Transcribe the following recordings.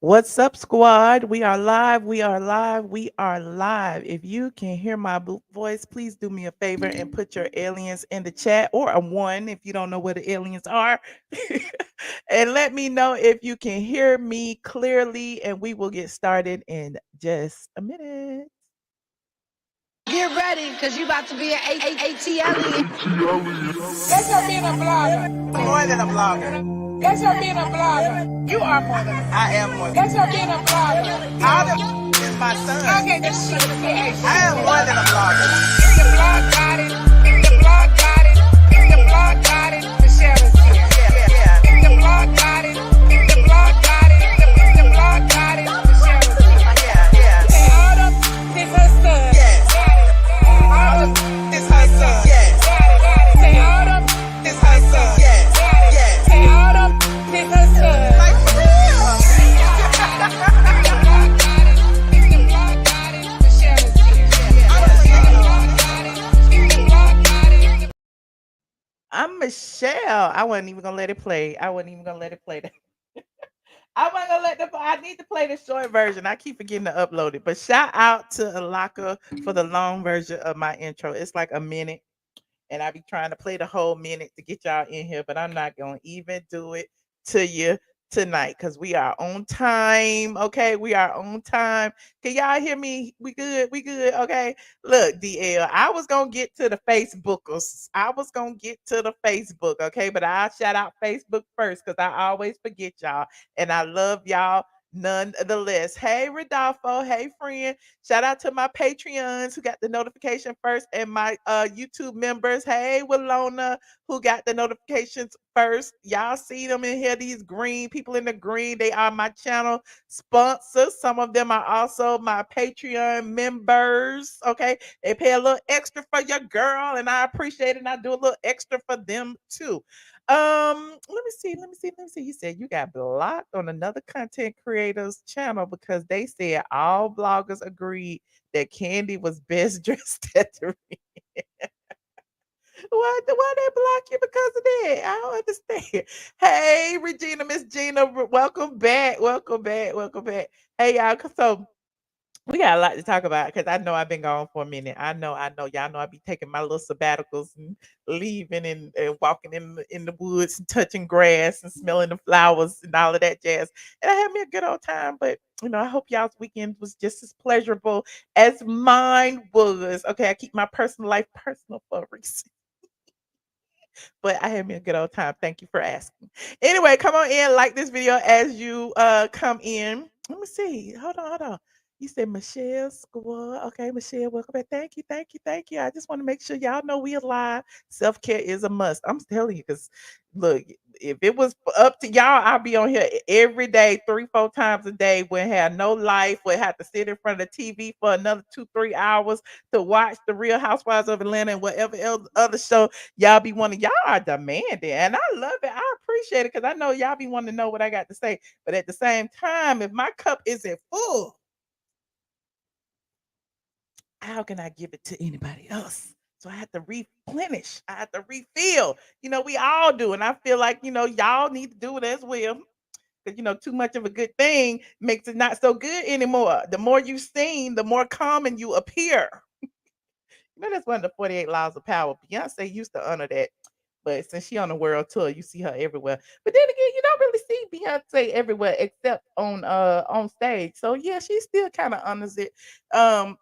What's up, squad? We are live. We are live. We are live. If you can hear my voice, please do me a favor and put your aliens in the chat or a one if you don't know what the aliens are. And let me know if you can hear me clearly, and we will get started in just a minute. Get ready, because you about to be an ATL. That's her being a blogger. More than a blogger. That's her being a blogger. You are more than I am more than That's her being a blogger. All of is my son. Okay, this shit. I am more than a blogger. If the blog got it, if the blog got it, if the blog got it, Michelle is here. Yeah. If the blog got it, if the blog got it, if the blog got it, Michelle is here. Yeah. Say Autumn, this her son. Yes. Autumn, This her son. Yes. say Autumn, This her son. Yes. Yes. say Autumn, this her son. Like for real. I'm Michelle. I wasn't even gonna let it play. I wasn't even gonna let it play. I wasn't gonna let the. I need to play the short version. I keep forgetting to upload it. But shout out to Alaka for the long version of my intro. It's like a minute, and I be trying to play the whole minute to get y'all in here, but I'm not gonna even do it to you tonight because we are on time. Okay, we are on time. Can y'all hear me? We good. We good. Okay. Look, DL, I was gonna get to the Facebookers. I was gonna get to the Facebook. Okay, but I'll shout out Facebook first because I always forget y'all, and I love y'all nonetheless. Hey, Rodolfo. Hey, friend. Shout out to my Patreons who got the notification first and my YouTube members. Hey, Walona, who got the notifications first. Y'all see them in here, these green people in the green. They are my channel sponsors. Some of them are also my Patreon members. Okay. They pay a little extra for your girl, and I appreciate it. And I do a little extra for them too. Let me see. You said you got blocked on another content creator's channel because they said all bloggers agreed that Kandi was best dressed at the why they block you because of that? I don't understand. Hey, Regina, Miss Gina, welcome back. Welcome back. Welcome back. Hey y'all. So we got a lot to talk about because I know I've been gone for a minute. I know. Y'all know I be taking my little sabbaticals and leaving and walking in the woods and touching grass and smelling the flowers and all of that jazz. And I had me a good old time, but I hope y'all's weekend was just as pleasurable as mine was. Okay, I keep my personal life personal for a reason. But I had me a good old time. Thank you for asking. Anyway, come on in, like this video as you come in. Let me see. Hold on. You said Michelle Squad. Okay, Michelle, welcome back. Thank you. I just want to make sure y'all know we alive. Self-care is a must. I'm telling you, because look, if it was up to y'all, I'll be on here every day, 3-4 times a day. Would have no life, would have to sit in front of the TV for another 2-3 hours to watch the Real Housewives of Atlanta and whatever else other show y'all be wanting. Y'all are demanding, and I love it. I appreciate it because I know y'all be wanting to know what I got to say. But at the same time, if my cup isn't full, how can I give it to anybody else? So I have to replenish. I have to refill. We all do, and I feel like y'all need to do it as well. Because too much of a good thing makes it not so good anymore. The more you sing, the more common you appear. That's one of the 48 laws of power. Beyonce used to honor that. But since she on the world tour, you see her everywhere. But then again, you don't really see Beyonce everywhere except on stage. So yeah, she still kind of honors it. A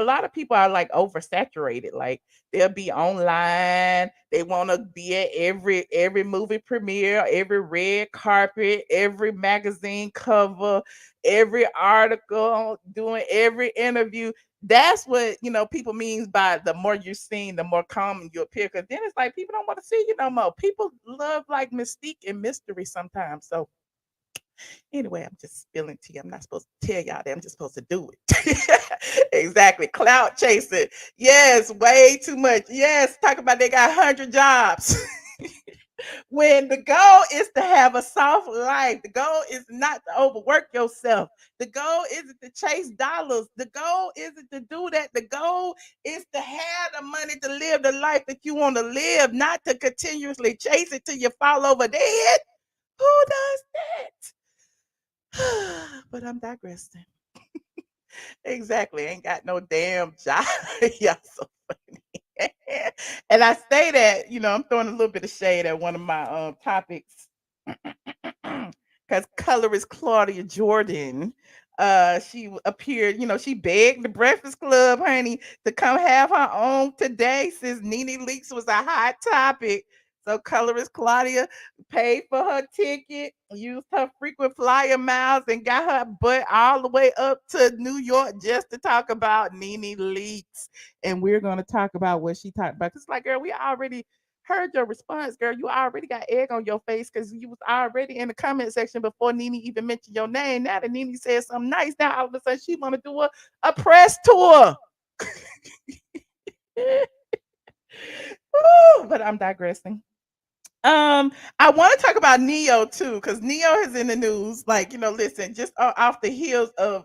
lot of people are like oversaturated. Like they'll be online. They want to be at every movie premiere, every red carpet, every magazine cover, every article, doing every interview. That's what people means by the more you're seen, the more common you appear. Because then it's like people don't want to see you no more. People love like mystique and mystery sometimes. So anyway, I'm just spilling tea. I'm not supposed to tell y'all that. I'm just supposed to do it. Exactly. Cloud chasing. Yes, way too much. Yes, talk about they got 100 jobs. When the goal is to have a soft life, the goal is not to overwork yourself. The goal isn't to chase dollars. The goal isn't to do that. The goal is to have the money to live the life that you want to live, not to continuously chase it till you fall over dead. Who does that? But I'm digressing. Exactly. Ain't got no damn job. Y'all so funny. And I say that, I'm throwing a little bit of shade at one of my topics. Because colorist Claudia Jordan, appeared, she begged the Breakfast Club, honey, to come have her own today since Nene Leaks was a hot topic. So colorist Claudia paid for her ticket, used her frequent flyer miles, and got her butt all the way up to New York just to talk about Nene Leaks. And we're gonna talk about what she talked about. Cause like, girl, we already heard your response, girl. You already got egg on your face because you was already in the comment section before Nene even mentioned your name. Now that Nene said something nice, now all of a sudden she want to do a press tour. Woo, but I'm digressing. I want to talk about Neyo too, because Neyo is in the news. Like, listen, just off the heels of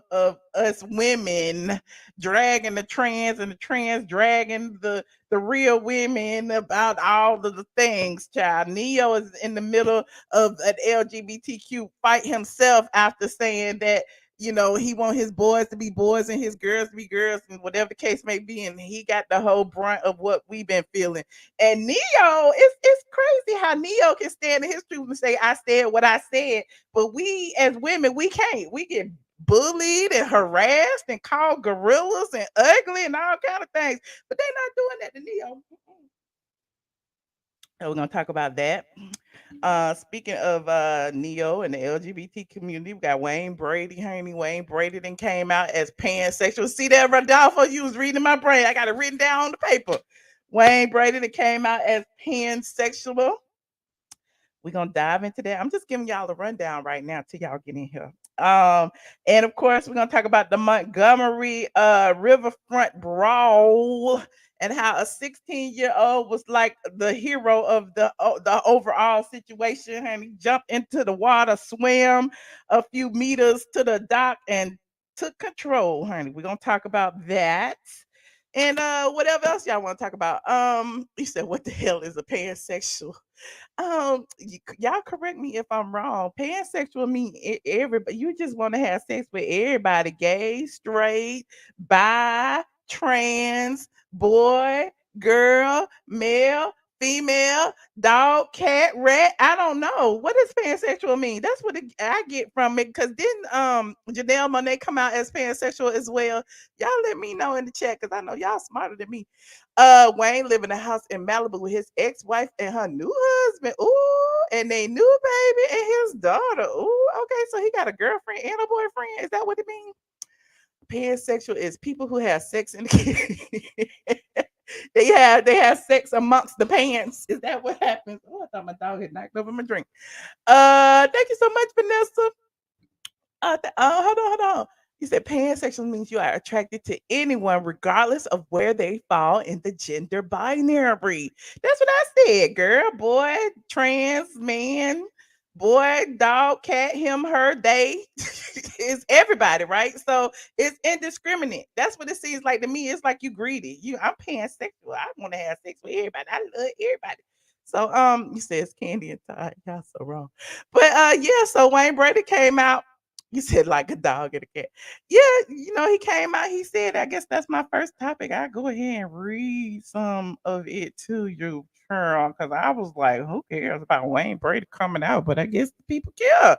us women dragging the trans and the trans dragging the real women about all of the things, child. Neyo is in the middle of an LGBTQ fight himself after saying that he want his boys to be boys and his girls to be girls and whatever the case may be, and he got the whole brunt of what we've been feeling. And Neyo, it's crazy how Neyo can stand in his truth and say, I said what I said. But we as women, we can't. We get bullied and harassed and called gorillas and ugly and all kind of things. But they're not doing that to Neyo. So we're gonna talk about that. Speaking of Neo and the LGBT community, we got Wayne Brady, honey. Wayne Brady then came out as pansexual. See that, Rodolfo? You was reading my brain. I got it written down on the paper. Wayne Brady that came out as pansexual. We're gonna dive into that. I'm just giving y'all a rundown right now till y'all get in here. And of course, we're gonna talk about the Montgomery Riverfront Brawl and how a 16-year-old was like the hero of the overall situation. And he jumped into the water, swam a few meters to the dock, and took control, honey. We're gonna talk about that. And whatever else y'all want to talk about. You said, what the hell is a pansexual? Y'all correct me if I'm wrong. Pansexual mean everybody. You just want to have sex with everybody: gay, straight, bi, trans, boy, girl, male, female, dog, cat, rat. I don't know what does pansexual mean. That's what I get from it. Because didn't Janelle Monáe come out as pansexual as well? Y'all let me know in the chat because I know y'all smarter than me. Wayne live in a house in Malibu with his ex-wife and her new husband. Ooh, and they new baby and his daughter. Ooh, okay, so he got a girlfriend and a boyfriend. Is that what it means? Pansexual is people who have sex in the they have sex amongst the pants. Is that what happens? Oh, I thought my dog had knocked over my drink. Thank you so much, Vanessa. Hold on. You said pansexual means you are attracted to anyone, regardless of where they fall in the gender binary. That's what I said, girl, boy, trans, man, boy, dog, cat, him, her, they. It's everybody, right? So it's indiscriminate. That's what it seems like to me. It's like you greedy. I'm pansexual. I want to have sex with everybody. I love everybody. So you said it's Candy and Todd. Y'all so wrong. But yeah, so Wayne Brady came out. You said like a dog and a cat. Yeah, he came out. He said, I guess that's my first topic. I go ahead and read some of it to you, girl, because I was like, who cares about Wayne Brady coming out? But I guess the people care.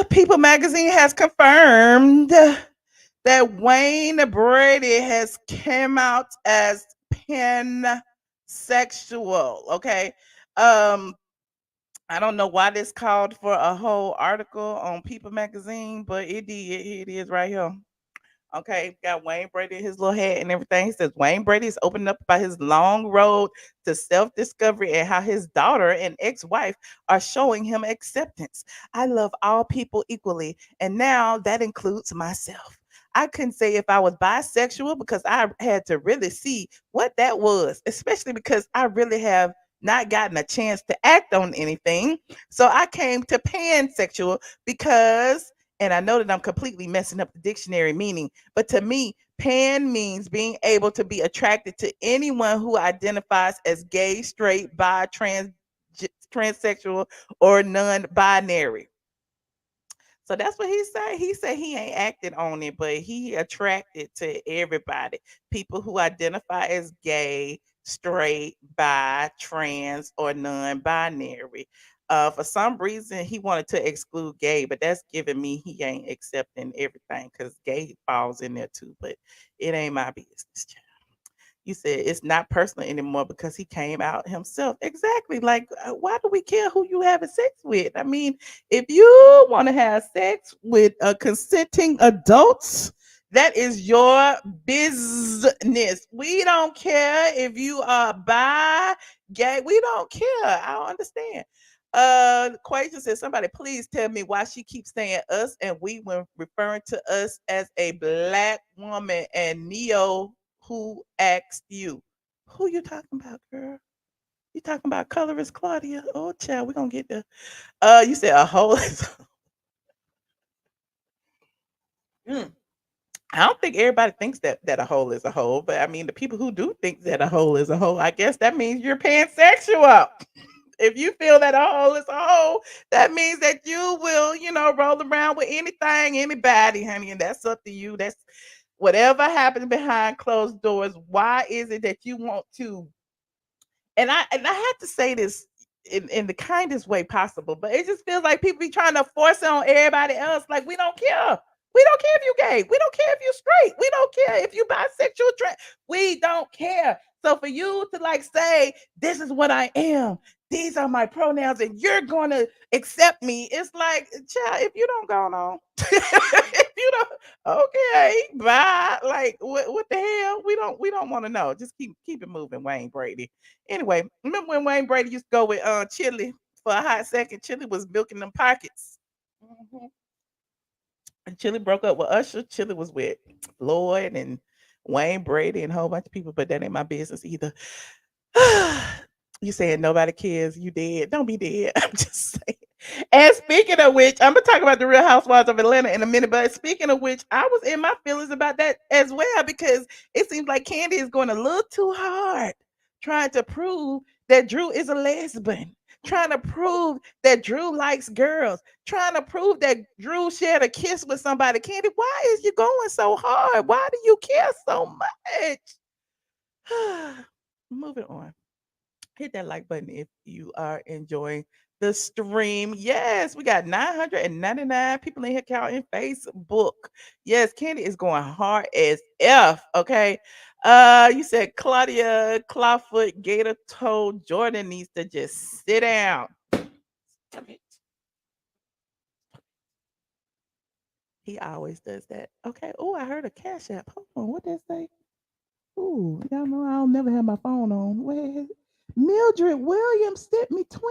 People magazine has confirmed that Wayne Brady has came out as pansexual. Okay. I don't know why this called for a whole article on People magazine, but it did. Here it is right here. Okay, got Wayne Brady in his little hat and everything. He says Wayne Brady is opening up about his long road to self discovery and how his daughter and ex wife are showing him acceptance. I love all people equally, and now that includes myself. I couldn't say if I was bisexual because I had to really see what that was, especially because I really have not gotten a chance to act on anything. So I came to pansexual because, and I know that I'm completely messing up the dictionary meaning, but to me, pan means being able to be attracted to anyone who identifies as gay, straight, bi, transsexual, or non binary. So that's what he said. He said he ain't acted on it, but he attracted to everybody. People who identify as gay, straight, bi, trans, or non-binary. For some reason, he wanted to exclude gay, but that's giving me he ain't accepting everything because gay falls in there too. But it ain't my business. You said it's not personal anymore because he came out himself. Exactly. Like, why do we care who you having sex with? I mean, if you want to have sex with consenting adults, that is your business. We don't care if you are bi, gay. We don't care. I don't understand. Quasia says, somebody please tell me why she keeps saying us and we when referring to us as a black woman and Neyo who asked you. Who you talking about, girl? You talking about colorist Claudia? Oh, child, we gonna get there. You said a hole is. Mm. I don't think everybody thinks that a hole is a hole, but I mean, the people who do think that a hole is a hole, I guess that means you're pansexual. If you feel that a hole is a hole, that means that you will, roll around with anything, anybody, honey, and that's up to you. That's whatever happens behind closed doors. Why is it that you want to and I have to say this in the kindest way possible, but it just feels like people be trying to force it on everybody else. Like we don't care. We don't care if you gay. We don't care if you straight. We don't care if you bisexual. We don't care. So for you to like say this is what I am, these are my pronouns, and you're going to accept me, it's like, child, if you don't go on, if you don't, okay, bye. Like what the hell? We don't want to know. Just keep it moving, Wayne Brady. Anyway, remember when Wayne Brady used to go with Chili for a hot second? Chili was milking them pockets. Mhm. And Chili broke up with Usher. Chili was with Floyd and Wayne Brady and a whole bunch of people, but that ain't my business either. You saying nobody cares? You dead? Don't be dead. I'm just saying. And speaking of which, I'm gonna talk about the Real Housewives of Atlanta in a minute. But speaking of which, I was in my feelings about that as well because it seems like Kandi is going a little too hard, trying to prove that Drew is a lesbian, trying to prove that Drew likes girls, trying to prove that Drew shared a kiss with somebody. Kandi, why is you going so hard? Why do you care so much? Moving on, hit that like button if you are enjoying the stream. Yes, we got 999 people in here counting Facebook. Yes, Candy is going hard as F. Okay. You said Claudia, Clawfoot, Gator Toe, Jordan needs to just sit down. Stop it. He always does that. Okay. Oh, I heard a cash app. Hold on. What that say? Ooh, y'all know I don't never have my phone on. Where is it? Mildred Williams sent me $20.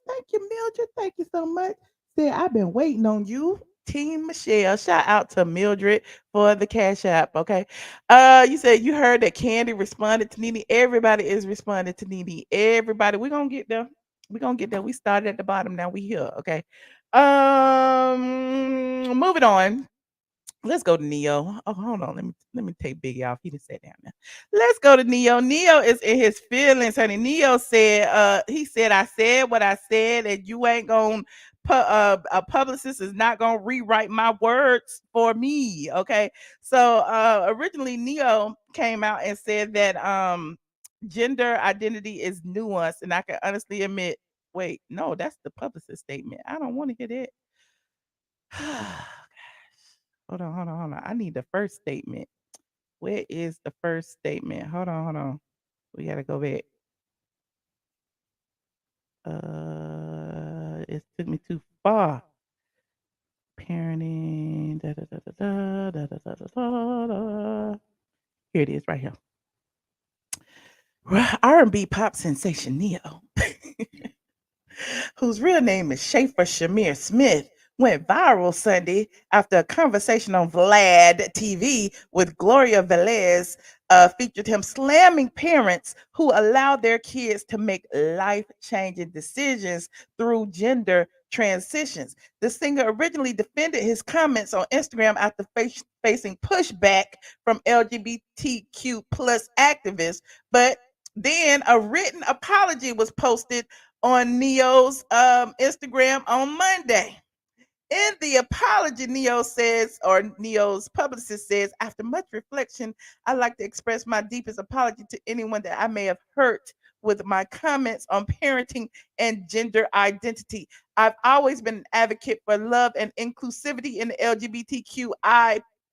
Thank you, Mildred. Thank you so much. Said I've been waiting on you. Team Michelle. Shout out to Mildred for the cash app. Okay. You said you heard that Candy responded to Nene. Everybody is responding to Nene. Everybody. We're gonna get there. We're gonna get there. We started at the bottom. Now we here. Okay. Moving on. Let's go to Neyo. Oh, hold on. Let me take Biggie off. He just sat down now. Let's go to Neyo. Neyo is in his feelings, honey. Neyo said, he said, I said what I said, and you ain't gonna a publicist is not gonna rewrite my words for me. Okay. So originally Neyo came out and said that gender identity is nuanced, and I can honestly admit, wait, no, that's the publicist statement. I don't want to hear that. Hold on. I need the first statement. Where is the first statement? Hold on. We gotta go back. It took me too far. Parenting. Da, da, da, da, da, da, da, da, da, da. Here it is, right here. R&B pop sensation Neyo, whose real name is Schaefer Shamir Smith, went viral Sunday after a conversation on Vlad TV with Gloria Velez featured him slamming parents who allowed their kids to make life-changing decisions through gender transitions. The singer originally defended his comments on Instagram after facing pushback from LGBTQ plus activists, but then a written apology was posted on Neyo's Instagram on Monday. In the apology, Neyo says, or Neo's publicist says, after much reflection, I'd like to express my deepest apology to anyone that I may have hurt with my comments on parenting and gender identity. I've always been an advocate for love and inclusivity in the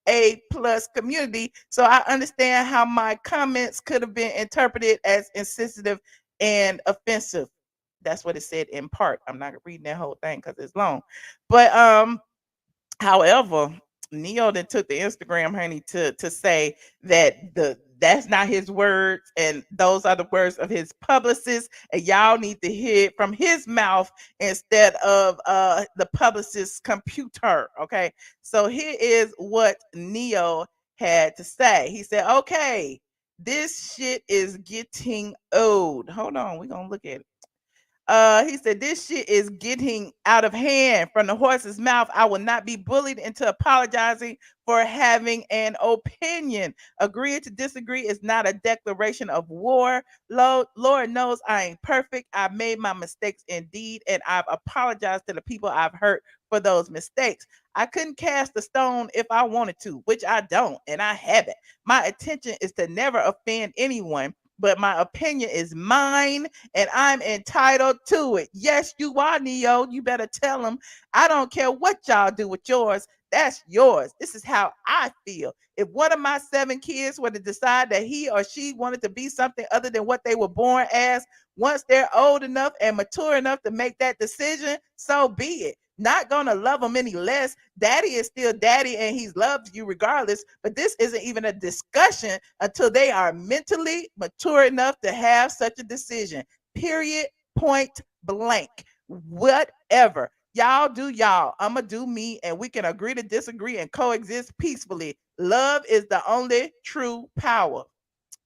LGBTQIA plus community, so I understand how my comments could have been interpreted as insensitive and offensive. That's what it said in part. I'm not reading that whole thing because it's long. But however, Neo then took the Instagram honey to say that that's not his words and those are the words of his publicist, and y'all need to hear it from his mouth instead of the publicist's computer. Okay. So here is what Neo had to say. He said, okay, this shit is getting old. Hold on, we're gonna look at it. He said, this shit is getting out of hand from the horse's mouth. I will not be bullied into apologizing for having an opinion. Agreeing to disagree is not a declaration of war. Lord knows I ain't perfect. I've made my mistakes indeed, and I've apologized to the people I've hurt for those mistakes. I couldn't cast a stone if I wanted to, which I don't, and I haven't. My intention is to never offend anyone, but my opinion is mine and I'm entitled to it. Yes, you are, Neo. You better tell them. I don't care what y'all do with yours. That's yours. This is how I feel. If one of my 7 kids were to decide that he or she wanted to be something other than what they were born as, once they're old enough and mature enough to make that decision, so be it. Not gonna love them any less. Daddy is still daddy and he loves you regardless. But this isn't even a discussion until they are mentally mature enough to have such a decision. Period. Point blank. Whatever. Y'all do y'all. I'ma do me, and we can agree to disagree and coexist peacefully. Love is the only true power.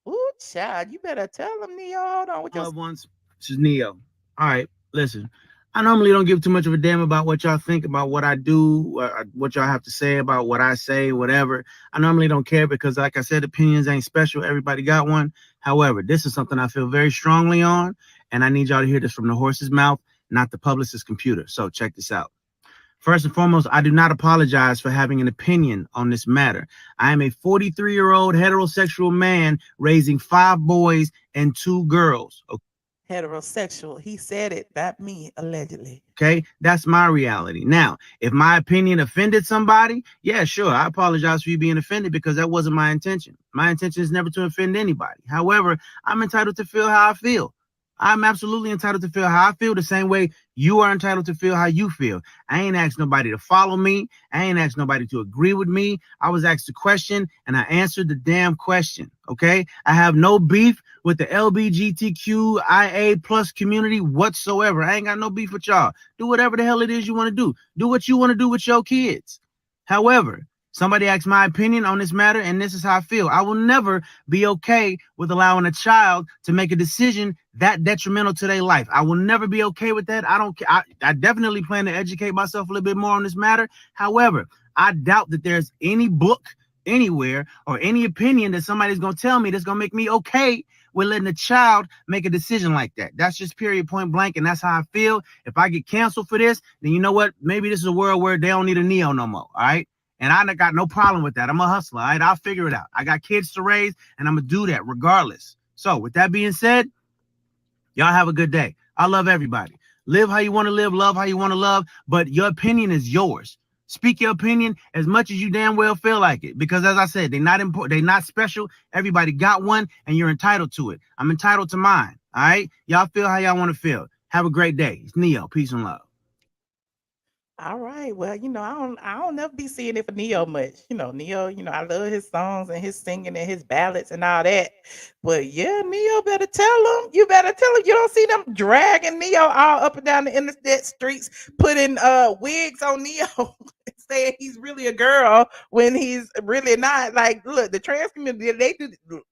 Ooh, child, you better tell them, Neo. Hold on with your Loved ones. This is Neo. All right, listen. I normally don't give too much of a damn about what y'all think about what I do, what y'all have to say about what I say, whatever. I normally don't care because, like I said, opinions ain't special. Everybody got one. However, this is something I feel very strongly on, and I need y'all to hear this from the horse's mouth, not the publicist's computer. So check this out. First and foremost, I do not apologize for having an opinion on this matter. I am a 43-year-old heterosexual man raising 5 boys and 2 girls. heterosexual. He said it, not me, allegedly. Okay, that's my reality. Now, if my opinion offended somebody, yeah, sure, I apologize for you being offended because that wasn't my intention. My intention is never to offend anybody. However, I'm entitled to feel how I feel. I'm absolutely entitled to feel how I feel the same way you are entitled to feel how you feel. I ain't asked nobody to follow me. I ain't asked nobody to agree with me. I was asked a question and I answered the damn question. Okay. I have no beef with the LGBTQIA plus community whatsoever. I ain't got no beef with y'all. Do whatever the hell it is you want to do. Do what you want to do with your kids. However, somebody asked my opinion on this matter, and this is how I feel. I will never be okay with allowing a child to make a decision that detrimental to their life. I will never be okay with that. I definitely plan to educate myself a little bit more on this matter. However, I doubt that there's any book anywhere or any opinion that somebody's going to tell me that's going to make me okay with letting a child make a decision like that. That's just period, point blank, and that's how I feel. If I get canceled for this, then you know what? Maybe this is a world where they don't need a Neo no more, all right? And I got no problem with that. I'm a hustler, all right? I'll figure it out. I got kids to raise, and I'm going to do that regardless. So with that being said, y'all have a good day. I love everybody. Live how you want to live, love how you want to love, but your opinion is yours. Speak your opinion as much as you damn well feel like it. Because as I said, they're not important, they're not special. Everybody got one, and you're entitled to it. I'm entitled to mine. All right. Y'all feel how y'all want to feel. Have a great day. It's Neo. Peace and love. All right. Well, I don't never be seeing it for Neo much. Neo, I love his songs and his singing and his ballads and all that. But yeah, Neo better tell him. You better tell him you don't see them dragging Neo all up and down the internet streets, putting wigs on Neo, saying he's really a girl when he's really not. Like, look, the trans community, they do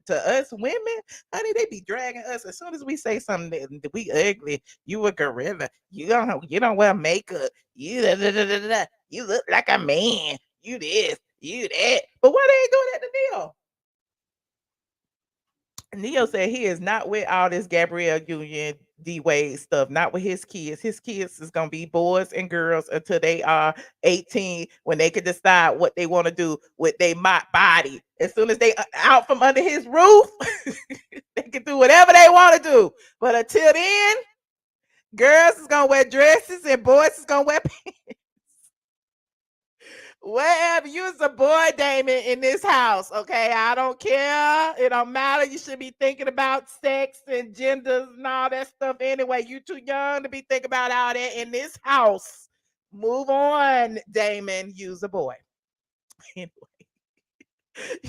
to us women, honey, they be dragging us as soon as we say something that we ugly. You a gorilla. You don't wear makeup. You da, da, da, da, da, you look like a man. You this, you that. But why they ain't doing that to Neo? Neo said he is not with all this Gabrielle Union D-Wade stuff, not with his kids. His kids is gonna be boys and girls until they are 18, when they can decide what they want to do with their body. As soon as they out from under his roof, they can do whatever they want to do. But until then, girls is gonna wear dresses and boys is gonna wear pants. Whatever, you's a boy, Damon, in this house, okay? I don't care. It don't matter. You should be thinking about sex and genders and all that stuff anyway. You too young to be thinking about all that in this house. Move on, Damon. You's a boy. Anyway,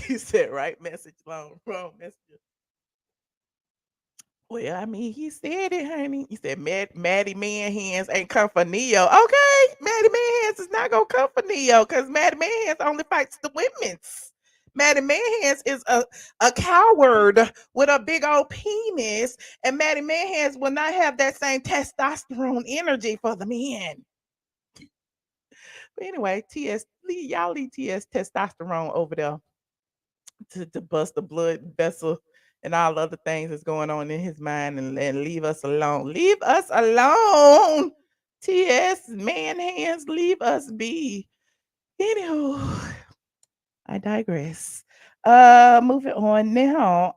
you said right message, wrong message. Well, I mean, he said it, honey. He said Maddie Man Hands ain't come for Neyo. Okay, Maddie Man Hands is not gonna come for Neyo because Maddie Man Hands only fights the women's. Maddie Man Hands is a coward with a big old penis, and Maddie Man Hands will not have that same testosterone energy for the men. But anyway, y'all leave TS testosterone over there to bust the blood vessel and all other things that's going on in his mind, and leave us alone. Leave us alone. TS Man Hands, leave us be. Anywho, I digress. Moving on now.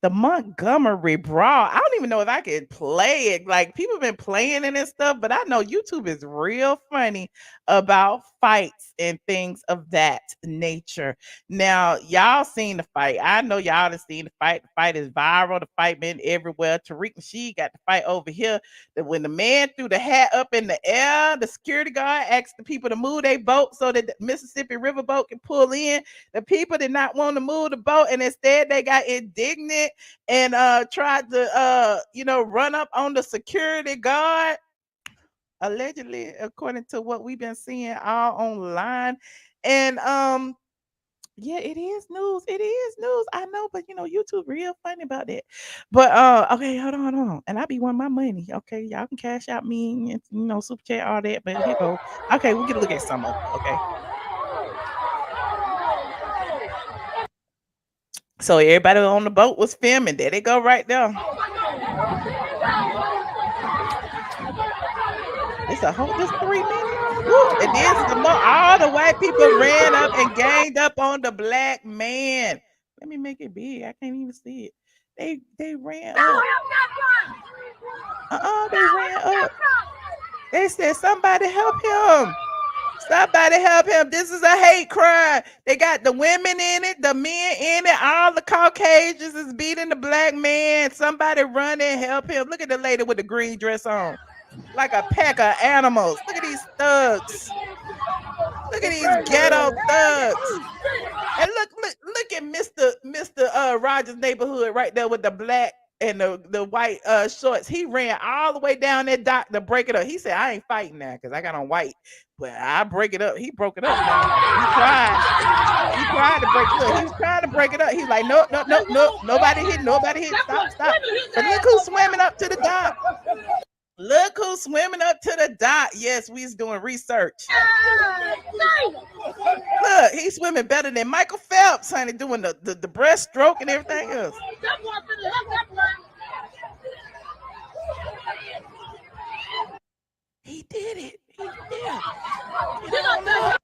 The Montgomery Brawl. I don't even know if I could play it. Like, people been playing it and stuff, but I know YouTube is real funny about fights and things of that nature. Now, y'all seen the fight. I know y'all have seen the fight. The fight is viral. The fight been everywhere. Tariq Nasheed got the fight over here. That when the man threw the hat up in the air, the security guard asked the people to move their boat so that the Mississippi River boat can pull in. The people did not want to move the boat, and instead they got indignant and tried to run up on the security guard, allegedly, according to what we've been seeing all online. And yeah, it is news. It is news. I know, but YouTube real funny about that. But okay, hold on. And I be wanting my money. Okay, y'all can cash out me and super chat, all that. But here go. Okay, we can look at some of it. Okay. So everybody on the boat was filming. There they go right there. It's this 3 minutes. Woo. And then all the white people ran up and ganged up on the black man. Let me make it big. I can't even see it. They ran up. They ran up. They said, somebody help him. Somebody help him. This is a hate crime. They got the women in it, the men in it. All the Caucasians is beating the black man. Somebody run and help him. Look at the lady with the green dress on. Like a pack of animals. Look at these thugs. Look at these ghetto thugs. And look at Mr. Rogers' neighborhood right there with the black and the white shorts. He ran all the way down that dock to break it up. He said, I ain't fighting now because I got on white. But I break it up. He broke it up now. He tried to break it up. He was trying to break it up. He's like, no. Nobody hit. Stop. But look who's swimming up to the dock. Look who's swimming up to the dock. Yes, we's doing research. Look, he's swimming better than Michael Phelps, honey, doing the breaststroke and everything else. He did it. He did. Get up there,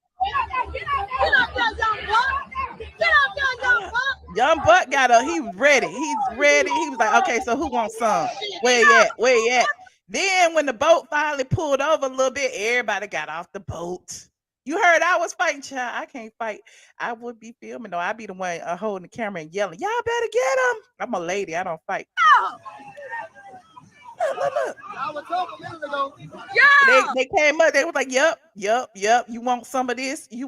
Young Buck got up. He was ready. He's ready. He was like, okay, so who wants some? Where you at? Then when the boat finally pulled over a little bit, everybody got off the boat. You heard I was fighting, child. I can't fight. I would be filming though. I'd be the one holding the camera and yelling, y'all better get him. I'm a lady. I don't fight. Look. I was told a minute ago. Yeah. They came up. They was like, yep. You want some of this? Woo!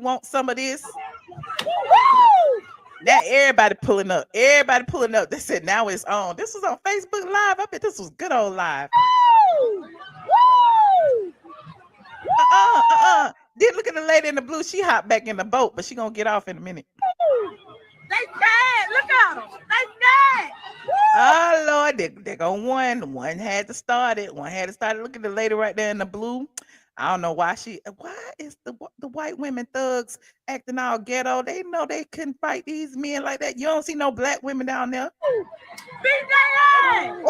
Now everybody pulling up. They said now it's on. This was on Facebook Live. I bet this was good old live. Woo! Then look at the lady in the blue. She hopped back in the boat, but she gonna get off in a minute. They scared. Look at them. They scared. Oh Lord, they gonna win. One had to start it. Look at the lady right there in the blue. I don't know why is the white women thugs acting all ghetto? They know they couldn't fight these men like that. You don't see no black women down there. Beat their ass.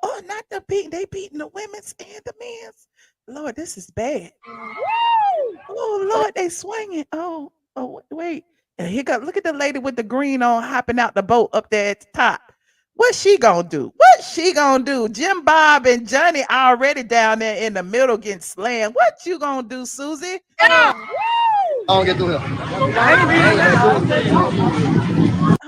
Oh, Oh, not the beating. They beating the women's and the men's. Lord, this is bad. Oh Lord, they swinging. Oh, wait. And here go. Look at the lady with the green on hopping out the boat up there at the top. What's she gonna do? What's she gonna do? Jim Bob and Johnny already down there in the middle getting slammed. What you gonna do, Susie? I don't get through here.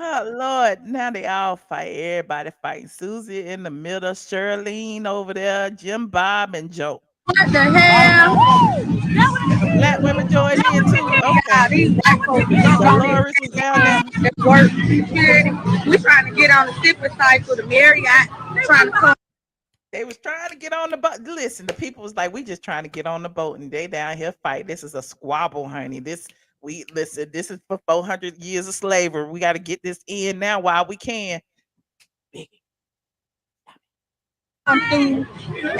Oh Lord, now they all fight. Everybody fighting. Susie in the middle, Shirlene over there, Jim Bob and Joe. What the hell? The black women joined in too. Okay. These white folks don't Dolores is down there. At work, security. We trying to get on the super cycle, the Marriott, trying to come. They was trying to get on the boat. Listen, the people was like, we just trying to get on the boat, and they down here fight. This is a squabble, honey. This is for 400 years of slavery. We got to get this in now while we can. Come through,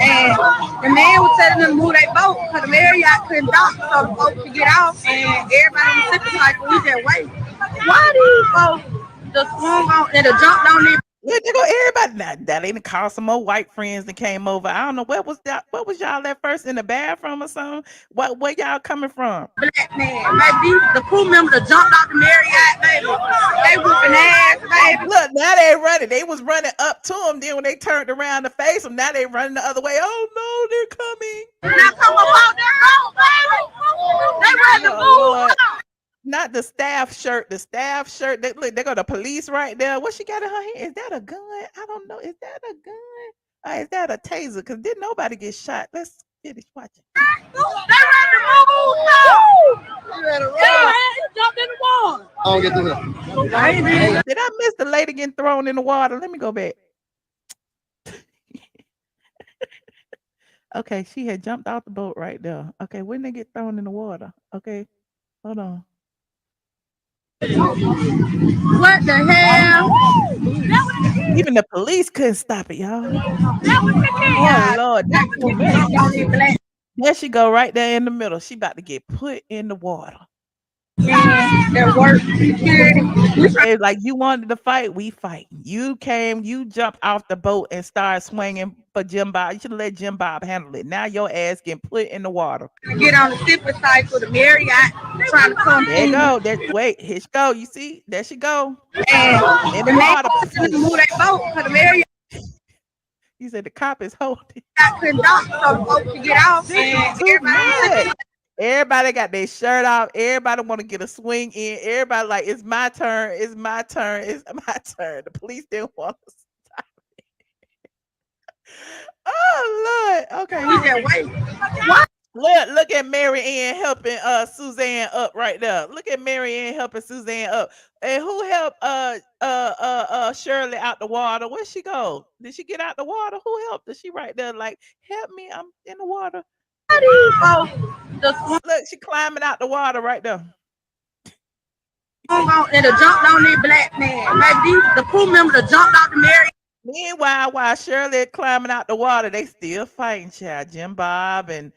and the man was telling them to move their boat because the Marriott couldn't dock, so the boat could get off, and everybody on the super cycle, we said, wait, why these folks just swung on and jumped on their. Yeah, they go everybody. Now, that ain't called some more white friends that came over. I don't know what was that. What was y'all at first in the bathroom or something? Where y'all coming from? Black man, maybe the crew member that jumped out the Marriott, baby. They whooping ass, baby. Look, now they running. They was running up to them. Then when they turned around to face them, now they running the other way. Oh no, they're coming. Now come about that boat, baby. They ready to move. Not the staff shirt. The staff shirt. Look, they got the police right there. What she got in her hand? Is that a gun? I don't know. Is that a gun? Is that a taser? Because didn't nobody get shot. Let's finish watching. They ready to move. They ready to run. Jump in the water. I don't get through here. Did I miss the lady getting thrown in the water? Let me go back. Okay, she had jumped out the boat right there. Okay, when they get thrown in the water? Okay, hold on. What the hell? Even the police couldn't stop it, y'all. Oh Lord, there she go right there in the middle. She about to get put in the water. Their work, security. It's like you wanted to fight, we fight. You came, you jumped off the boat and started swinging for Jim Bob. You should have let Jim Bob handle it. Now your ass getting put in the water. Get on the super cycle, the Marriott, trying to come. There you go. Wait, here she go. You see? There she go. And in the water. Move that boat for the Marriott. You said the cop is holding. I couldn't dock, so the boat could get off. And everybody got their shirt off. Everybody want to get a swing in. Everybody like, it's my turn. It's my turn. It's my turn. The police didn't want to stop it. Oh Lord. Okay. He said, wait. What? Look at Mary Ann helping Suzanne up right there. Look at Mary Ann helping Suzanne up. And who helped Shirley out the water? Where'd she go? Did she get out the water? Who helped her? She right there like, help me, I'm in the water. Look, she climbing out the water right there. And jumped on that black man. Maybe the crew member that jumped out the Marriott. Meanwhile, while Shirley climbing out the water, they still fighting, child. Jim Bob and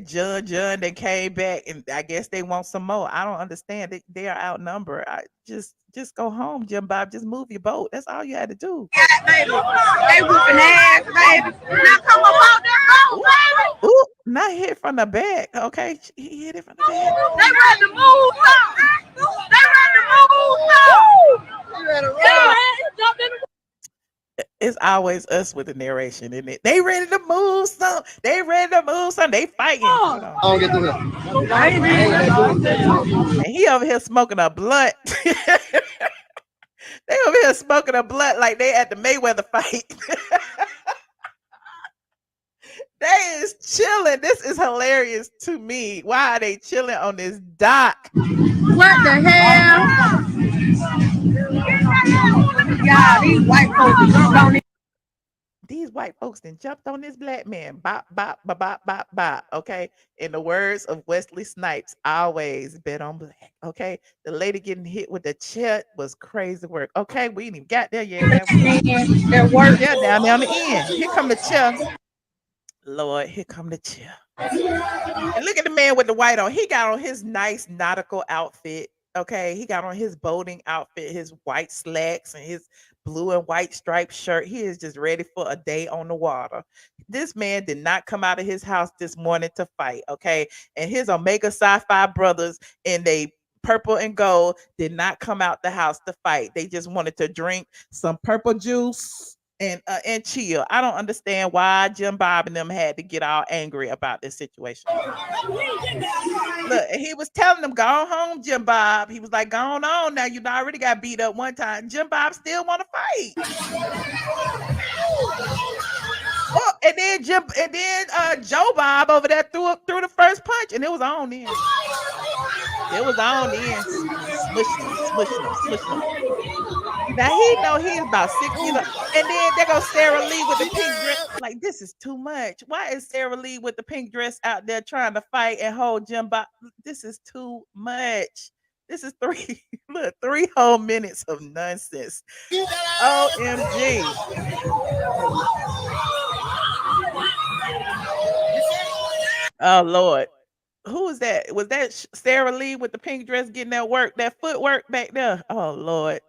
John, they came back, and I guess they want some more. I don't understand. They are outnumbered. Just go home, Jim Bob. Just move your boat. That's all you had to do. Yeah, baby. They whooping ass, baby. Now come about that boat, baby. Ooh, not hit from the back. Okay, he hit it from the back. They ready to move. They ready to move. They ready to run. Jump in the. It's always us with the narration, isn't it? They ready to move some. They ready to move some. They fighting. I don't get through here. And he over here smoking a blunt. They over here smoking a blunt like they at the Mayweather fight. They is chilling. This is hilarious to me. Why are they chilling on this dock? What the hell? Yeah, these white folks jumped on it. These white folks then jumped on this black man. Bop, bop, bop, bop, bop, bop. Okay. In the words of Wesley Snipes, always bet on black. Okay. The lady getting hit with the chair was crazy work. Okay. We ain't even got there yet. That work. Yeah, down there on the end. Here come the chair. Lord, here come the chair. And look at the man with the white on. He got on his nice nautical outfit. Okay, he got on his boating outfit, his white slacks and his blue and white striped shirt. He is just ready for a day on the water. This man did not come out of his house this morning to fight, okay? And his Omega Sci-Fi brothers in they purple and gold did not come out the house to fight. They just wanted to drink some purple juice and chill. I don't understand why Jim Bob and them had to get all angry about this situation. Look, he was telling them, "Go home, Jim Bob." He was like, "Go on now. You already got beat up one time." Jim Bob still want to fight. Oh, and then Joe Bob over there threw the first punch, and it was on then. It was on then. Smushing him. Now he know he's about 6 years old. And then there goes Sarah Lee with the pink dress. Like, this is too much. Why is Sarah Lee with the pink dress out there trying to fight and hold Jim Bob? This is too much. This is 3 whole minutes of nonsense. OMG. Oh Lord. Who was that? Was that Sarah Lee with the pink dress getting that footwork back there? Oh Lord.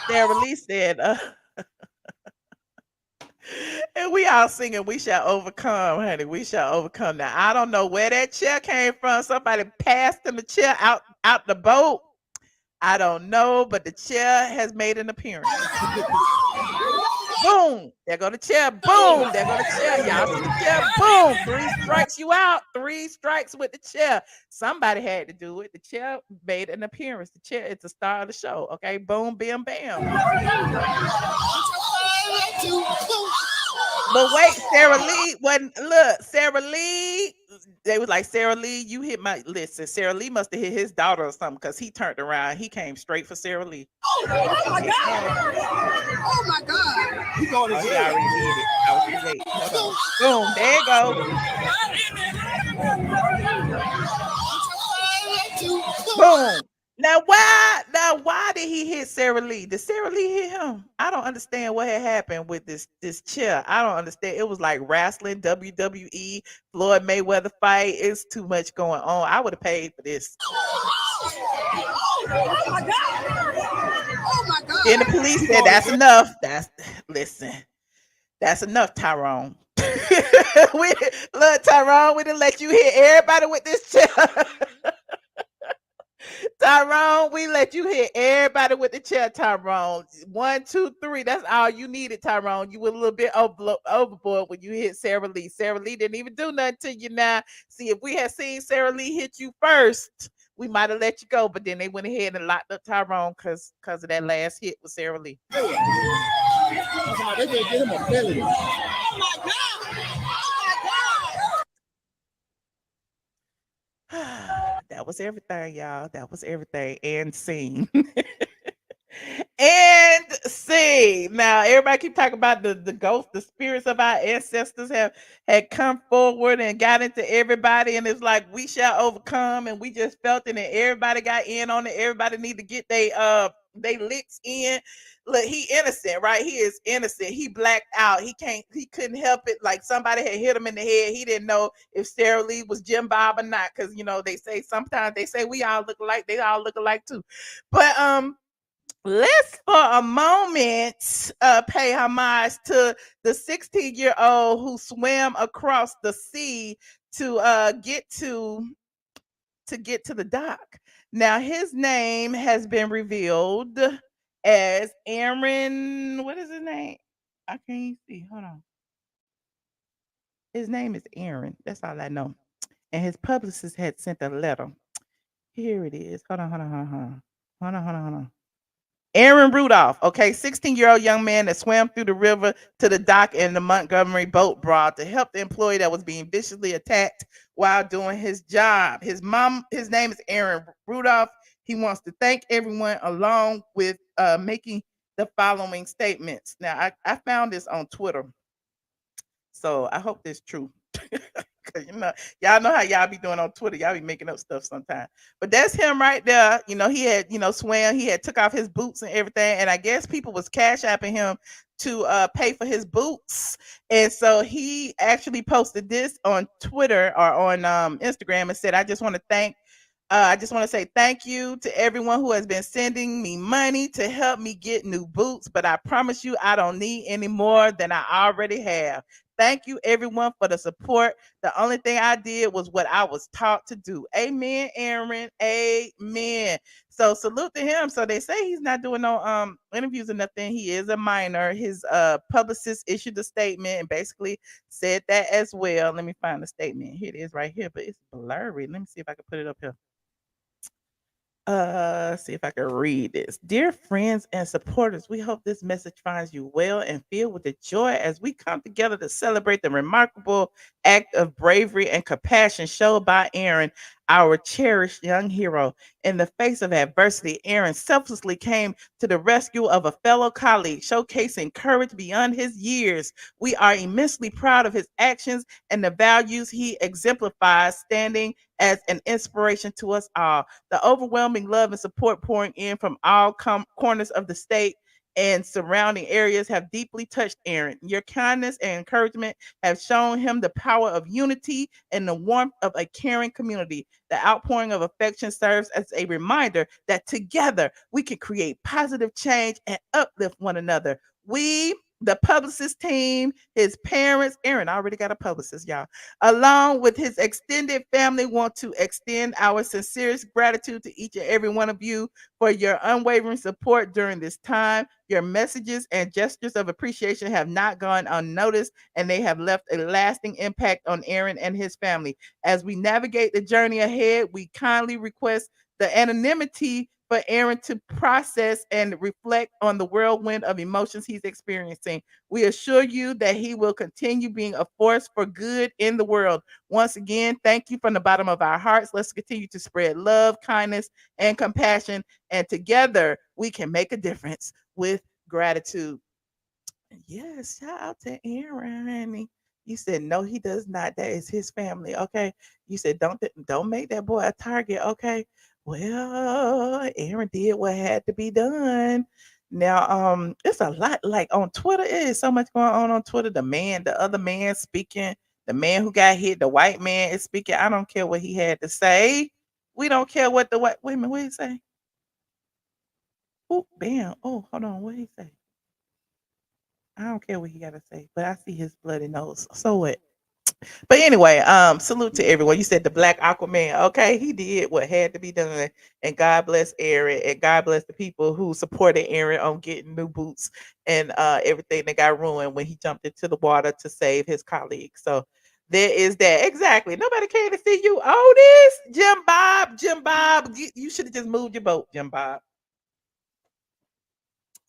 Sarah Lee said, and we all singing, "We shall overcome, honey. We shall overcome." Now, I don't know where that chair came from. Somebody passed him the chair out the boat. I don't know, but the chair has made an appearance. Boom. There go the chair. Boom. There go the chair. Y'all see the chair. Boom. 3 strikes, you out. 3 strikes with the chair. Somebody had to do it. The chair made an appearance. The chair is the star of the show. Okay. Boom, bam, bam. But wait, Sarah Lee wasn't. Look, Sarah Lee. They was like, "Sarah Lee, you hit my." Listen, Sarah Lee must have hit his daughter or something, because he turned around. He came straight for Sarah Lee. Oh my God! Oh my God! He already hit it. I was too late. Boom, there you go. Boom. Now why did he hit Sarah Lee? Did Sarah Lee hit him? I don't understand what had happened with this chair. I don't understand. It was like wrestling, WWE, Floyd Mayweather fight. It's too much going on. I would have paid for this. Oh my God! Oh my God! Then the police said, "That's enough." That's enough, Tyrone. Look, Tyrone, we didn't let you hit everybody with this chair. Tyrone, we let you hit everybody with the chair, Tyrone. 1, 2, 3. That's all you needed, Tyrone. You were a little bit overboard when you hit Sarah Lee. Sarah Lee didn't even do nothing to you now. See, if we had seen Sarah Lee hit you first, we might have let you go. But then they went ahead and locked up Tyrone because of that last hit with Sarah Lee. They didn't get him a felony. Oh my God! Oh my God! That was everything, y'all. That was everything. And scene. And see. Now, everybody keep talking about the ghosts, the spirits of our ancestors had come forward and got into everybody. And it's like, we shall overcome. And we just felt it. And everybody got in on it. Everybody need to get they licks in. Look, he innocent, right? He is innocent. He blacked out. He couldn't help it. Like somebody had hit him in the head. He didn't know if Sarah Lee was Jim Bob or not. Cause sometimes they say we all look alike. They all look alike too. But let's for a moment pay homage to the 16-year-old who swam across the sea to get to the dock. Now his name has been revealed as Aaron. What is his name? I can't see. Hold on. His name is Aaron. That's all I know. And his publicist had sent a letter. Here it is. Hold on. Aaron Rudolph, okay, 16-year-old young man that swam through the river to the dock in the Montgomery boat brawl to help the employee that was being viciously attacked while doing his job. His name is Aaron Rudolph. He wants to thank everyone along with making the following statements. Now, I found this on Twitter, so I hope this is true. Cause y'all know how y'all be doing on Twitter. Y'all be making up stuff sometimes. But that's him right there. He had, swam. He had took off his boots and everything. And I guess people was cash apping him to pay for his boots. And so he actually posted this on Twitter or on Instagram and said, "I just want to thank I just want to say thank you to everyone who has been sending me money to help me get new boots, but I promise you I don't need any more than I already have. Thank you everyone for the support. The only thing I did was what I was taught to do. Amen, Aaron. Amen. So salute to him. So they say he's not doing no interviews or nothing. He is a minor. His publicist issued a statement and basically said that as well. Let me find the statement. Here it is right here, but it's blurry. Let me see if I can put it up here. See if I can read this. Dear friends and supporters, we hope this message finds you well and filled with the joy as we come together to celebrate the remarkable act of bravery and compassion showed by Aaron, our cherished young hero. In the face of adversity, Aaron selflessly came to the rescue of a fellow colleague, showcasing courage beyond his years. We are immensely proud of his actions and the values he exemplifies, standing as an inspiration to us all. The overwhelming love and support pouring in from all corners of the state and surrounding areas have deeply touched Aaron. Your kindness and encouragement have shown him the power of unity and the warmth of a caring community. The outpouring of affection serves as a reminder that together we can create positive change and uplift one another. We, the publicist team, his parents, Aaron already got a publicist, y'all, along with his extended family, want to extend our sincerest gratitude to each and every one of you for your unwavering support during this time. Your messages and gestures of appreciation have not gone unnoticed, and they have left a lasting impact on Aaron and his family. As we navigate the journey ahead, we kindly request the anonymity for Aaron to process and reflect on the whirlwind of emotions he's experiencing. We assure you that he will continue being a force for good in the world. Once again, thank you from the bottom of our hearts. Let's continue to spread love, kindness, and compassion, and together we can make a difference with gratitude. Yes, shout out to Aaron. You said no, he does not. That is his family. Okay. You said don't make that boy a target. Okay. Well, Aaron did what had to be done. Now, it's a lot like on Twitter. It is so much going on Twitter. The other man speaking, the man who got hit, the white man is speaking. I don't care what he had to say. We don't care what the white. Wait a minute, what did he say? Oh, bam. Oh, hold on. What did he say? I don't care what he got to say, but I see his bloody nose. So what? But anyway, salute to everyone. You said the Black Aquaman. Okay, he did what had to be done, and God bless Aaron, and God bless the people who supported Aaron on getting new boots and everything that got ruined when he jumped into the water to save his colleague. So there is that. Exactly. Nobody came to see you. Oh, this Jim Bob. Jim Bob. You should have just moved your boat, Jim Bob.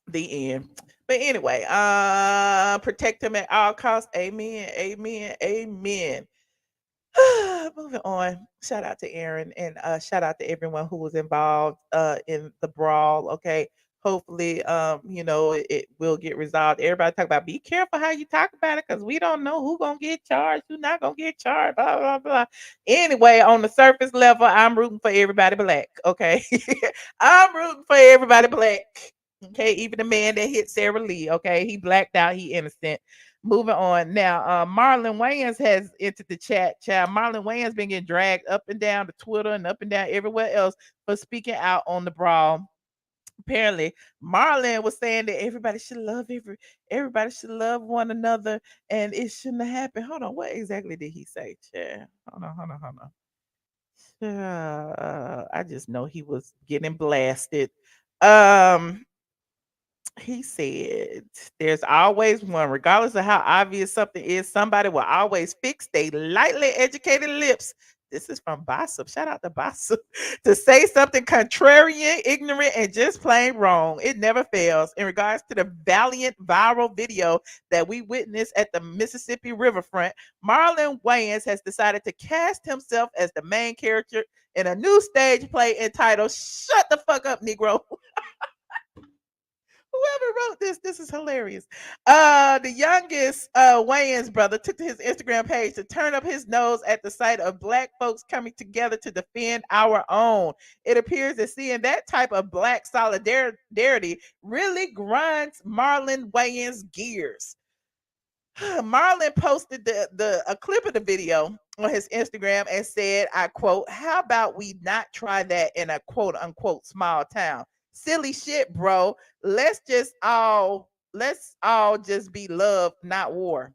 The end. But anyway, protect him at all costs. Amen. Amen. Amen. Moving on. Shout out to Aaron and shout out to everyone who was involved in the brawl. Okay. Hopefully, it will get resolved. Everybody talk about be careful how you talk about it because we don't know who gonna get charged, who not gonna get charged, blah blah blah. Anyway, on the surface level, I'm rooting for everybody black. Okay. I'm rooting for everybody black. Okay, even the man that hit Sarah Lee, okay, he blacked out, he innocent. Moving on. Now, Marlon Wayans has entered the chat. Child, Marlon Wayans been getting dragged up and down the Twitter and up and down everywhere else for speaking out on the brawl. Apparently, Marlon was saying that everybody should love one another, and it shouldn't have happened. Hold on, what exactly did he say? Child? Hold on. I just know he was getting blasted. Um, he said, "There's always one, regardless of how obvious something is. Somebody will always fix their lightly educated lips." This is from Bossip. Shout out to Bossip to say something contrarian, ignorant, and just plain wrong. It never fails. In regards to the valiant viral video that we witnessed at the Mississippi Riverfront, Marlon Wayans has decided to cast himself as the main character in a new stage play entitled "Shut the Fuck Up, Negro." Whoever wrote this is hilarious. The youngest Wayans brother took to his Instagram page to turn up his nose at the sight of black folks coming together to defend our own. It appears that seeing that type of black solidarity really grinds Marlon Wayans' gears. Marlon posted a clip of the video on his Instagram and said, I quote, "How about we not try that in a quote unquote small town? Silly shit, bro. Let's all just be love, not war."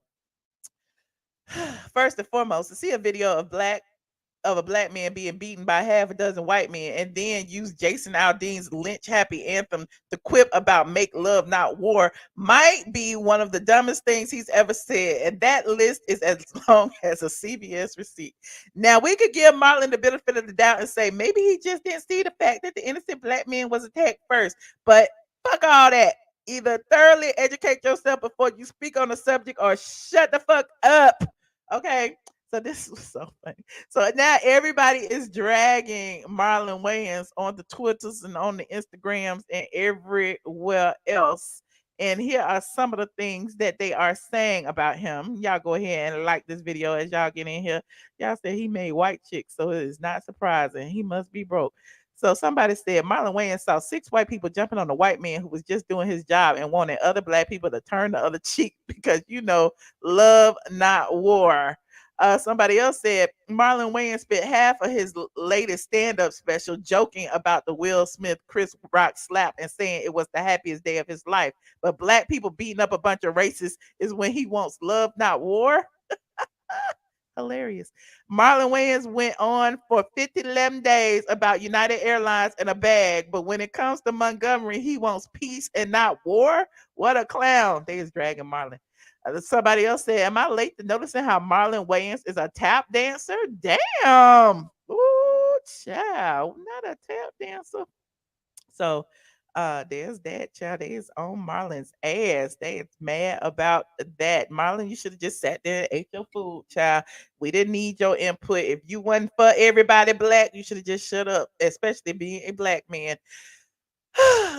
First and foremost, to see a video of a black man being beaten by half a dozen white men and then use Jason Aldean's lynch happy anthem to quip about make love not war might be one of the dumbest things he's ever said. And that list is as long as a CVS receipt. Now we could give Marlon the benefit of the doubt and say maybe he just didn't see the fact that the innocent black man was attacked first. But fuck all that. Either thoroughly educate yourself before you speak on the subject or shut the fuck up. Okay. So this was so funny. So now everybody is dragging Marlon Wayans on the Twitters and on the Instagrams and everywhere else. And here are some of the things that they are saying about him. Y'all go ahead and like this video as y'all get in here. Y'all said he made white chicks, so it is not surprising. He must be broke. So somebody said Marlon Wayans saw 6 white people jumping on a white man who was just doing his job and wanted other black people to turn the other cheek because love not war. Somebody else said Marlon Wayans spent half of his latest stand-up special joking about the Will Smith Chris Rock slap and saying it was the happiest day of his life. But black people beating up a bunch of racists is when he wants love, not war. Hilarious. Marlon Wayans went on for 11 days about United Airlines and a bag, but when it comes to Montgomery, he wants peace and not war. What a clown. They is dragging Marlon. Somebody else said, am I late to noticing how Marlon Wayans is a tap dancer? Damn. Ooh, child. Not a tap dancer. So there's that child. They is on Marlon's ass. They is mad about that. Marlon, you should have just sat there and ate your food, child. We didn't need your input. If you wasn't for everybody black, you should have just shut up, especially being a black man.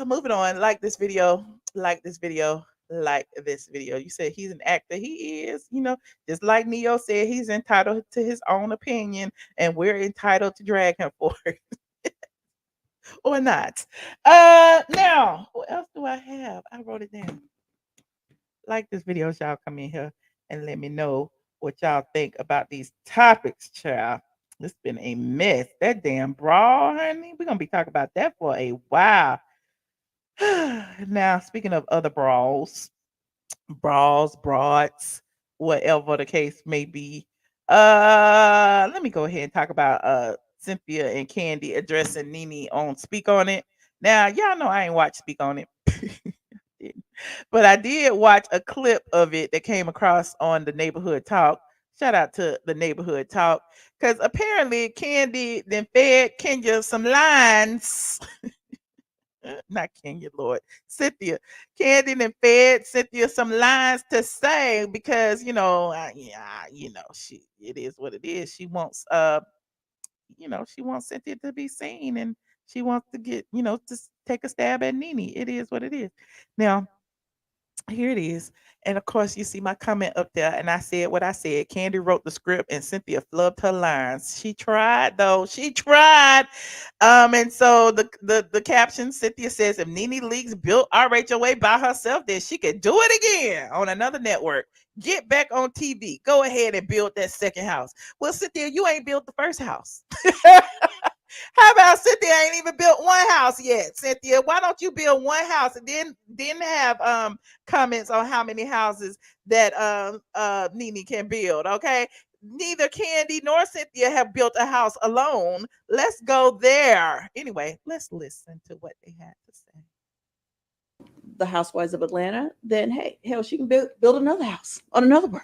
Moving on. Like this video. Like this video. Like this video. You said he's an actor. He is, just like Neyo said, he's entitled to his own opinion, and we're entitled to drag him for it. Or not. Now, what else do I have? I wrote it down. Like this video, y'all come in here and let me know what y'all think about these topics, child. It's been a mess. That damn brawl, honey. We're gonna be talking about that for a while. Now, speaking of other brawls, broads, whatever the case may be. Let me go ahead and talk about Cynthia and Kandi addressing Nene on Speak on It. Now, y'all know I ain't watched Speak on It. But I did watch a clip of it that came across on the Neighborhood Talk. Shout out to the Neighborhood Talk. Because apparently Kandi then fed Kenya some lines. Not Kenya, Lord. Cynthia. Kandi then fed Cynthia some lines to say because, it is what it is. She wants she wants Cynthia to be seen and she wants to get, to take a stab at Nene. It is what it is. Now, here it is. And of course, you see my comment up there, and I said what I said. Kandi wrote the script, and Cynthia flubbed her lines. She tried, though. She tried. And so the caption, Cynthia says, if Nene Leakes built RHOA by herself, then she could do it again on another network. Get back on TV. Go ahead and build that second house. Well, Cynthia, you ain't built the first house. How about Cynthia ain't even built one house yet? Cynthia, why don't you build one house and then have comments on how many houses that Nene can build? Okay, neither Kandi nor Cynthia have built a house alone. Let's go there. Anyway, let's listen to what they had to say. The Housewives of Atlanta, then hey, hell, she can build another house on another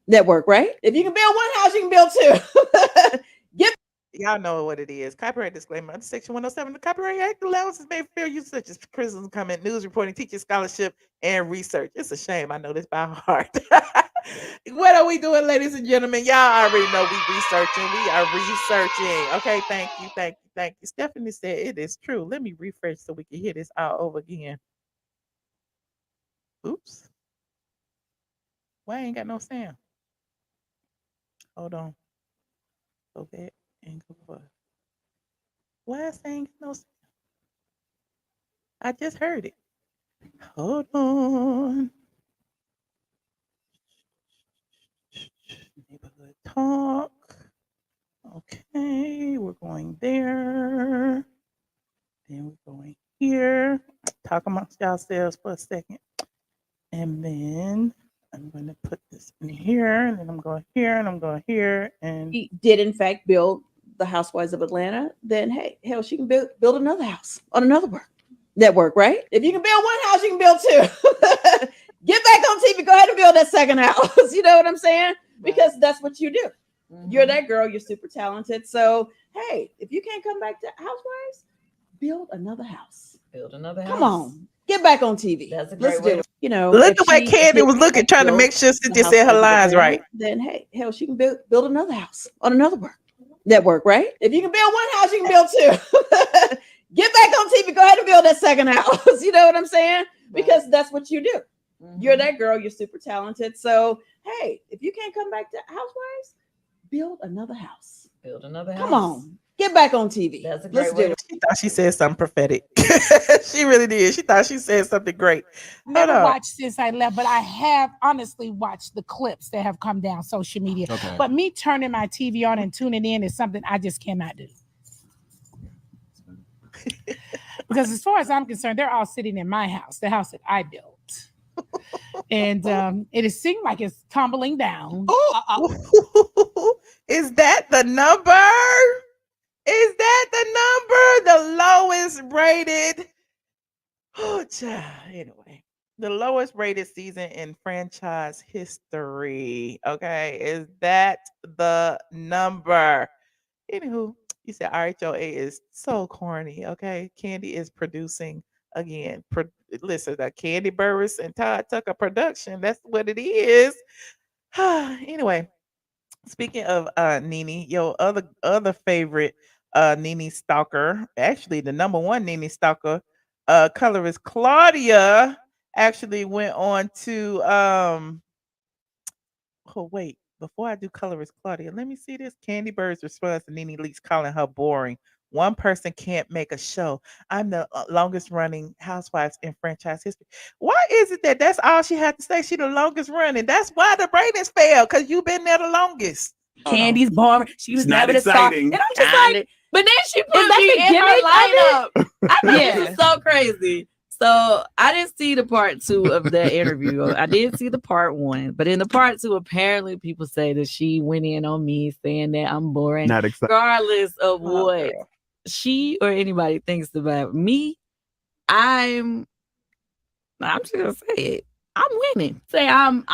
network, right? If you can build one house, you can build two. Y'all know what it is. Copyright disclaimer. Under Section 107 of the Copyright Act, allowances made for fair use such as criticism, comment, news reporting, teaching, scholarship, and research. It's a shame. I know this by heart. What are we doing, ladies and gentlemen? Y'all already know we researching. We are researching. Okay, thank you, thank you, thank you. Stephanie said it is true. Let me refresh so we can hear this all over again. Oops. Why I ain't got no sound? Hold on. Go back and go forward. Why is saying no sound? I just heard it. Hold on. Neighborhood Talk. going there. Then we're going here. Talk amongst yourselves for a second. And then I'm going to put this in here. And then I'm going here. And I'm going here. And He did, in fact, build the Housewives of Atlanta. Then, hey, hell, she can build another house on another network, right? If you can build one house, you can build two. Get back on TV. Go ahead and build that second house. You know what I'm saying? Because that's what you do. You're that girl. You're super talented. So, hey, if you can't come back to Housewives, build another house. Build another house. Come on. Get back on TV. That's a Let's great way do it. You know, look if the way she Kandi was didn't looking, trying to build make sure the Cynthia said her Housewives of lines Atlanta, right. Then, hey, hell, she can build another house on another network, right? If you can build one house, you can build two. Get back on TV. Go ahead and build that second house. You know what I'm saying? Because that's what you do. You're that girl. You're super talented. So, hey, if you can't come back to Housewives, build another house. Build another house. Come on. Get back on TV. That's a Let's great way do it. She thought she said something prophetic. She really did. She thought she said something great. Never Hold up. watched since I left, but I have honestly watched the clips that have come down social media. Okay. But me turning my TV on and tuning in is something I just cannot do. Because as far as I'm concerned, they're all sitting in my house, the house that I built. And it has seemed like it's tumbling down. Is that the number? Is that the number? The lowest rated. Oh, child. Anyway, the lowest rated season in franchise history. Okay. Is that the number? Anywho, you said RHOA is so corny. Okay. Kandi is producing again. Listen, the Kandi Burrus and Todd Tucker production. That's what it is. Anyway, speaking of Nene, your other favorite Nene stalker, actually the number one Nene stalker, colorist Claudia, actually went on to oh wait, before I do colorist Claudia, let me see this. Candy Bird's response to Nene Leakes calling her boring. One person can't make a show. I'm the longest running housewives in franchise history. Why is it that that's all she had to say? She the longest running. That's why the ratings fell, because you've been there the longest. Candy's boring. She was It's not never the star. exciting. And I'm just like, But then she put Is that me the in her gimmick of lineup. I think Yeah. this is so crazy. So I didn't see the part 2 of that interview. I did see the part 1, but in the part 2, apparently people say that she went in on me saying that I'm boring, Not exciting. regardless of Oh, what girl. she or anybody thinks about me. I'm just gonna say it. I'm winning. Say I'm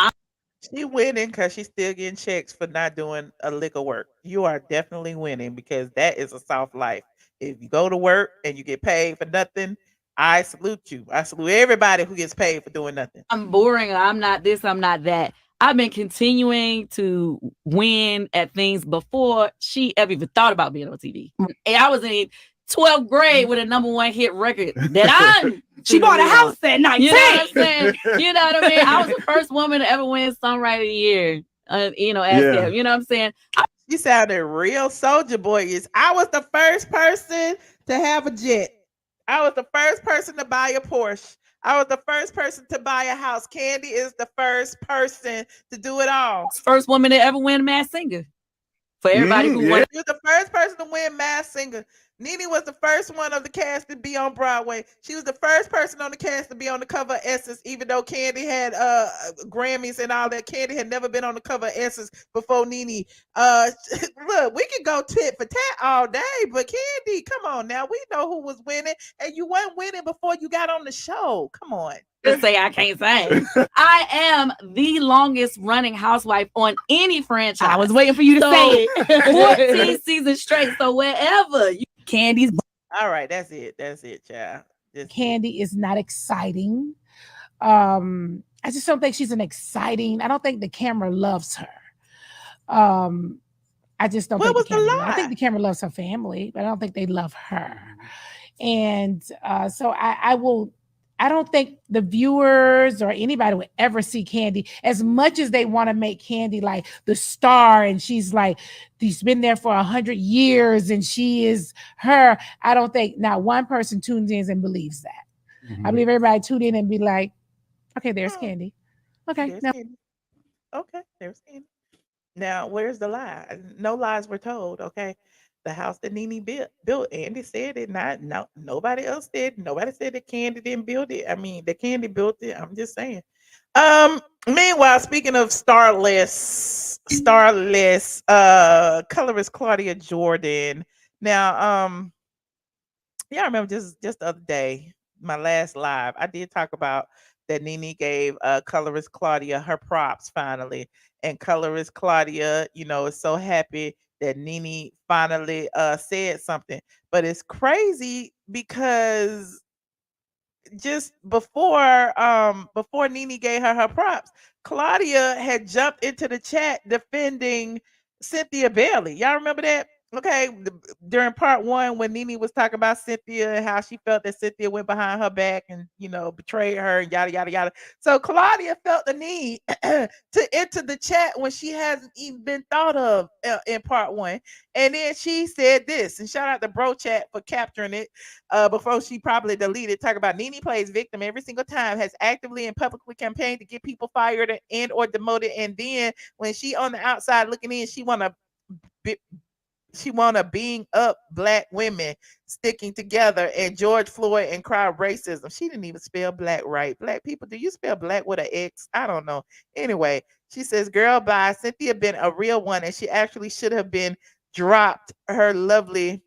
She winning because she's still getting checks for not doing a lick of work. You are definitely winning because that is a soft life. If you go to work and you get paid for nothing, I salute you. I salute everybody who gets paid for doing nothing. I'm boring. I'm not this. I'm not that. I've been continuing to win at things before she ever even thought about being on TV. And I was in 12th grade with a #1 hit record that she bought a house at 19. You know what I'm saying? You know what I mean? I was the first woman to ever win Songwriter of the Year. You know, Yeah. you know what I'm saying? You sounded real soldier boyish. I was the first person to have a jet. I was the first person to buy a Porsche. I was the first person to buy a house. Kandi is the first person to do it all. First woman to ever win Masked Singer. For everybody who won. You're the first person to win Masked Singer. Nene was the first one of the cast to be on Broadway. She was the first person on the cast to be on the cover of Essence, even though Kandi had Grammys and all that. Kandi had never been on the cover of Essence before Nene. Look, we could go tit for tat all day, but Kandi, come on now. We know who was winning, and you weren't winning before you got on the show. Come on. Just say I can't sing. I am the longest running housewife on any franchise. I was waiting for you to say it. 14 seasons straight. So wherever you Candy's All right, that's it. That's it, child. Kandi is not exciting. I just don't think she's an exciting. I don't think the camera loves her. I just don't What think was the the camera. I lie? think the camera loves her family, but I don't think they love her. And so I don't think the viewers or anybody would ever see Kandi as much as they want to make Kandi like the star. And she's like, she's been there for 100 years and she is her. I don't think not one person tunes in and believes that. I believe everybody tuned in and be like, okay, there's Kandi. Okay. There's No. Kandi. Okay, there's Kandi. Now, where's the lie? No lies were told, okay? The house that Nene built. Andy said it. Not no nobody else did. Nobody said that Kandi didn't build it. I mean, that Kandi built it. I'm just saying. Meanwhile, speaking of starless, colorist Claudia Jordan. Now, yeah, I remember just the other day, my last live, I did talk about that Nene gave colorist Claudia her props finally. And colorist Claudia, is so happy that Nene finally said something. But it's crazy because just before Nene gave her props, Claudia had jumped into the chat defending Cynthia Bailey. Y'all remember that? Okay, during part one, when Nene was talking about Cynthia and how she felt that Cynthia went behind her back and betrayed her and yada yada yada. So Claudia felt the need to enter the chat when she hasn't even been thought of in part one, and then she said this. And shout out to Bro Chat for capturing it before she probably deleted. Talk about Nene plays victim every single time, has actively and publicly campaigned to get people fired and or demoted, and then when she on the outside looking in, she wanna being up black women sticking together and George Floyd and crowd racism. She didn't even spell black right. Black people, do you spell black with an X? I don't know. Anyway, she says, girl, bye. Cynthia been a real one, and she actually should have been dropped her loyalty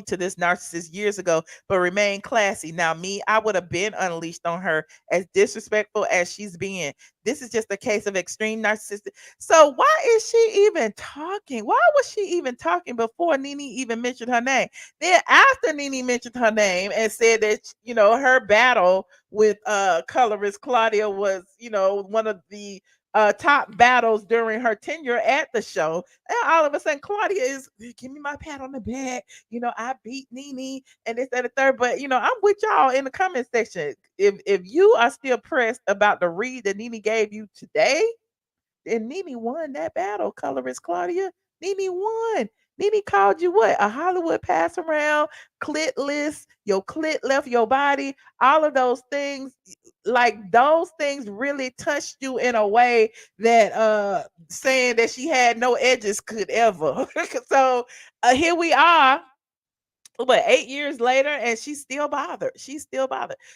to this narcissist years ago, but remain classy. Now, me, I would have been unleashed on her as disrespectful as she's been. This is just a case of extreme narcissistic. So why is she even talking? Why was she even talking before Nene even mentioned her name? Then after Nene mentioned her name and said that, her battle with colorist Claudia was, one of the top battles during her tenure at the show. And all of a sudden, Claudia is, give me my pat on the back. I beat Nene and this, that, and the third. But I'm with y'all in the comment section. If you are still pressed about the read that Nene gave you today, then Nene won that battle, colorist Claudia. Nene won. Nene called you what? A Hollywood pass around, clitless, your clit left your body, all of those things. Like those things really touched you in a way that saying that she had no edges could ever. So here we are, what, 8 years later, and she's still bothered.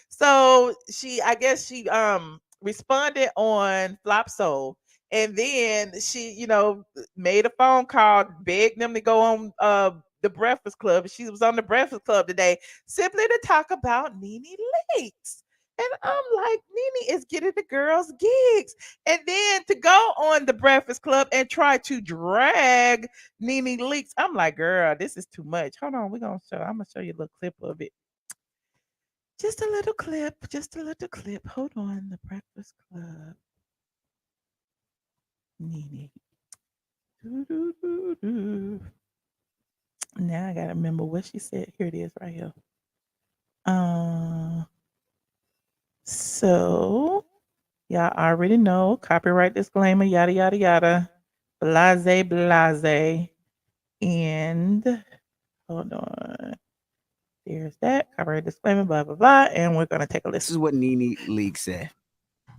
So I guess she responded on Flop Soul, and then she made a phone call, begged them to go on the Breakfast Club. She was on the Breakfast Club today simply to talk about Nene Leakes. And I'm like, Nene is getting the girls gigs. And then to go on the Breakfast Club and try to drag Nene Leakes. I'm like, girl, this is too much. Hold on, I'm gonna show you a little clip of it. Just a little clip. Hold on, the Breakfast Club. Nene. Doo-doo-doo-doo. Now I gotta remember what she said. Here it is right here. So y'all already know, copyright disclaimer, yada yada yada, blase, and hold on. There's that copyright disclaimer, blah blah blah, and we're gonna take a listen. This is what Nene Leakes said.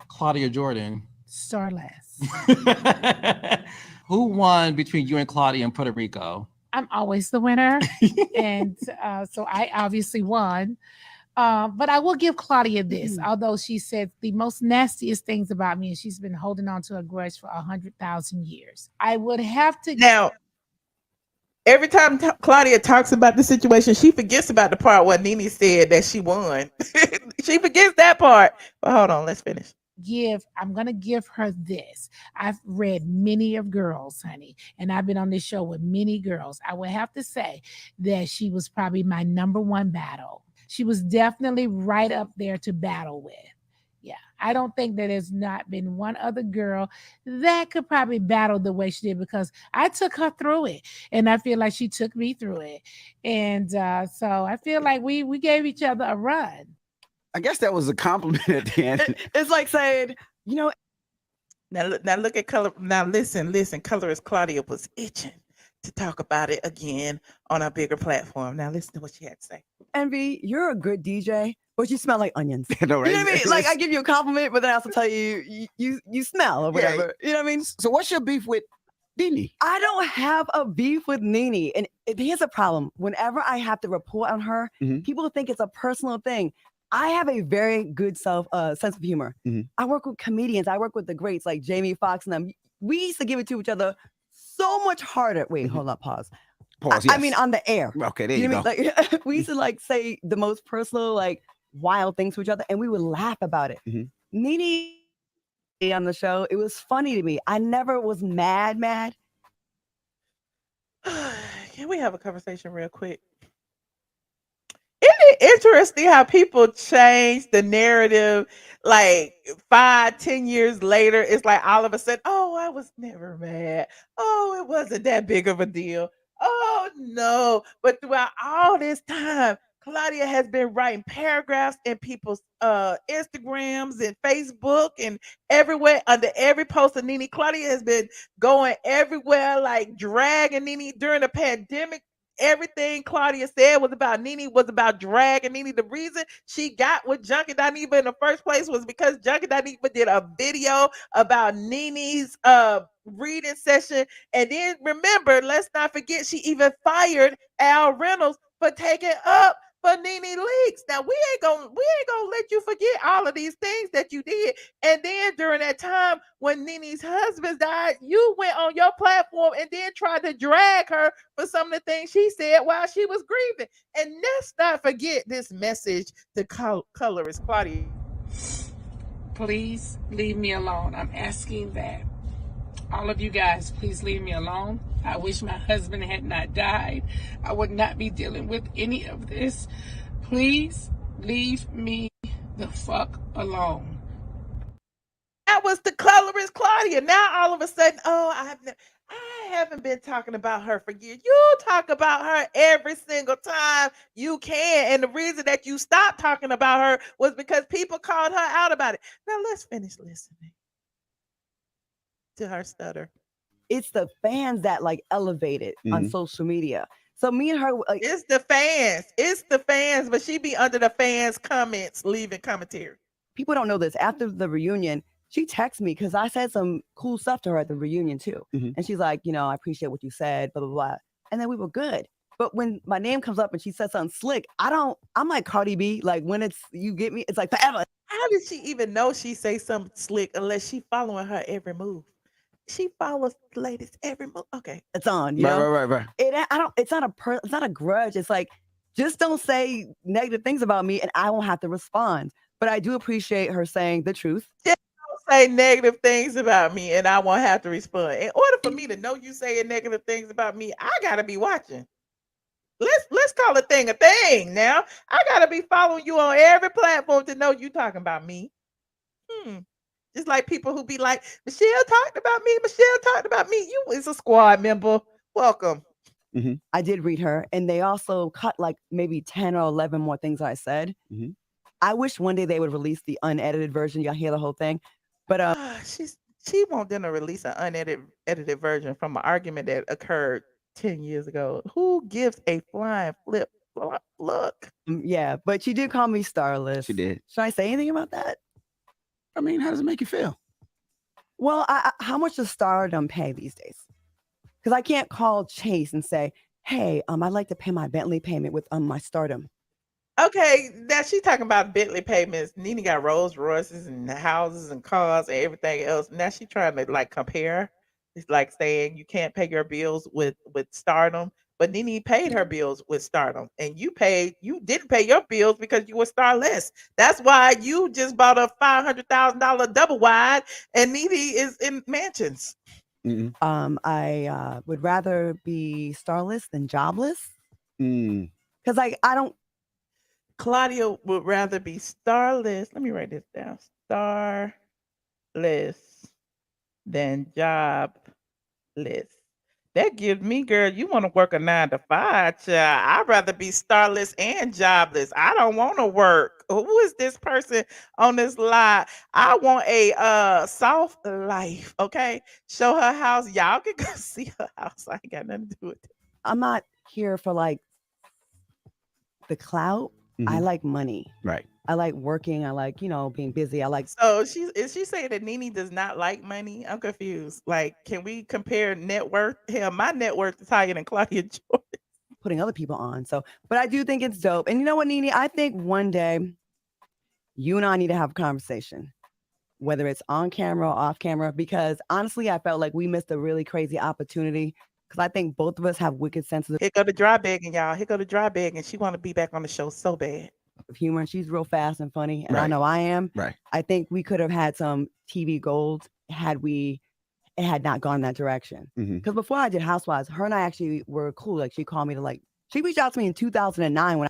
Claudia Jordan. Starless. Who won between you and Claudia in Puerto Rico? I'm always the winner, and so I obviously won. But I will give Claudia this, although she said the most nastiest things about me, and she's been holding on to a grudge for 100,000 years. I would have to now. Every time Claudia talks about the situation, she forgets about the part where Nene said that she won. She forgets that part. But hold on, let's finish. I'm going to give her this. I've read many of girls, honey, and I've been on this show with many girls. I would have to say that she was probably my number one battle. She was definitely right up there to battle with. Yeah, I don't think that there's not been one other girl that could probably battle the way she did, because I took her through it, and I feel like she took me through it. And so I feel like we gave each other a run. I guess that was a compliment at the end. It's like saying, Now look at color. Now listen. Colorist Claudia was itching to talk about it again on a bigger platform. Now listen to what she had to say. Envy, you're a good DJ, but you smell like onions. No, right? You know what I mean? Like, I give you a compliment, but then I also tell you smell or whatever. Yeah. You know what I mean? So what's your beef with Nene. I don't have a beef with Nene. And here's a problem. Whenever I have to report on her, people think it's a personal thing. I have a very good sense of humor. I work with comedians. I work with the greats like Jamie Foxx and them. We used to give it to each other so much harder. Wait, hold up, pause. Pause, I mean, on the air. Okay, there you go. I mean? Like, we used to like say the most personal, like wild things to each other, and we would laugh about it. Nene on the show, it was funny to me. I never was mad. Can we have a conversation real quick? Isn't it interesting how people change the narrative like 5-10 years later? It's like all of a sudden, oh, I was never mad. Oh, it wasn't that big of a deal. Oh no. But throughout all this time, Claudia has been writing paragraphs in people's Instagrams and Facebook and everywhere under every post of Nene. Claudia has been going everywhere, like dragging Nene during the pandemic. Everything Claudia said was about Nene, was about dragging Nene. The reason she got with Junkie Dineva in the first place was because Junkie Dineva did a video about Nene's reading session. And then remember, let's not forget, she even fired Al Reynolds for taking up for Nene Leakes. Now we ain't gonna let you forget all of these things that you did. And then during that time when Nene's husband died, you went on your platform and then tried to drag her for some of the things she said while she was grieving. And let's not forget this message to colorist Claudia. Please leave me alone. I'm asking that. All of you guys, please leave me alone. I wish my husband had not died. I would not be dealing with any of this. Please leave me the fuck alone. That was the colorist Claudia. Now all of a sudden, oh, I haven't been talking about her for years. You talk about her every single time you can. And the reason that you stopped talking about her was because people called her out about it. Now let's finish listening to her stutter. It's the fans that like elevate it on social media. So me and her, like, it's the fans, but she be under the fans' comments, leaving commentary. People don't know this. After the reunion, she texted me because I said some cool stuff to her at the reunion too. And she's like, I appreciate what you said, blah, blah, blah. And then we were good. But when my name comes up and she says something slick, I'm like Cardi B. Like when you get me, it's like forever. How did she even know she say something slick unless she following her every move? She follows the latest every move. Okay, it's on. Right. It's not a grudge. It's like, just don't say negative things about me, and I won't have to respond. But I do appreciate her saying the truth. Just don't say negative things about me, and I won't have to respond. In order for me to know you saying negative things about me, I gotta be watching. Let's call a thing now. I gotta be following you on every platform to know you talking about me. Just like people who be like, Michelle talked about me. You is a squad member. Welcome. I did read her, and they also cut like maybe 10 or 11 more things I said. I wish one day they would release the unedited version. Y'all hear the whole thing. But she won't then release an unedited version from an argument that occurred 10 years ago. Who gives a flying flip? Look. Yeah, but she did call me starless. She did. Should I say anything about that? I mean, how does it make you feel? Well, how much does stardom pay these days? Because I can't call Chase and say, hey, I'd like to pay my Bentley payment with my stardom. Okay, now she talking about Bentley payments. Nene got Rolls Royces and houses and cars and everything else. Now she trying to like compare. It's like saying you can't pay your bills with stardom. But Nene paid her bills with stardom, and you didn't pay your bills because you were starless. That's why you just bought a $500,000 double wide, and Nene is in mansions. I would rather be starless than jobless. Because I don't. Claudia would rather be starless. Let me write this down. Starless than jobless. That gives me, girl, you want to work a 9 to 5, child. I'd rather be starless and jobless. I don't want to work. Who is this person on this line? I want a soft life, okay? Show her house. Y'all can go see her house. I ain't got nothing to do with it. I'm not here for like the clout. I like money. Right. I like working. I like, being busy. I like. So is she saying that Nene does not like money? I'm confused. Like, can we compare net worth? Hell, my net worth is higher than Claudia Jordan. Putting other people on. So, but I do think it's dope. And you know what, Nene? I think one day you and I need to have a conversation, whether it's on camera or off camera, because honestly, I felt like we missed a really crazy opportunity. Because I think both of us have wicked senses Here go the dry begging, y'all. Here go the dry begging. She want to be back on the show so bad. of humor, and she's real fast and funny, and I Right. know I am. Right. I think we could have had some TV gold had it had not gone that direction. Because before I did Housewives, her and I actually were cool. Like she called me to she reached out to me in 2009 when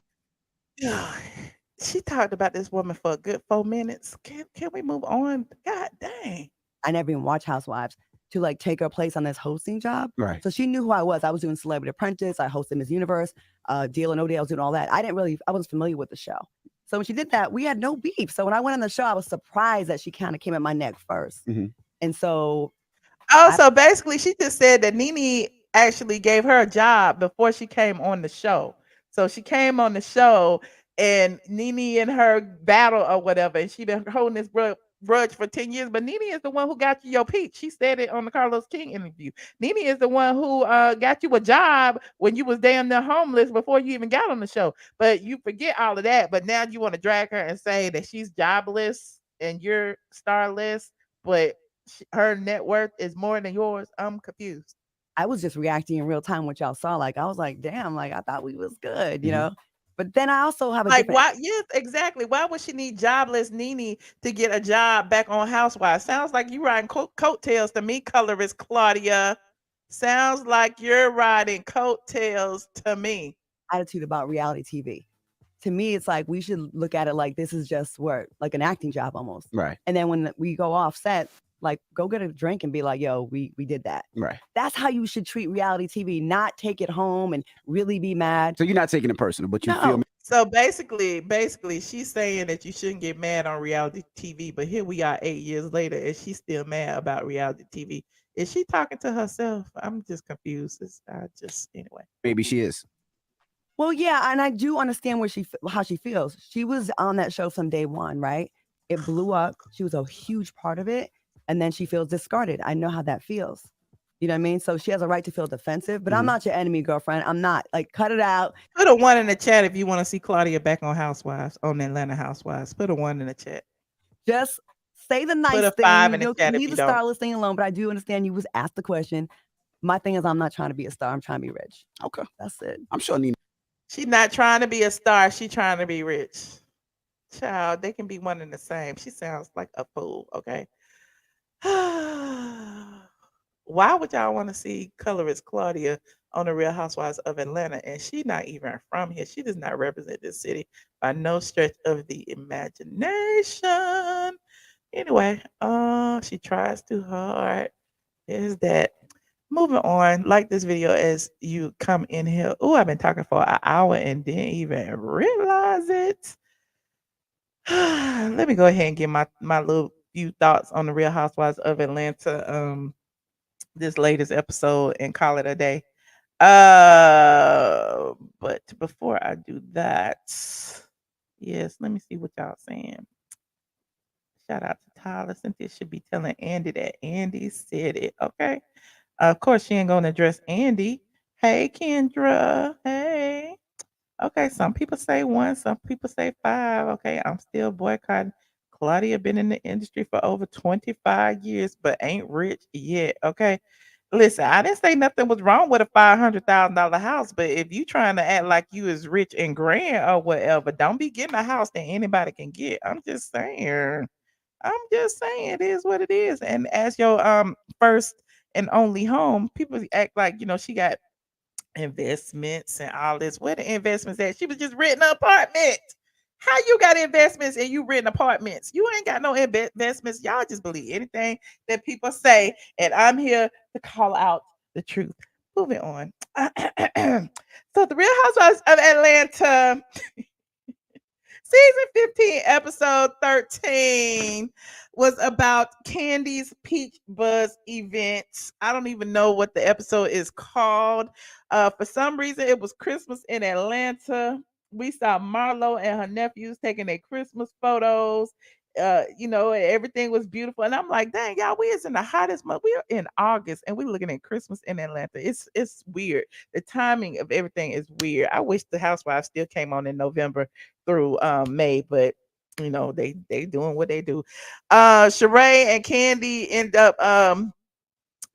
She talked about this woman for a good 4 minutes. Can we move on? God dang. I never even watched Housewives to take her place on this hosting job. Right. So she knew who I was. I was doing Celebrity Apprentice. I hosted Miss Universe, Deal or No Deal. I was doing all that. I wasn't familiar with the show. So when she did that, we had no beef. So when I went on the show, I was surprised that she kind of came at my neck first. And so. So basically she just said that Nene actually gave her a job before she came on the show. So she came on the show and Nene and her battle or whatever, and she been holding this grudge for 10 years. But Nene is the one who got you your peach. She said it on the Carlos King interview. Nene is the one who got you a job when you was damn near homeless before you even got on the show. But you forget all of that. But now you want to drag her and say that she's jobless and you're starless, but her net worth is more than yours. I'm confused. I was just reacting in real time what y'all saw. I was like, damn, I thought we was good, you know? But then I also have a different... why? Yes, exactly. Why would she need jobless Nene to get a job back on Housewives? Sounds like you riding coattails to me, colorist Claudia. Sounds like you're riding coattails to me. Attitude about reality TV. To me, it's like we should look at it like this is just work, like an acting job almost. Right. And then when we go off set, go get a drink and be like, yo, we did that. Right. That's how you should treat reality TV, not take it home and really be mad. So you're not taking it personal, but you feel me? So basically, she's saying that you shouldn't get mad on reality TV, but here we are 8 years later and she's still mad about reality TV. Is she talking to herself? I'm just confused. Anyway. Maybe she is. Well, yeah, and I do understand how she feels. She was on that show from day one, right? It blew up. She was a huge part of it. And then she feels discarded. I know how that feels. You know what I mean? So she has a right to feel defensive, but I'm not your enemy, girlfriend. I'm not. Cut it out. Put a 1 in the chat if you want to see Claudia back on Housewives, on the Atlanta Housewives. Put a 1 in the chat. Just say the nice Put a thing. 5 in the chat if leave you the don't. starless thing alone, but I do understand you was asked the question. My thing is I'm not trying to be a star. I'm trying to be rich. Okay. That's it. I'm sure Nene. She's not trying to be a star. She's trying to be rich. Child, they can be one and the same. She sounds like a fool, okay? Why would y'all want to see colorist Claudia on the Real Housewives of Atlanta? And she's not even from here. She does not represent this city by no stretch of the imagination. Anyway, she tries too hard. There's that. Moving on, like this video as you come in here. Oh, I've been talking for an hour and didn't even realize it. Let me go ahead and get my little few thoughts on the Real Housewives of Atlanta, this latest episode, and call it a day. But before I do that, yes, let me see what y'all saying. Shout out to Tyler. Cynthia should be telling Andy that Andy said it. Okay. Of course, she ain't gonna address Andy. Hey, Kendra. Hey. Okay, some people say 1, some people say 5. Okay, I'm still boycotting. Claudia been in the industry for over 25 years, but ain't rich yet. Okay. Listen, I didn't say nothing was wrong with a $500,000 house, but if you trying to act like you is rich and grand or whatever, don't be getting a house that anybody can get. I'm just saying. It is what it is. And as your first and only home, people act like, she got investments and all this. Where the investments at? She was just renting an apartment. How you got investments and you renting apartments? You ain't got no investments. Y'all just believe anything that people say, and I'm here to call out the truth. Moving on. So the Real Housewives of Atlanta season 15 episode 13 was about Kandi's Peach Buzz event. I don't even know what the episode is called. For some reason, it was Christmas in Atlanta. we saw Marlo and her nephews taking their Christmas photos. Everything was beautiful. And I'm like, dang, y'all, we is in the hottest month. We are in August and we're looking at Christmas in Atlanta. It's weird. The timing of everything is weird. I wish the Housewives still came on in November through May, but they doing what they do. Sheree and Kandi end up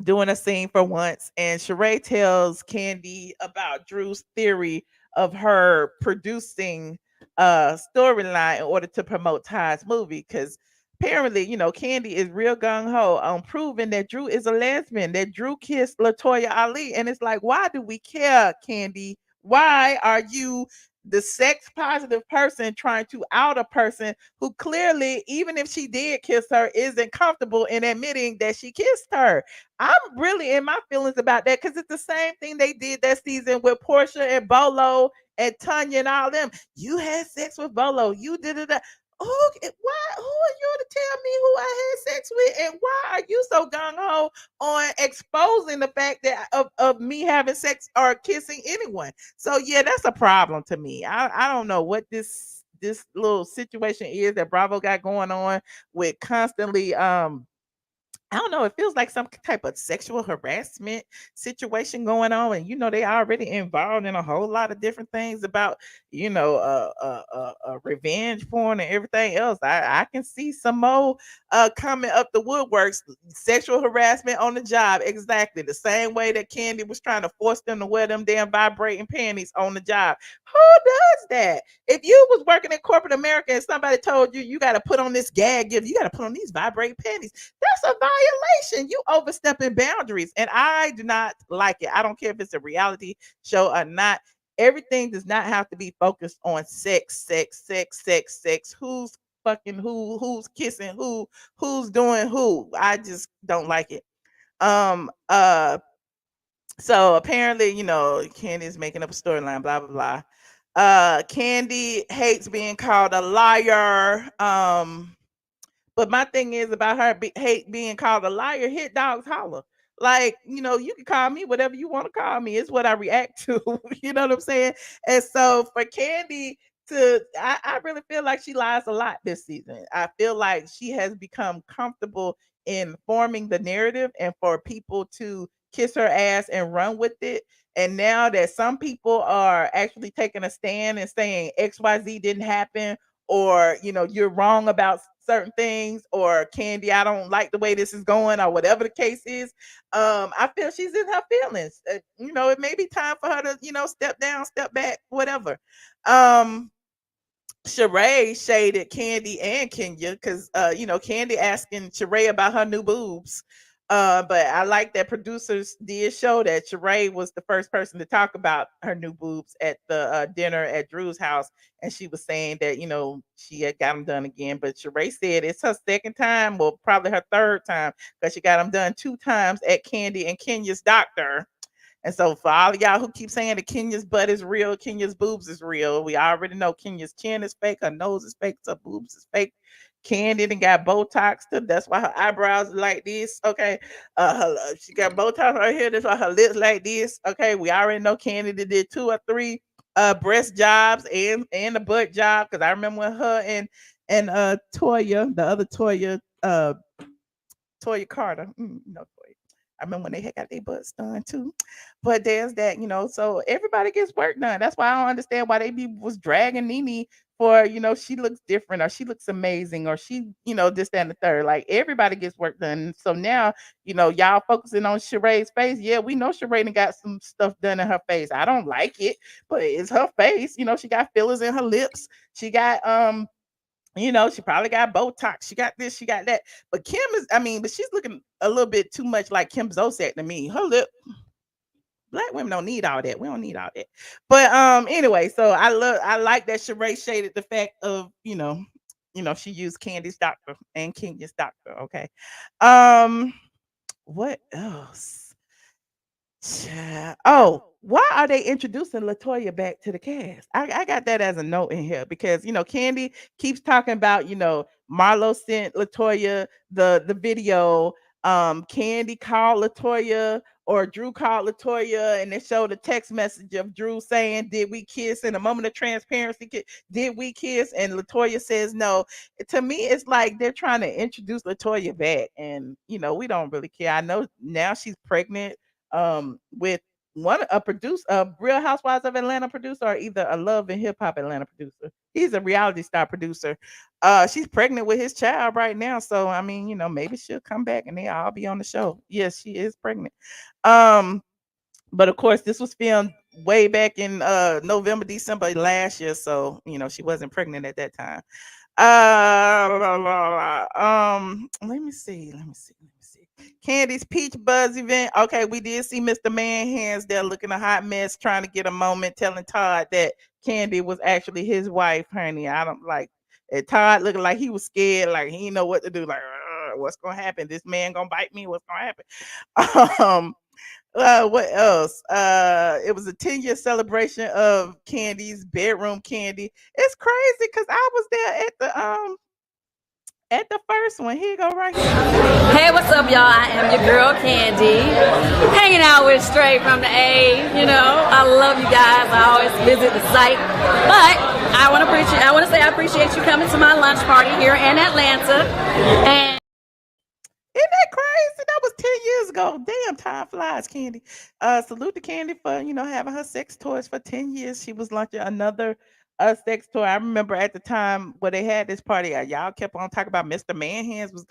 doing a scene for once, and Sheree tells Kandi about Drew's theory of her producing a storyline in order to promote Ty's movie, because apparently, Kandi is real gung-ho on proving that Drew is a lesbian, that Drew kissed Latoya Ali. And it's like, why do we care, Kandi? Why are you the sex positive person trying to out a person who clearly, even if she did kiss her, isn't comfortable in admitting that she kissed her? I'm really in my feelings about that, because it's the same thing they did that season with Portia and Bolo and Tanya and all them. You had sex with Bolo. You did it. Who are you to tell me who I had sex with? And why are you so gung-ho on exposing the fact that of me having sex or kissing anyone? So yeah, that's a problem to me. I don't know what this little situation is that Bravo got going on with constantly I don't know. It feels like some type of sexual harassment situation going on, and they already involved in a whole lot of different things about revenge porn and everything else. I can see some more coming up the woodworks. Sexual harassment on the job, exactly the same way that Kandi was trying to force them to wear them damn vibrating panties on the job. Who does that? If you was working in corporate America and somebody told you you got to put on this gag gift, you got to put on these vibrating panties, that's a violation. You overstepping boundaries, and I do not like it. I don't care if it's a reality show or not. Everything does not have to be focused on sex. Who's fucking who? Who's kissing who? Who's doing who? I just don't like it. Um. So apparently, Candy's making up a storyline. Blah blah blah. Kandi hates being called a liar. But my thing is about her hate being called a liar. Hit dogs holler. Like, you can call me whatever you want to call me. It's what I react to. You know what I'm saying? And so for Kandi I really feel like she lies a lot this season. I feel like she has become comfortable in forming the narrative and for people to kiss her ass and run with it. And now that some people are actually taking a stand and saying XYZ didn't happen, or you're wrong about certain things, or Kandi, I don't like the way this is going, or whatever the case is. I feel she's in her feelings. It may be time for her to step down, step back, whatever. Sheree shaded Kandi and Kenya because Kandi asking Sheree about her new boobs. But I like that producers did show that Sheree was the first person to talk about her new boobs at the dinner at Drew's house, and she was saying that she had got them done again. But Sheree said it's her second time, well, probably her third time, because she got them done 2 times at Kandi and Kenya's doctor. And so for all of y'all who keep saying that Kenya's butt is real, Kenya's boobs is real, we already know Kenya's chin is fake, her nose is fake, her boobs is fake. Kandi done got Botox too. That's why her eyebrows are like this. Okay. She got Botox right here. That's why her lips like this. Okay. We already know Kandi did 2 or 3 breast jobs and the butt job. Because I remember when her and Toya, the other Toya, Toya Carter, Toya. I remember when they had got their butts done too. But there's that, so everybody gets work done. That's why I don't understand why they was dragging Nene for, she looks different, or she looks amazing, or she, this, that, and the third. Like, everybody gets work done. So now, y'all focusing on Sheree's face. Yeah, we know Sheree done got some stuff done in her face. I don't like it, but it's her face. She got fillers in her lips. She got she probably got Botox. She got this, she got that. But but she's looking a little bit too much like Kim Zolciak to me. Her lip, black women don't need all that. We don't need all that. But anyway, so I like that Sheree shaded the fact of, she used Kandi's doctor and Kenya's doctor. Okay. What else? Oh, why are they introducing Latoya back to the cast? I got that as a note in here because Kandi keeps talking about Marlo sent Latoya the video. Kandi called Latoya or Drew called Latoya and they showed a text message of Drew saying, "Did we kiss?" In a moment of transparency, did we kiss? And Latoya says no. To me, it's like they're trying to introduce Latoya back, and we don't really care. I know now she's pregnant with a producer, a Real Housewives of Atlanta producer, or either a Love and Hip Hop Atlanta producer. He's a reality star producer. She's pregnant with his child right now, so I mean, maybe she'll come back and they all be on the show. Yes, she is pregnant. But of course, this was filmed way back in November, December last year, so she wasn't pregnant at that time. Let me see. Kandi's Peach Buzz event. Okay, we did see Mr. Man Hands there looking a hot mess, trying to get a moment, telling Todd that Kandi was actually his wife, honey. I don't like it. Todd looking like he was scared, like he didn't know what to do. Like, what's gonna happen? This man gonna bite me? What's gonna happen? What else? It was a 10-year celebration of Kandi's bedroom Kandi. It's crazy because I was there at the first one. Here you go, right here. Hey, what's up, y'all? I am your girl Kandi, hanging out with Straight from the A. I love you guys. I always visit the site, but I want to say I appreciate you coming to my lunch party here in Atlanta. And isn't that crazy? That was 10 years ago. Damn, time flies, Kandi. Salute to Kandi for, having her sex toys for 10 years. She was launching another sex toy. I remember at the time where they had this party, y'all kept on talking about Mr. Manhands was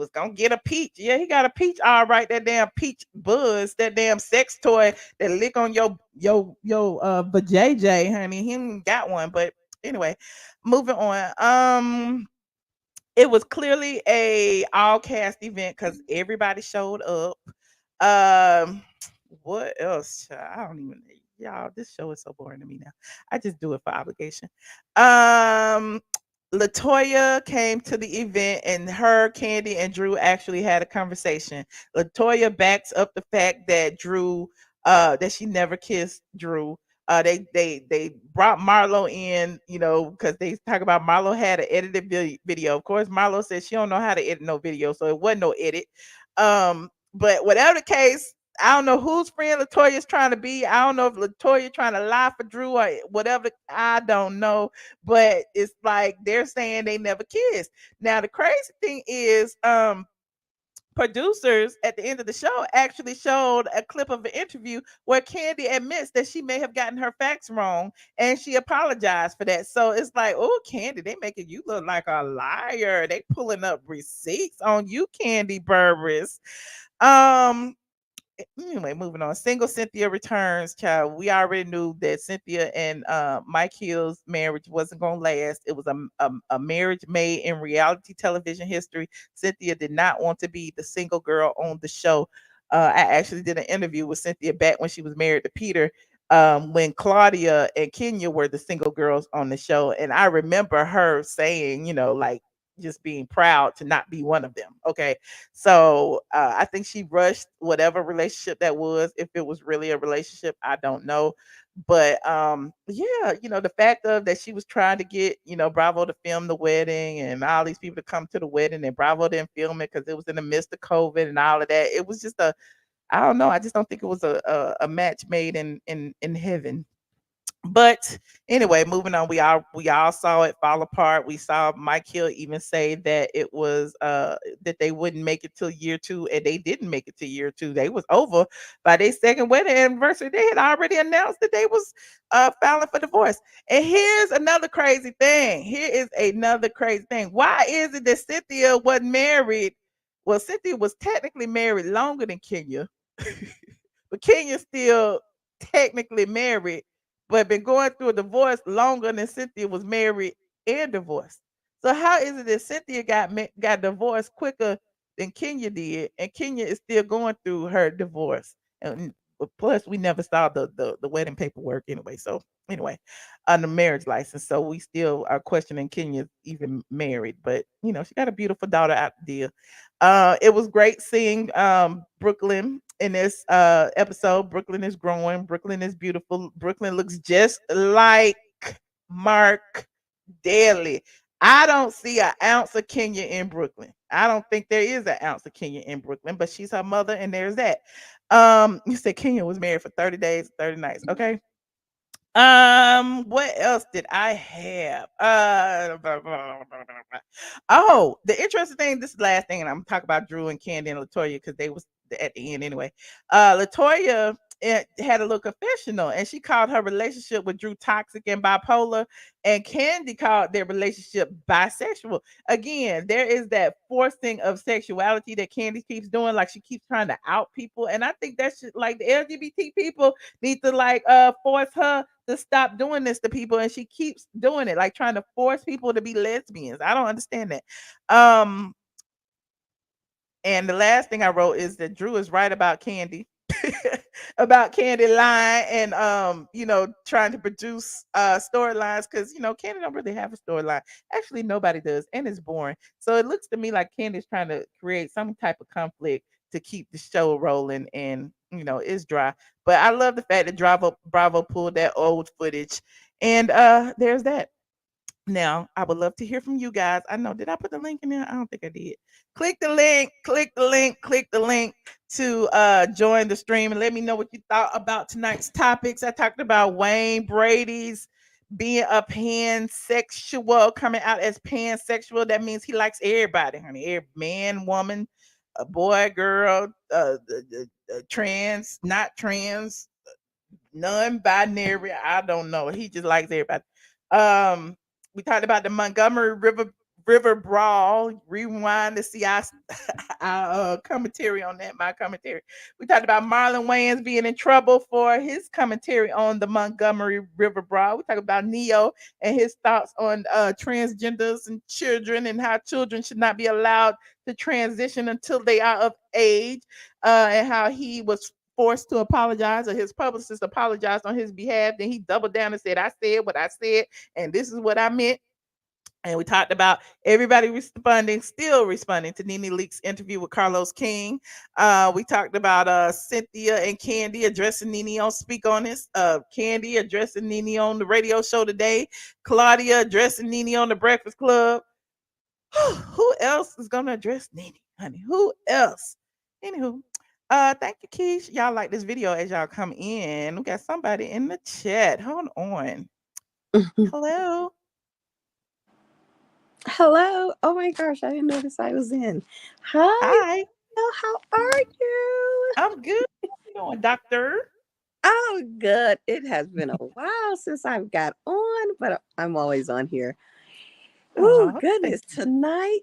gonna get a peach. Yeah, he got a peach. All right, that damn peach buzz, that damn sex toy that lick on your vajayjay, honey. He ain't got one, but anyway, moving on. It was clearly a all cast event because everybody showed up. What else? I don't even, y'all. This show is so boring to me now. I just do it for obligation. Latoya came to the event and her, Kandi, and Drew actually had a conversation. Latoya backs up the fact that that she never kissed Drew. They brought Marlo in, because they talk about Marlo had an edited video. Of course, Marlo said she don't know how to edit no video, so it wasn't no edit. But whatever the case, I don't know whose friend Latoya's trying to be. I don't know if Latoya trying to lie for Drew or whatever. I don't know, but it's like they're saying they never kissed. Now the crazy thing is, producers at the end of the show actually showed a clip of an interview where Kandi admits that she may have gotten her facts wrong and she apologized for that. So it's like, oh, Kandi, they making you look like a liar. They pulling up receipts on you, Kandi Burruss. Anyway, moving on. Single Cynthia returns, child. We already knew that Cynthia and Mike Hill's marriage wasn't going to last. It was a marriage made in reality television history. Cynthia did not want to be the single girl on the show. I actually did an interview with Cynthia back when she was married to Peter, when Claudia and Kenya were the single girls on the show. And I remember her saying, like, just being proud to not be one of them. Okay. So I think she rushed whatever relationship that was. If it was really a relationship, I don't know. But yeah, the fact of that she was trying to get, Bravo to film the wedding and all these people to come to the wedding, and Bravo didn't film it because it was in the midst of COVID and all of that. It was just I don't know. I just don't think it was a match made in heaven. But anyway, moving on, we all saw it fall apart. We saw Mike Hill even say that it was that they wouldn't make it till year 2, and they didn't make it to year 2. They was over by their second wedding anniversary. They had already announced that they was filing for divorce. And here's another crazy thing. Why is it that Cynthia wasn't married? Well, Cynthia was technically married longer than Kenya, but Kenya's still technically married, but been going through a divorce longer than Cynthia was married and divorced. So how is it that Cynthia got divorced quicker than Kenya did, and Kenya is still going through her divorce? And plus, we never saw the wedding paperwork anyway. So anyway, on the marriage license, so we still are questioning Kenya even married, but she got a beautiful daughter out the deal. It was great seeing Brooklyn in this episode. Brooklyn is growing. Brooklyn is beautiful. Brooklyn looks just like Mark Daly. I don't see an ounce of Kenya in Brooklyn. I don't think there is an ounce of Kenya in Brooklyn, but she's her mother, and there's that. You said Kenya was married for 30 days, 30 nights. Okay. What else did I have? Oh, the interesting thing, this is the last thing, and I'm talking about Drew and Kandi and Latoya because they was at the end anyway. Latoya had a little confessional, and she called her relationship with Drew toxic and bipolar, and Kandi called their relationship bisexual. Again, there is that forcing of sexuality that Kandi keeps doing, like she keeps trying to out people, and I think that should, like, the LGBT people need to like force her to stop doing this to people, and she keeps doing it, like trying to force people to be lesbians. I don't understand that. And the last thing I wrote is that Drew is right about Kandi. About Kandi lying and trying to produce storylines, because Kandi don't really have a storyline. Actually, nobody does, and it's boring. So it looks to me like Candy's trying to create some type of conflict to keep the show rolling, and it's dry. But I love the fact that Bravo pulled that old footage, and there's that. Now, I would love to hear from you guys. I know, did I put the link in there? I don't think I did. Click the link, click the link, click the link to join the stream, and let me know what you thought about tonight's topics. I talked about Wayne Brady's being a pansexual, coming out as pansexual. That means he likes everybody, honey. Every man, woman, a boy, girl, trans, not trans, non-binary. I don't know. He just likes everybody. We talked about the Montgomery River Brawl. Rewind to see our commentary on that. My commentary. We talked about Marlon Wayans being in trouble for his commentary on the Montgomery River Brawl. We talked about Neyo and his thoughts on transgenders and children, and how children should not be allowed to transition until they are of age, and how he was forced to apologize, or his publicist apologized on his behalf. Then he doubled down and said, I said what I said, and this is what I meant. And we talked about everybody still responding to Nene Leakes' interview with Carlos King. We talked about Cynthia and Kandi addressing Nene on Speak On This. Kandi addressing Nene on the radio show today. Claudia addressing Nene on the Breakfast Club. Who else is gonna address Nene, honey? Who else? Anywho, thank you, Keish. Y'all like this video as y'all come in. We got somebody in the chat. Hold on. Hello. Hello. Oh my gosh, I didn't notice I was in. Hi. How are you? I'm good. How you doing, doctor? Oh, good. It has been a while since I've got on, but I'm always on here. Oh, goodness. Tonight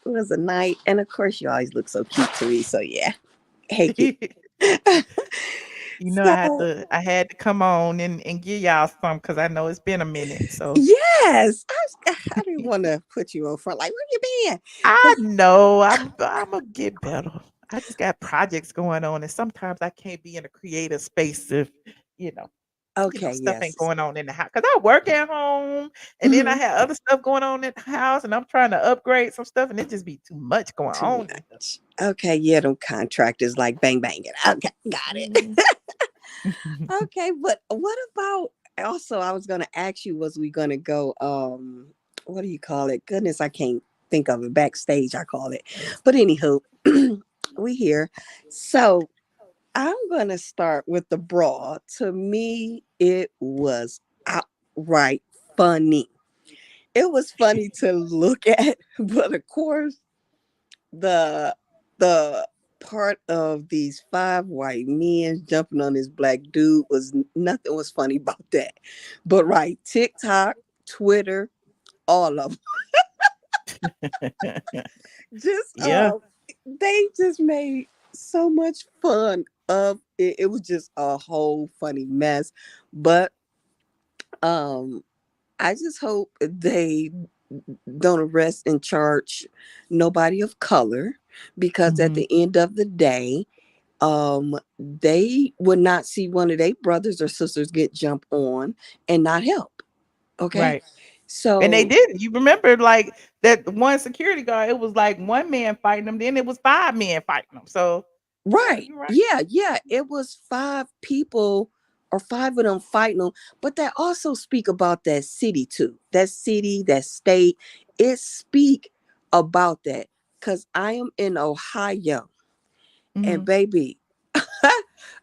was a night. And of course, you always look so cute to me. So yeah. Hey, I had to come on and give y'all some, because I know it's been a minute. So yes, I didn't want to put you on front. Like, where you been? I know I'm gonna get better. I just got projects going on, and sometimes I can't be in a creative space if stuff ain't going on in the house, because I work at home, and then I have other stuff going on in the house, and I'm trying to upgrade some stuff, and it just be too much going on. Okay, yeah, them contractors like bang bang it. Okay, got it. Okay, but what about also, I was gonna ask you, was we gonna go what do you call it? Goodness, I can't think of it. Backstage, I call it. But anywho, we here. So I'm gonna start with the brawl. To me, it was outright funny. It was funny to look at, but of course, the part of these 5 white men jumping on this black dude was nothing was funny about that. But right, TikTok, Twitter, all of them. They just made so much fun of it. It was just a whole funny mess. But I just hope they don't arrest and charge nobody of color, because at the end of the day, they would not see one of their brothers or sisters get jumped on and not help. Okay. Right. So, and they did. You remember, like, that one security guard, it was like one man fighting them, then it was 5 men fighting them. So right. Yeah. It was 5 people or 5 of them fighting them, but that also speak about that city too. That city, that state, it speak about that. Cause I am in Ohio, and baby,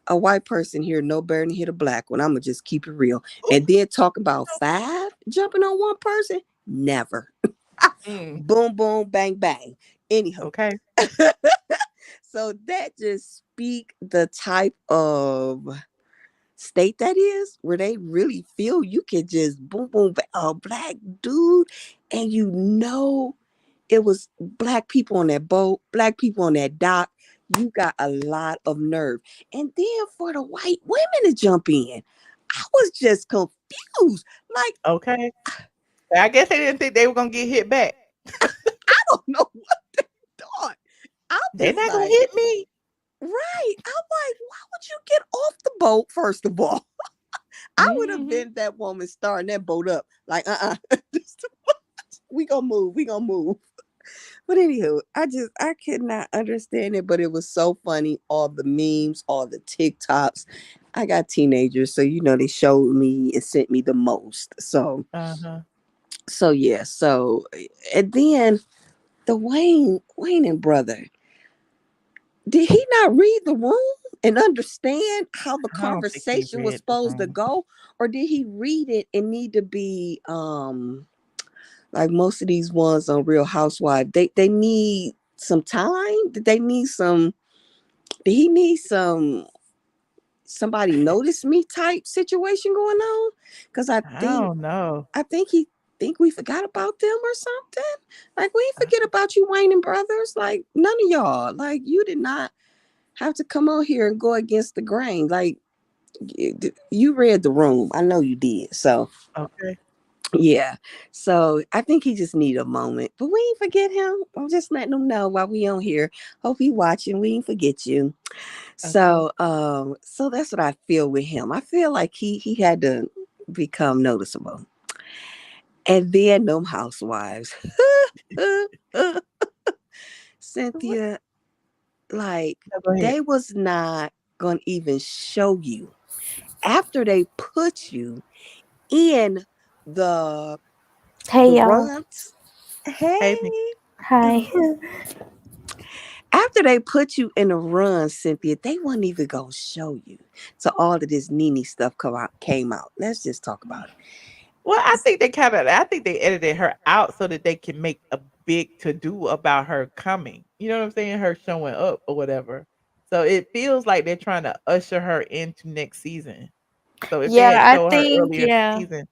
a white person here no better than hit a black one. I'm gonna just keep it real. And then talk about 5 jumping on one person, never. Boom, boom, bang, bang. Anyhow, Okay. so that just speak the type of state that is, where they really feel you can just boom, boom, a black dude, and you know it was black people on that boat, black people on that dock. You got a lot of nerve. And then for the white women to jump in, I was just confused. Like, okay. I guess they didn't think they were gonna get hit back. I don't know what they thought. They're not gonna hit me. Right. I'm like, why would you get off the boat, first of all? I would have been that woman starting that boat up. Like, we gonna move. But anywho, I could not understand it, but it was so funny. All the memes, all the TikToks. I got teenagers, so they showed me and sent me the most. So, so yeah. So, and then the Wayne and brother, did he not read the room and understand how the conversation was supposed to go, or did he read it and need to be like most of these ones on Real Housewives, they need some time? Did he need somebody notice me type situation going on? Because I don't know. I think we forgot about them or something. Like, we ain't forget about you, Wayne and brothers. Like, none of y'all. Like, you did not have to come on here and go against the grain. Like, you read the room. I know you did. So okay. Yeah. So I think he just need a moment. But we ain't forget him. I'm just letting him know while we on here. Hope he watching. We ain't forget you. So so that's what I feel with him. I feel like he had to become noticeable. And then them housewives. Cynthia, like, they was not gonna even show you after they put you in the runs. Hey. Hi. After they put you in a run, Cynthia, they wasn't even gonna show you. So all of this Nene stuff came out. Let's just talk about it. Well, I think they edited her out so that they can make a big to-do about her coming. You know what I'm saying? Her showing up or whatever. So it feels like they're trying to usher her into next season. So if they had I showed her think, earlier in the season,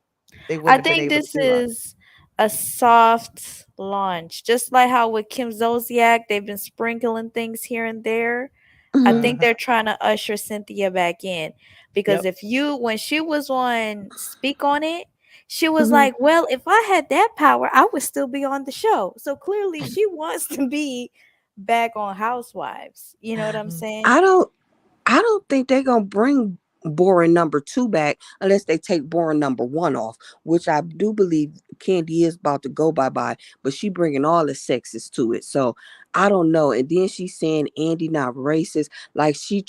they I wouldn't have been think able to this do it. is a soft launch, just like how with Kim Zolciak, they've been sprinkling things here and there. I think they're trying to usher Cynthia back in, because when she was on Speak on It, she was like, well, if I had that power, I would still be on the show. So clearly she wants to be back on Housewives. You know what I'm saying? I don't think they're gonna bring boring number 2 back unless they take boring number 1 off, which I do believe Kandi is about to go bye, but she bringing all the sexes to it. So I don't know. And then she's saying Andy not racist. Like, she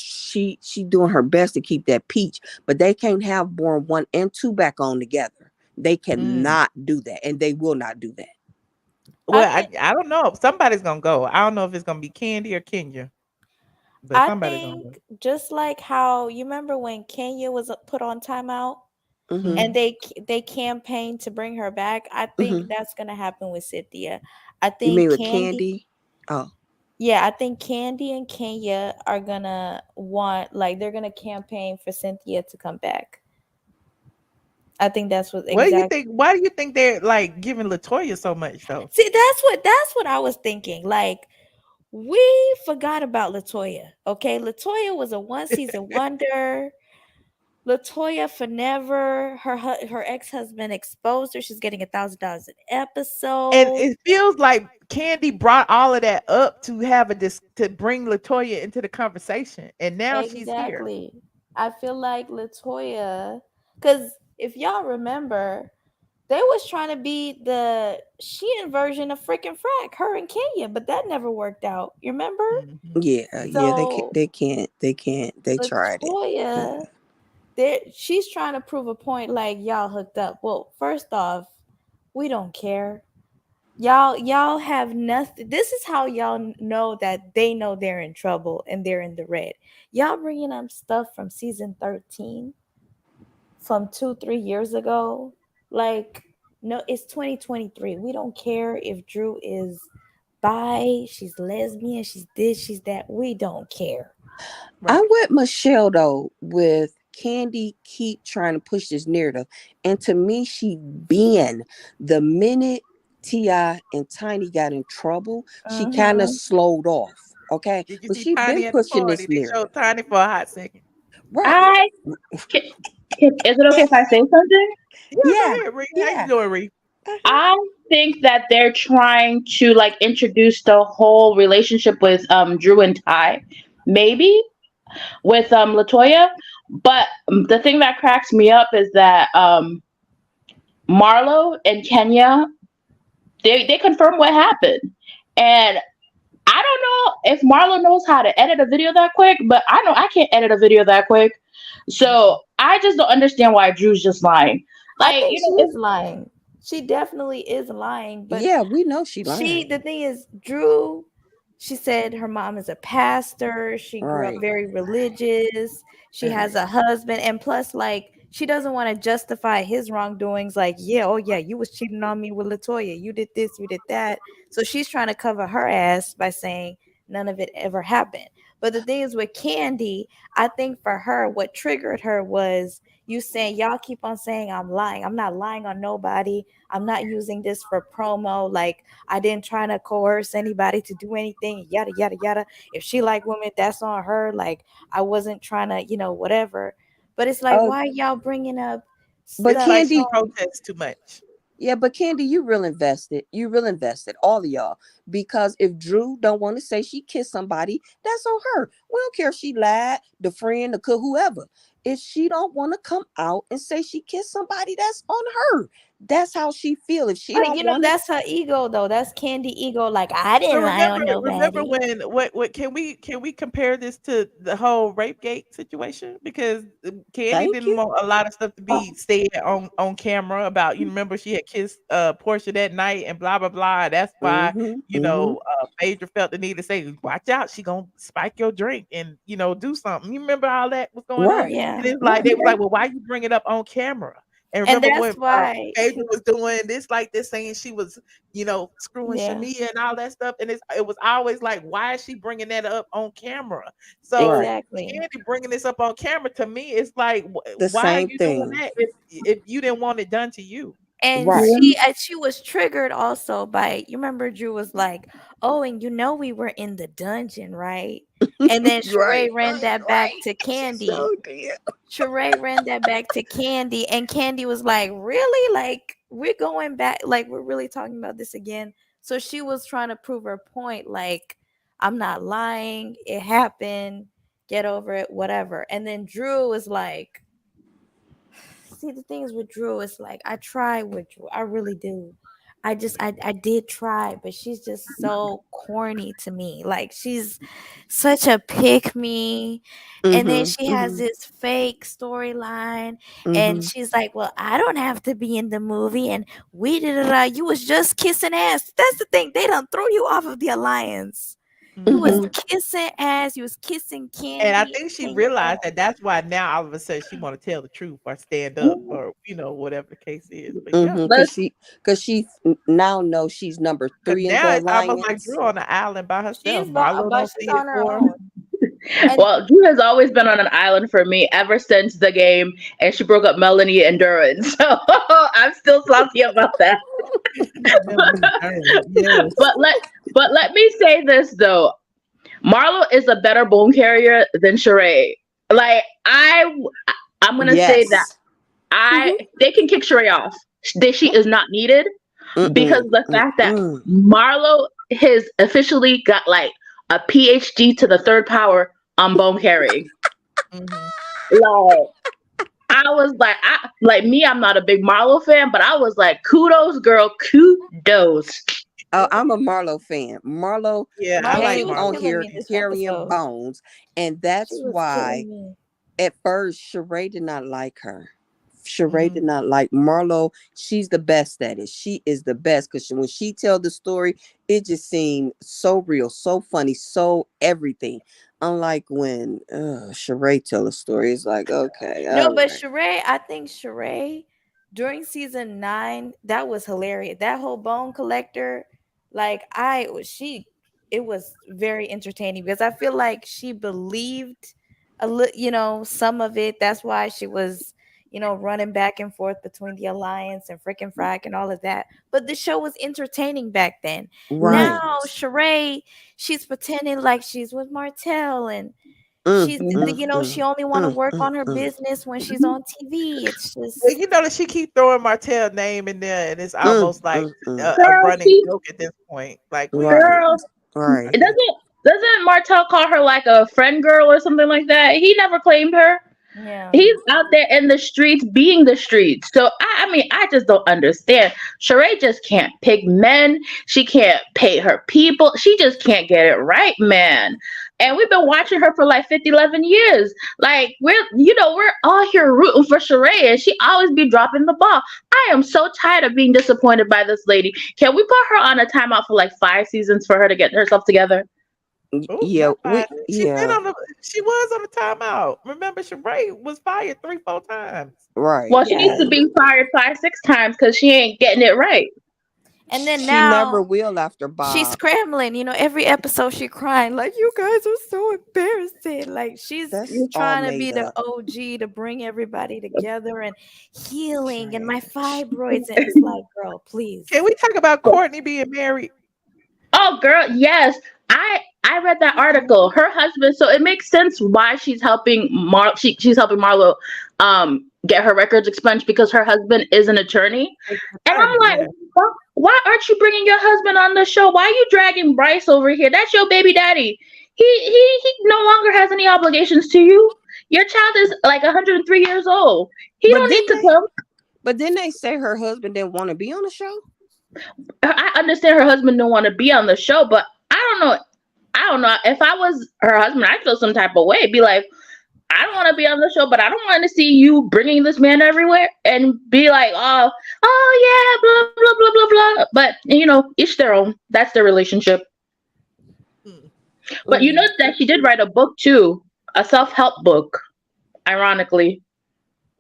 doing her best to keep that peach, but they can't have boring 1 and 2 back on together. They cannot do that, and they will not do that. Well, I don't know. Somebody's gonna go. I don't know if it's gonna be Kandi or Kenya, but I somebody's gonna go. think just like how you remember when Kenya was put on timeout and they campaigned to bring her back. I think that's gonna happen with Cynthia. I think You mean with Kandi? Oh. Yeah, I think Kandi and Kenya are gonna they're gonna campaign for Cynthia to come back. I think that's what What do you think? Why do you think they're like giving LaToya so much though? See, that's what I was thinking. Like, we forgot about LaToya. Okay, LaToya was a 1-season wonder. LaToya for never. Her ex-husband exposed her. She's getting $1,000 an episode. And it feels like Kandi brought all of that up to have to bring LaToya into the conversation, and now she's here. I feel like LaToya, because if y'all remember, they was trying to be the Sheehan version of freaking Frack, her and Kenya, but that never worked out. You remember? Yeah, they can't. They tried it. she's trying to prove a point like y'all hooked up. Well, first off, we don't care. Y'all have nothing. This is how y'all know that they know they're in trouble and they're in the red. Y'all bringing up stuff from season 13 from 2-3 years ago. Like, no, it's 2023. We don't care if Drew is bi, she's lesbian, she's this, she's that. We don't care. I'm with Michelle though, with Kandi keep trying to push this narrative. And to me, she been the minute T.I. and Tiny got in trouble, she kind of slowed off. Okay. Did you But see she Tiny been at the pushing party? this They narrative. showed Tiny for a hot second. Right. Is it okay if I say something? Yeah, go ahead, Ree. How you doing, Ree? I think that they're trying to like introduce the whole relationship with Drew and Ty, maybe with Latoya. But the thing that cracks me up is that Marlo and Kenya, they confirm what happened. And I don't know if Marlo knows how to edit a video that quick, but I know I can't edit a video that quick. So I just don't understand why Drew's just lying. I Like, think you know, she is lying. She definitely is lying. But yeah, we know she lying. The thing is, Drew, she said her mom is a pastor. She grew up Right. very religious. She has a husband. And plus, like, she doesn't want to justify his wrongdoings. Like, yeah, oh yeah, you was cheating on me with Latoya. You did this, you did that. So she's trying to cover her ass by saying none of it ever happened. But the thing is with Kandi, I think for her, what triggered her was you saying, y'all keep on saying I'm lying. I'm not lying on nobody. I'm not using this for promo. Like, I didn't try to coerce anybody to do anything, yada, yada, yada. If she like women, that's on her. Like, I wasn't trying to, whatever. But it's like, why y'all bringing up But stuff? Like she Kandi protests too much. Yeah, but Kandi, you real invested. You real invested, all of y'all. Because if Drew don't want to say she kissed somebody, that's on her. We don't care if she lied, the friend, the cook, whoever. If she don't want to come out and say she kissed somebody, that's on her. That's how she feel. If she But don't want that's her ego though. That's Kandi ego. Like, I didn't lie on Remember nobody. when what can we compare this to the whole rape gate situation? Because Kandi Thank didn't you. want a lot of stuff to be said on camera about, you remember she had kissed Portia that night and blah blah blah. That's why Phaedra felt the need to say, watch out, she gonna spike your drink and do something. You remember all that was going on? Right. And it's like they was like, well, why you bring it up on camera? And And remember that's when why Phaedra was doing this like this, saying she was, screwing Yeah. Shamia and all that stuff, and it was always like, why is she bringing that up on camera? So Exactly. Kandi bringing this up on camera, to me, it's like, The why are same you doing thing. that if you didn't want it done to you? And Right. she was triggered also by, you remember Drew was like, oh, and we were in the dungeon, right? And then Sheree ran that back to Kandi. So dear. Sheree ran that back to Kandi, and Kandi was like, really? Like, we're going back, like, we're really talking about this again. So she was trying to prove her point, like, I'm not lying, it happened, get over it, whatever. And then Drew was like, see, the things with Drew, it's like, I try with Drew, I really do. I did try, but she's just so corny to me. Like, she's such a pick me. And then she has this fake storyline, and she's like, well, I don't have to be in the movie, and we did you was just kissing ass. That's the thing, they done throw you off of the alliance. You was kissing ass, you was kissing Kandi. And I think she realized that that's why now all of a sudden she want to tell the truth or stand up or whatever the case is. But yeah, Because she now knows she's number 3 in now the it's almost like alliance. Drew on the island by herself. She's Marlo don't she's see it on her for her. own. Well, Drew has always been on an island for me ever since the game, and she broke up Melanie and Duran. So I'm still salty about that. Yes. But let me say this though, Marlo is a better bone carrier than Sheree. Like, I'm gonna say that they can kick Sheree off. She is not needed because of the fact that Marlo has officially got like a PhD to the third power on bone carrying. Like, I was like, I'm not a big Marlo fan, but I was like, kudos, girl, kudos. Oh, I'm a Marlo fan. Marlo Yeah, I like came Marlo. on here carrying bones, and that's She was why killing me. at first, Sheree did not like her. Sheree did not like Marlo. She's the best at it. She is the best because when she tell the story, it just seemed so real, so funny, so everything. Unlike when Sheree tell a story, it's like, okay, No, all but right. Sheree, I think Sheree during season 9, that was hilarious. That whole bone collector, like it was very entertaining because I feel like she believed some of it. That's why she was, running back and forth between the Alliance and frickin' Frack and all of that. But the show was entertaining back then. Right. Now Sheree, she's pretending like she's with Martell and she only want to work on her business when she's on TV. It's just Well, you know that she keep throwing Martell's name in there, and it's almost like a Girl, running joke at this point. Like, girl, right. Doesn't Martell call her like a friend girl or something like that? He never claimed her. Yeah. He's out there in the streets being the streets. So I mean, I just don't understand. Sheree just can't pick men. She can't pay her people. She just can't get it right, man. And we've been watching her for like 11 years. Like we're all here rooting for Sheree, and she always be dropping the ball. I am so tired of being disappointed by this lady. Can we put her on a timeout for like 5 seasons for her to get herself together? Yeah, she was on the timeout. Remember, Sheree was fired 3-4 times. Right. Well, she needs to be fired 5-6 times because she ain't getting it right. And then she now never will after Bob. she's scrambling. Every episode she crying like, "You guys are so embarrassing." Like she's trying to be the OG to bring everybody together and healing and my fibroids. And it's like, girl, please. Can we talk about Courtney being married? Oh, girl, yes. I read that article. Her husband, so it makes sense why she's helping she's helping Marlo get her records expunged because her husband is an attorney. And I'm like, why aren't you bringing your husband on the show? Why are you dragging Bryce over here? That's your baby daddy. He no longer has any obligations to you. Your child is like 103 years old. He don't need to come. But didn't they say her husband didn't want to be on the show? I understand her husband don't want to be on the show, but I don't know. If I was her husband, I'd feel some type of way. Be like, I don't want to be on the show, but I don't want to see you bringing this man everywhere and be like, oh yeah, blah blah blah blah blah. But each their own. That's their relationship. But you know that she did write a book too, a self-help book, ironically.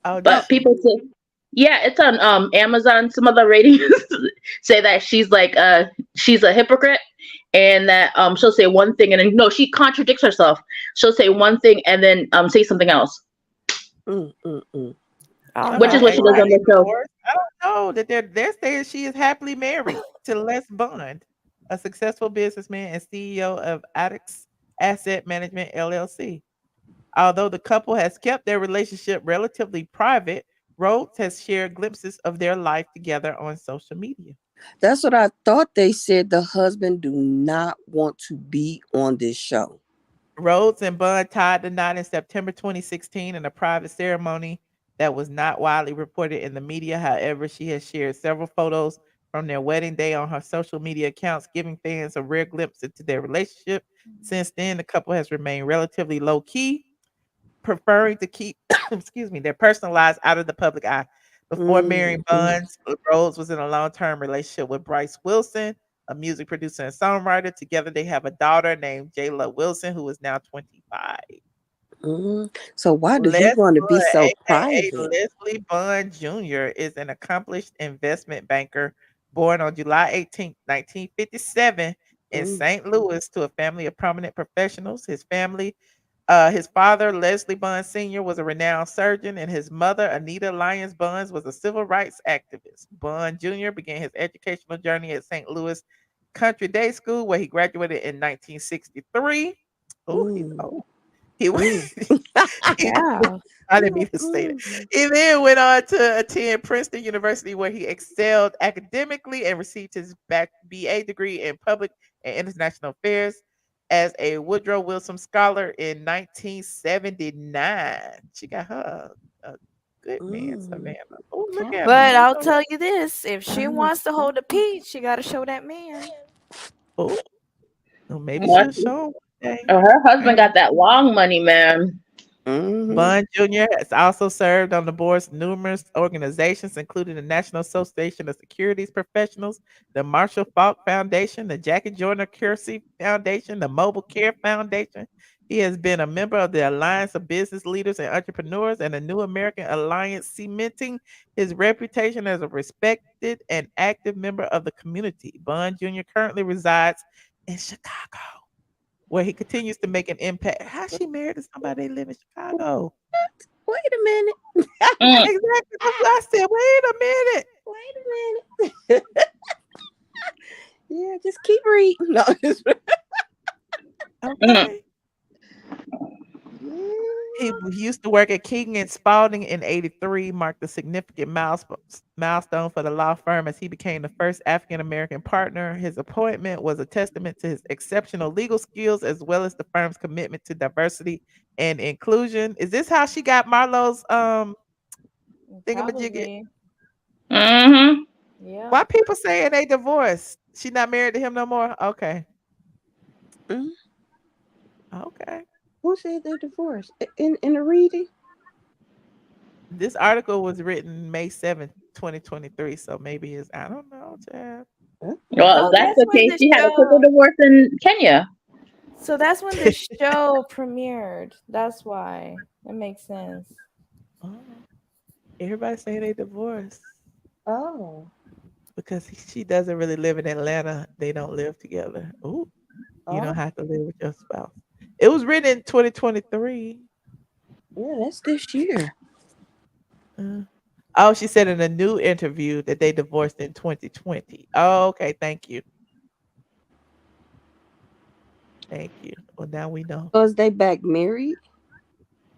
Oh, but people say, yeah, it's on Amazon. Some other ratings say that she's like she's a hypocrite. And that she'll say one thing and then she contradicts herself. She'll say one thing and then say something else. Which is what she does on the show. I don't know that they're saying she is happily married to Les Bond, a successful businessman and CEO of Addicts Asset Management LLC. Although the couple has kept their relationship relatively private, RHOA has shared glimpses of their life together on social media. That's what I thought. They said the husband do not want to be on this show. RHOA and Bond tied the knot in September 2016 in a private ceremony that was not widely reported in the media. However, she has shared several photos from their wedding day on her social media accounts, giving fans a rare glimpse into their relationship. Since then, the couple has remained relatively low-key, preferring to keep their personal lives out of the public eye. Before marrying Bonds, RHOA was in a long-term relationship with Bryce Wilson, a music producer and songwriter. Together, they have a daughter named Jayla Wilson, who is now 25. So why do he want to be so private? Leslie Bond Jr. is an accomplished investment banker born on July 18, 1957 in St. Louis to a family of prominent professionals. His father, Leslie Bond Sr., was a renowned surgeon, and his mother, Anita Lyons Bonds, was a civil rights activist. Bond Jr. began his educational journey at St. Louis Country Day School, where he graduated in 1963. He was. I didn't mean to say that. He then went on to attend Princeton University, where he excelled academically and received his BA degree in public and international affairs. As a Woodrow Wilson Scholar in 1979. She got her a good man, Savannah. Oh, look at But I'll tell you this: if she wants to hold a peach, she got to show that man. Oh, maybe she'll show him. Her husband got that long money, man. Bun Jr. has also served on the boards of numerous organizations, including the National Association of Securities Professionals, the Marshall Falk Foundation, the Jackie Joyner Kersey Foundation, the Mobile Care Foundation. He has been a member of the Alliance of Business Leaders and Entrepreneurs and the New American Alliance, cementing his reputation as a respected and active member of the community. Bun Jr. currently resides in Chicago, where he continues to make an impact. How's she married to somebody that live in Chicago? Wait a minute. Exactly. That's what I said. Wait a minute. Wait a minute. Yeah, just keep reading. No, just okay. He used to work at King and Spalding in '83, marked a significant milestone for the law firm as he became the first African-American partner. His appointment was a testament to his exceptional legal skills as well as the firm's commitment to diversity and inclusion. Is this how she got Marlo's thingamajigget? Probably. Yeah. Why people saying they divorced? She not married to him no more? Okay. Okay. Who said they're divorced? In the reading? This article was written May 7th, 2023. So maybe it's, I don't know, Chad. Well, if that's the case, she had a quicker divorce in Kenya. So that's when the show premiered. That's why. That makes sense. Oh. Everybody say they divorced. Oh. Because she doesn't really live in Atlanta. They don't live together. Ooh. You don't have to live with your spouse. It was written in 2023. Yeah, that's this year. Oh, she said in a new interview that they divorced in 2020. Oh, okay. Thank you. Thank you. Well, now we know. Was they back married?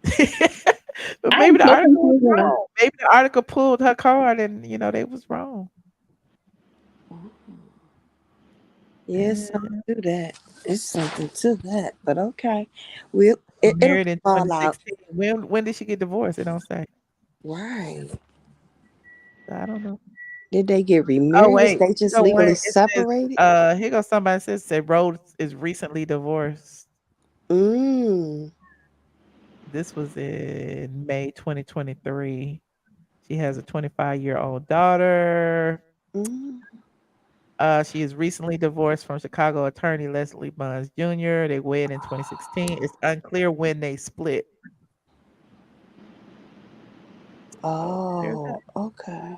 But maybe the article was wrong. Maybe the article pulled her card and, they was wrong. Yes, something to that. It's something to that. But okay. Well, Married in it'll fall out. 2016. When did she get divorced? It don't say. Right. I don't know. Did they get remarried? Oh wait, They just legally separated? Here goes somebody said Rhodes is recently divorced. This was in May 2023. She has a 25-year-old daughter. She is recently divorced from Chicago attorney Leslie Buns Jr. They wed in 2016. It's unclear when they split. Oh, okay.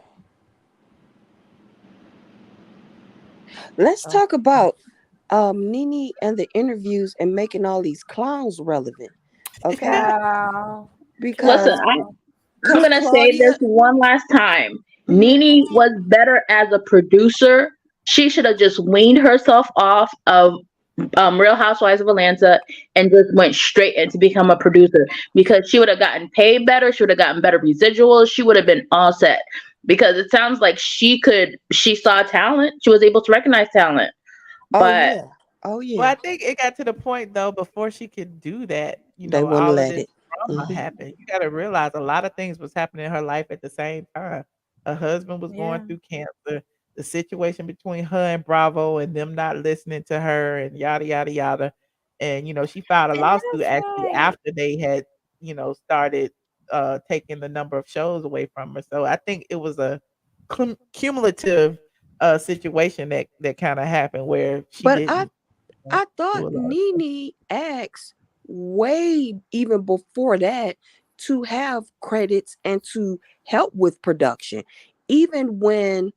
Let's talk about Nene and the interviews and making all these clowns relevant. Okay. Because listen, I'm gonna say this one last time. Nene was better as a producer. She should have just weaned herself off of Real Housewives of Atlanta and just went straight into become a producer, because she would have gotten paid better. She would have gotten better residuals. She would have been all set, because it sounds like she saw talent. She was able to recognize talent. But Oh yeah. Well, I think it got to the point though, before she could do that, They wouldn't all of let this it. drama happened. You got to realize a lot of things was happening in her life at the same time. Her husband was going through cancer. The situation between her and Bravo and them not listening to her and yada yada yada. And she filed a lawsuit actually after they had started taking the number of shows away from her. So I think it was a cumulative situation that kind of happened where she didn't. I thought Nene asked way even before that to have credits and to help with production. Even when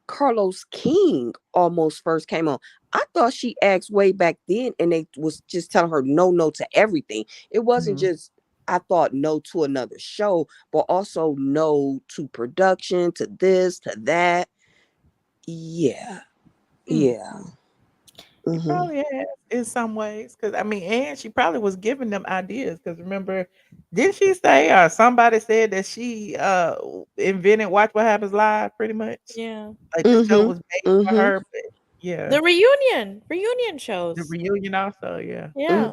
Carlos King almost first came on, I thought she asked way back then and they was just telling her no to everything. It wasn't just, I thought, no to another show, but also no to production, to this, to that. Yeah. Yeah. Probably has in some ways, because and she probably was giving them ideas. Because remember, didn't she say or somebody said that she invented Watch What Happens Live? Pretty much, Yeah. like the show was made for her. But The reunion shows. The reunion also, yeah.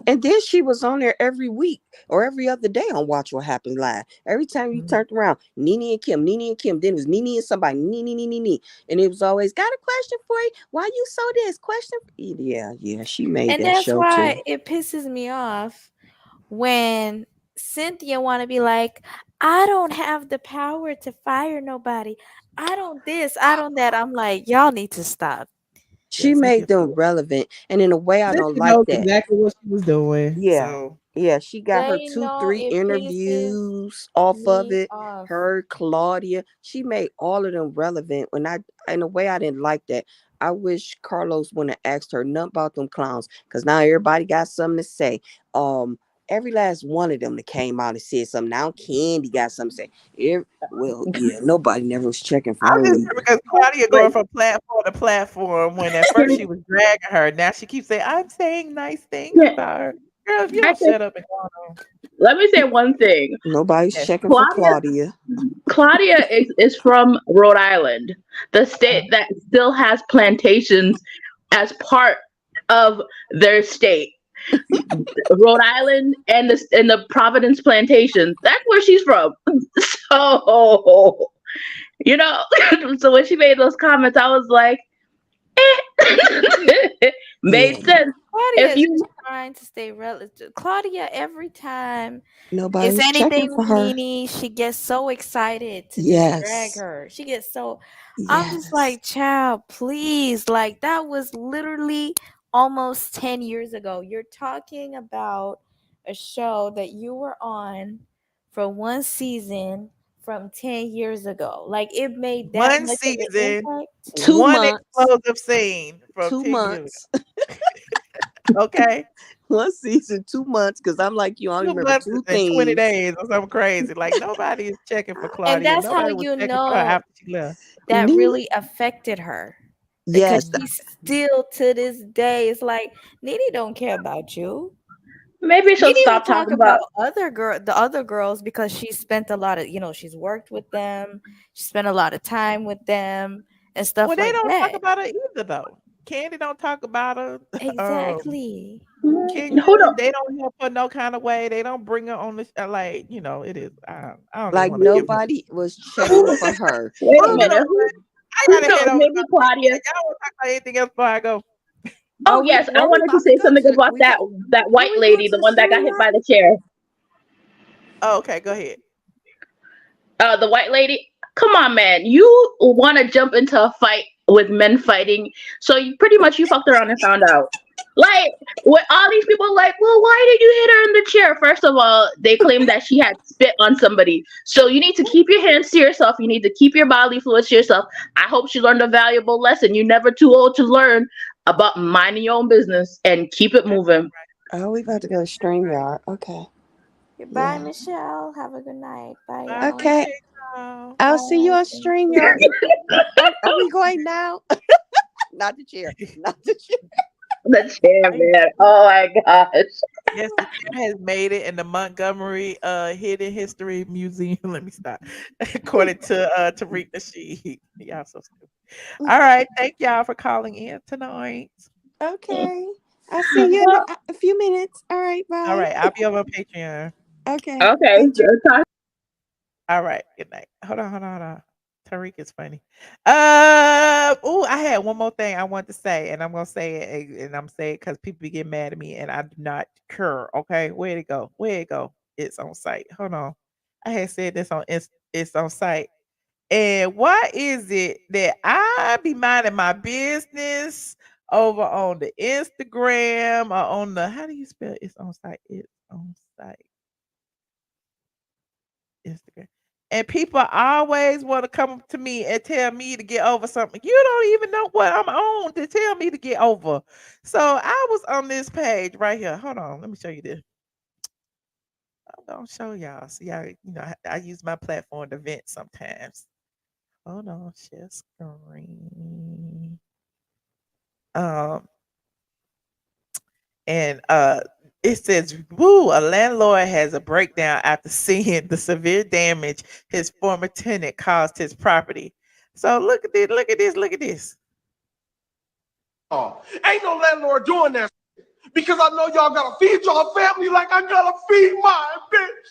And then she was on there every week or every other day on Watch What Happens Live. Every time you turned around, Nene and Kim. Then it was Nene and somebody, Nene. And it was always, got a question for you. Why you so this? Question? Yeah, she made And that that's show why too. it pisses me off when Cynthia want to be like, I don't have the power to fire nobody. I don't this, I don't that. I'm like, y'all need to stop. She made them relevant, and in a way, I don't Cynthia like knows that. exactly what she was doing. Yeah. So Yeah, she got her They 2, know 3 it pisses interviews off of me it. off. Her, Claudia, she made all of them relevant. When in a way, I didn't like that. I wish Carlos wouldn't have asked her nothing about them clowns, because now everybody got something to say. Every last one of them that came out and said something. Now Kandi got something to say. Well, yeah, nobody never was checking for I'm her just either. because Claudia going from platform to platform when at first she was dragging her. Now she keeps saying, I'm saying nice things about her. Girl, if you don't shut up and go on. Let me say one thing. Nobody's checking for Claudia. Claudia is from Rhode Island, the state that still has plantations as part of their state. Rhode Island and the Providence plantation. That's where she's from. So, so when she made those comments, I was like, made sense. Claudia If is you trying to stay relative. Claudia, every time Nobody it's was anything checking for with her. Nene, she gets so excited to just drag Yes. her. She gets so. I'm just like, child, please. Like, that was literally almost 10 years ago. You're talking about a show that you were on for one season from 10 years ago. Like, it made that One much of an season, impact. 2 one months. explosive scene from 2 10 years months. ago. Okay. 1 season, 2 months, because I'm like you, I only 2 remember months 2 and 20 things. days or something crazy. Like nobody is checking for And Claudia. that's how Nobody was you checking for her know after she left. that Nene- really affected her. Because Yes. she still to this day is like, Nene don't care about you. maybe she'll Nene will stop talk talking about. about the other girls because she spent a lot of, she's worked with them, she spent a lot of time with them and stuff Well, they like don't talk that. about her either though. Candy don't talk about her. Exactly. Kenya, Hold on. they don't help her no kind of way. They don't bring her on the like, it is. I don't even Like want to give her. nobody was checking for her. Wait a Moving minute. on. I Who gotta head knows? over. Maybe Claudia. Y'all want to talk about anything else before I go? Oh yes, I Were we wanted to about say go something to about that white we going lady, to the the one that got stream hit by yard? the chair. Oh, okay, go ahead. The white lady. Come on, man. You want to jump into a fight with men fighting, so you pretty much you fucked around and found out. Like, with all these people, like, well, why did you hit her in the chair? First of all, they claimed that she had spit on somebody. So you need to keep your hands to yourself. You need to keep your bodily fluids to yourself. I hope she learned a valuable lesson. You're never too old to learn about minding your own business and keep it moving. Oh, we about to go to stream yard. Okay. Goodbye, Yeah. Michelle. Have a good night. Bye, I y'all. Okay. appreciate y'all. I'll see you on Bye. stream yard. Are we going now? Not the chair. Not the chair. The chair, man. Oh my gosh. Yes, the chair has made it in the Montgomery Hidden History Museum. Let me stop. According to Tariq Nasheed. Y'all so stupid. All right. Thank y'all for calling in tonight. Okay. I'll see you in a few minutes. All right. All Bye. right. I'll be over on Patreon. Okay. Okay. All right. Good night. Hold on. Tariq is funny. I had one more thing I want to say, and I'm gonna say it, and I'm saying it because people get mad at me, and I do not care. Okay, where'd it go? Where'd it go? It's on site. Hold on. I had said this on it's on site. And why is it that I be minding my business over on the Instagram or on the how do you spell it's on site? It's on site. Instagram. And people always want to come up to me and tell me to get over something. You don't even know what I'm on to tell me to get over. So I was on this page right here. Hold on, let me show you this. I'm gonna show y'all. See, I use my platform to vent sometimes. Hold on, share screen. And it says, "Woo! A landlord has a breakdown after seeing the severe damage his former tenant caused his property." So look at this! Look at this! Look at this! Oh, ain't no landlord doing that because I know y'all gotta feed y'all family like I gotta feed mine, bitch.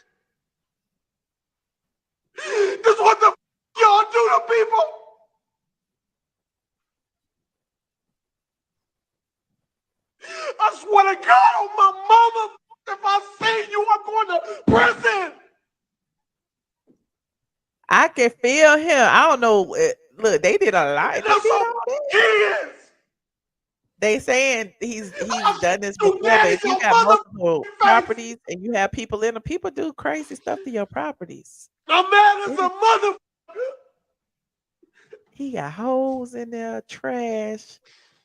This what the y'all do to people. I swear to God on my mama, if I see you, I'm going to prison. I can feel him. I don't know. Look, they did a lot. They did all that. They saying he's done this before, but if you got multiple properties and you have people in them, people do crazy stuff to your properties. I'm mad as a mother. He got holes in there, trash,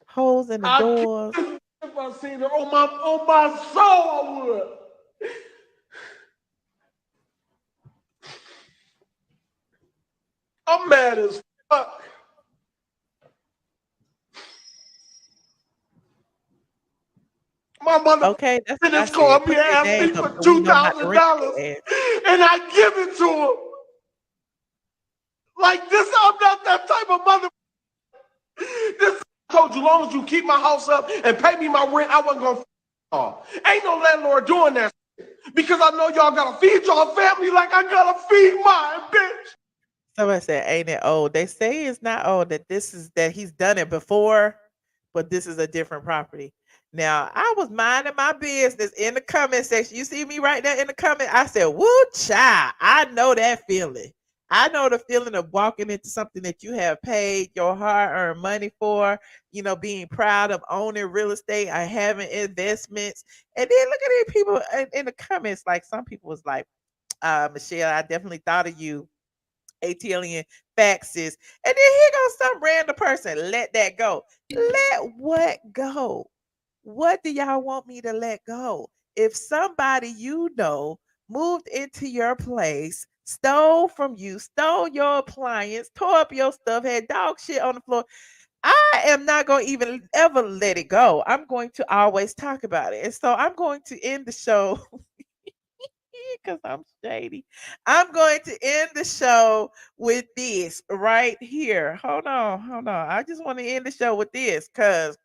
holes in the doors. If I seen her on my soul, I would. I'm mad as fuck. My mother just called me and asked me for $2,000, and I give it to him. Like this, I'm not that type of mother. This I told you, long as you keep my house up and pay me my rent, I wasn't gonna y'all. Ain't no landlord doing that because I know y'all gotta feed y'all family like I gotta feed mine, bitch. Somebody said, "Ain't it old?" They say it's not old. That he's done it before, but this is a different property. Now, I was minding my business in the comment section. You see me right there in the comment? I said, "Woo, child! I know that feeling. I know the feeling of walking into something that you have paid your hard-earned money for. You know, being proud of owning real estate or having investments. And then look at these people in the comments. Like some people was like, Michelle, I definitely thought of you. ATLian faxes, and then here goes some random person. Let that go. Let what go? What do y'all want me to let go? If somebody you know moved into your place, stole from you, stole your appliance, tore up your stuff, had dog shit on the floor, I am not going to even ever let it go. I'm going to always talk about it. And so I'm going to end the show because I'm shady. I'm going to end the show with this right here. Hold on. I just want to end the show with this because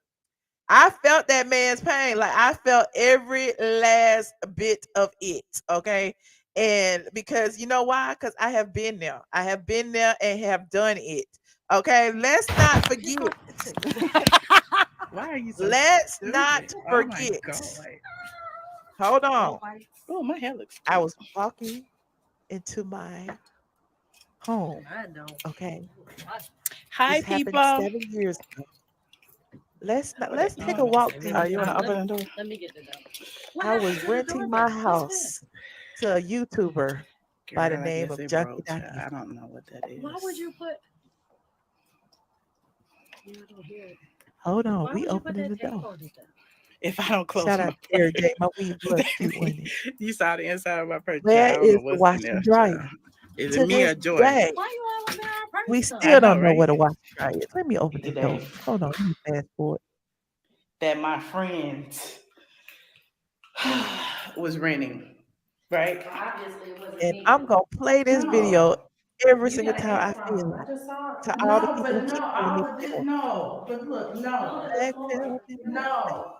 I felt that man's pain. Like I felt every last bit of it. Okay. And because you know why? Because I have been there. I have been there and have done it. Okay. Let's not forget. Why are you so Let's stupid? not forget. Hold on. Oh, my hair looks I was walking into my home. Okay. Hi, this happened people. 7 years ago. Let's take a walk down. Are you want to open the door? Let me get the door. I was renting my house to a YouTuber by the Girl, I name guess of it Junkie broke, Donkey. child. I don't know what that is. Why would you put? Hold on, Why we would you put opening the that tape door. on it? If I don't close Shout my out to Terry purse. J. My weave was cute, wasn't it? You saw the inside of my purse. Where child. I don't is know the what's wash in there, and dryer? child. Is To it me or this Joy? day, Why you all over our purse? we though? still don't know right? what a wash and dryer is. Let me open the door. Hold on, let me fast forward. That my friends was renting, right? Obviously, it wasn't And me. I'm gonna play this video every You single got time I it feel from. I like just saw. to all the No, people who but keep no, telling me all of this, to no, but look, no, black belt in my no.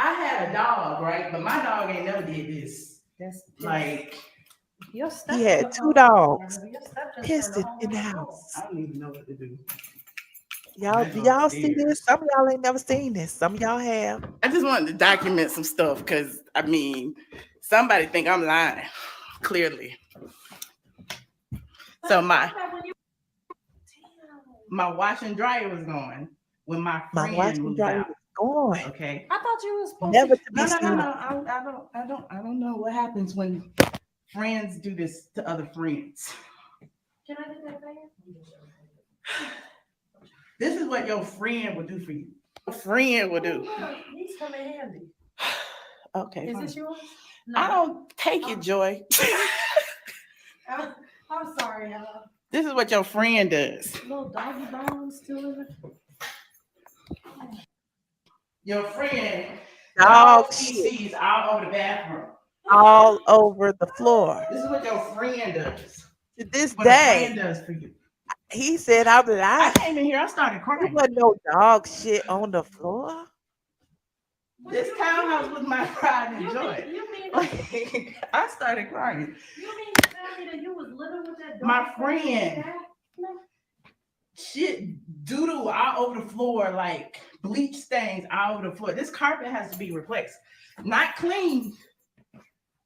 I had a dog, right? But my dog ain't never did this. That's Like, your stuff. He had 2 dogs pissed in the house. I don't even know what to do. Y'all, do y'all see this? Some of y'all ain't never seen this. Some of y'all have. I just wanted to document some stuff because I mean, somebody think I'm lying, clearly. So my wash and dryer was going when my My friend wash and moved dryer out. was gone. Okay. I thought you was supposed Never to. to be No. seen. I don't know what happens when friends do this to other friends. Can I do that there? This is what your friend would do for you. Your friend would do. These come in handy. Okay. Is fine. this yours? I don't take it, Joy. I'm sorry. This is what your friend does. Little doggy bones still in it. Your friend Dog shit feces all over the bathroom. all over the floor. This is what your friend does. To this What a friend day, does for you. he said I'm I lying. came in here, I started There crying. wasn't no dog shit on the floor. This townhouse was my pride and joy. I started crying. You mean to tell me that you was living with that dog? My friend, shit doodle all over the floor, like bleach stains all over the floor. This carpet has to be replaced. Not clean.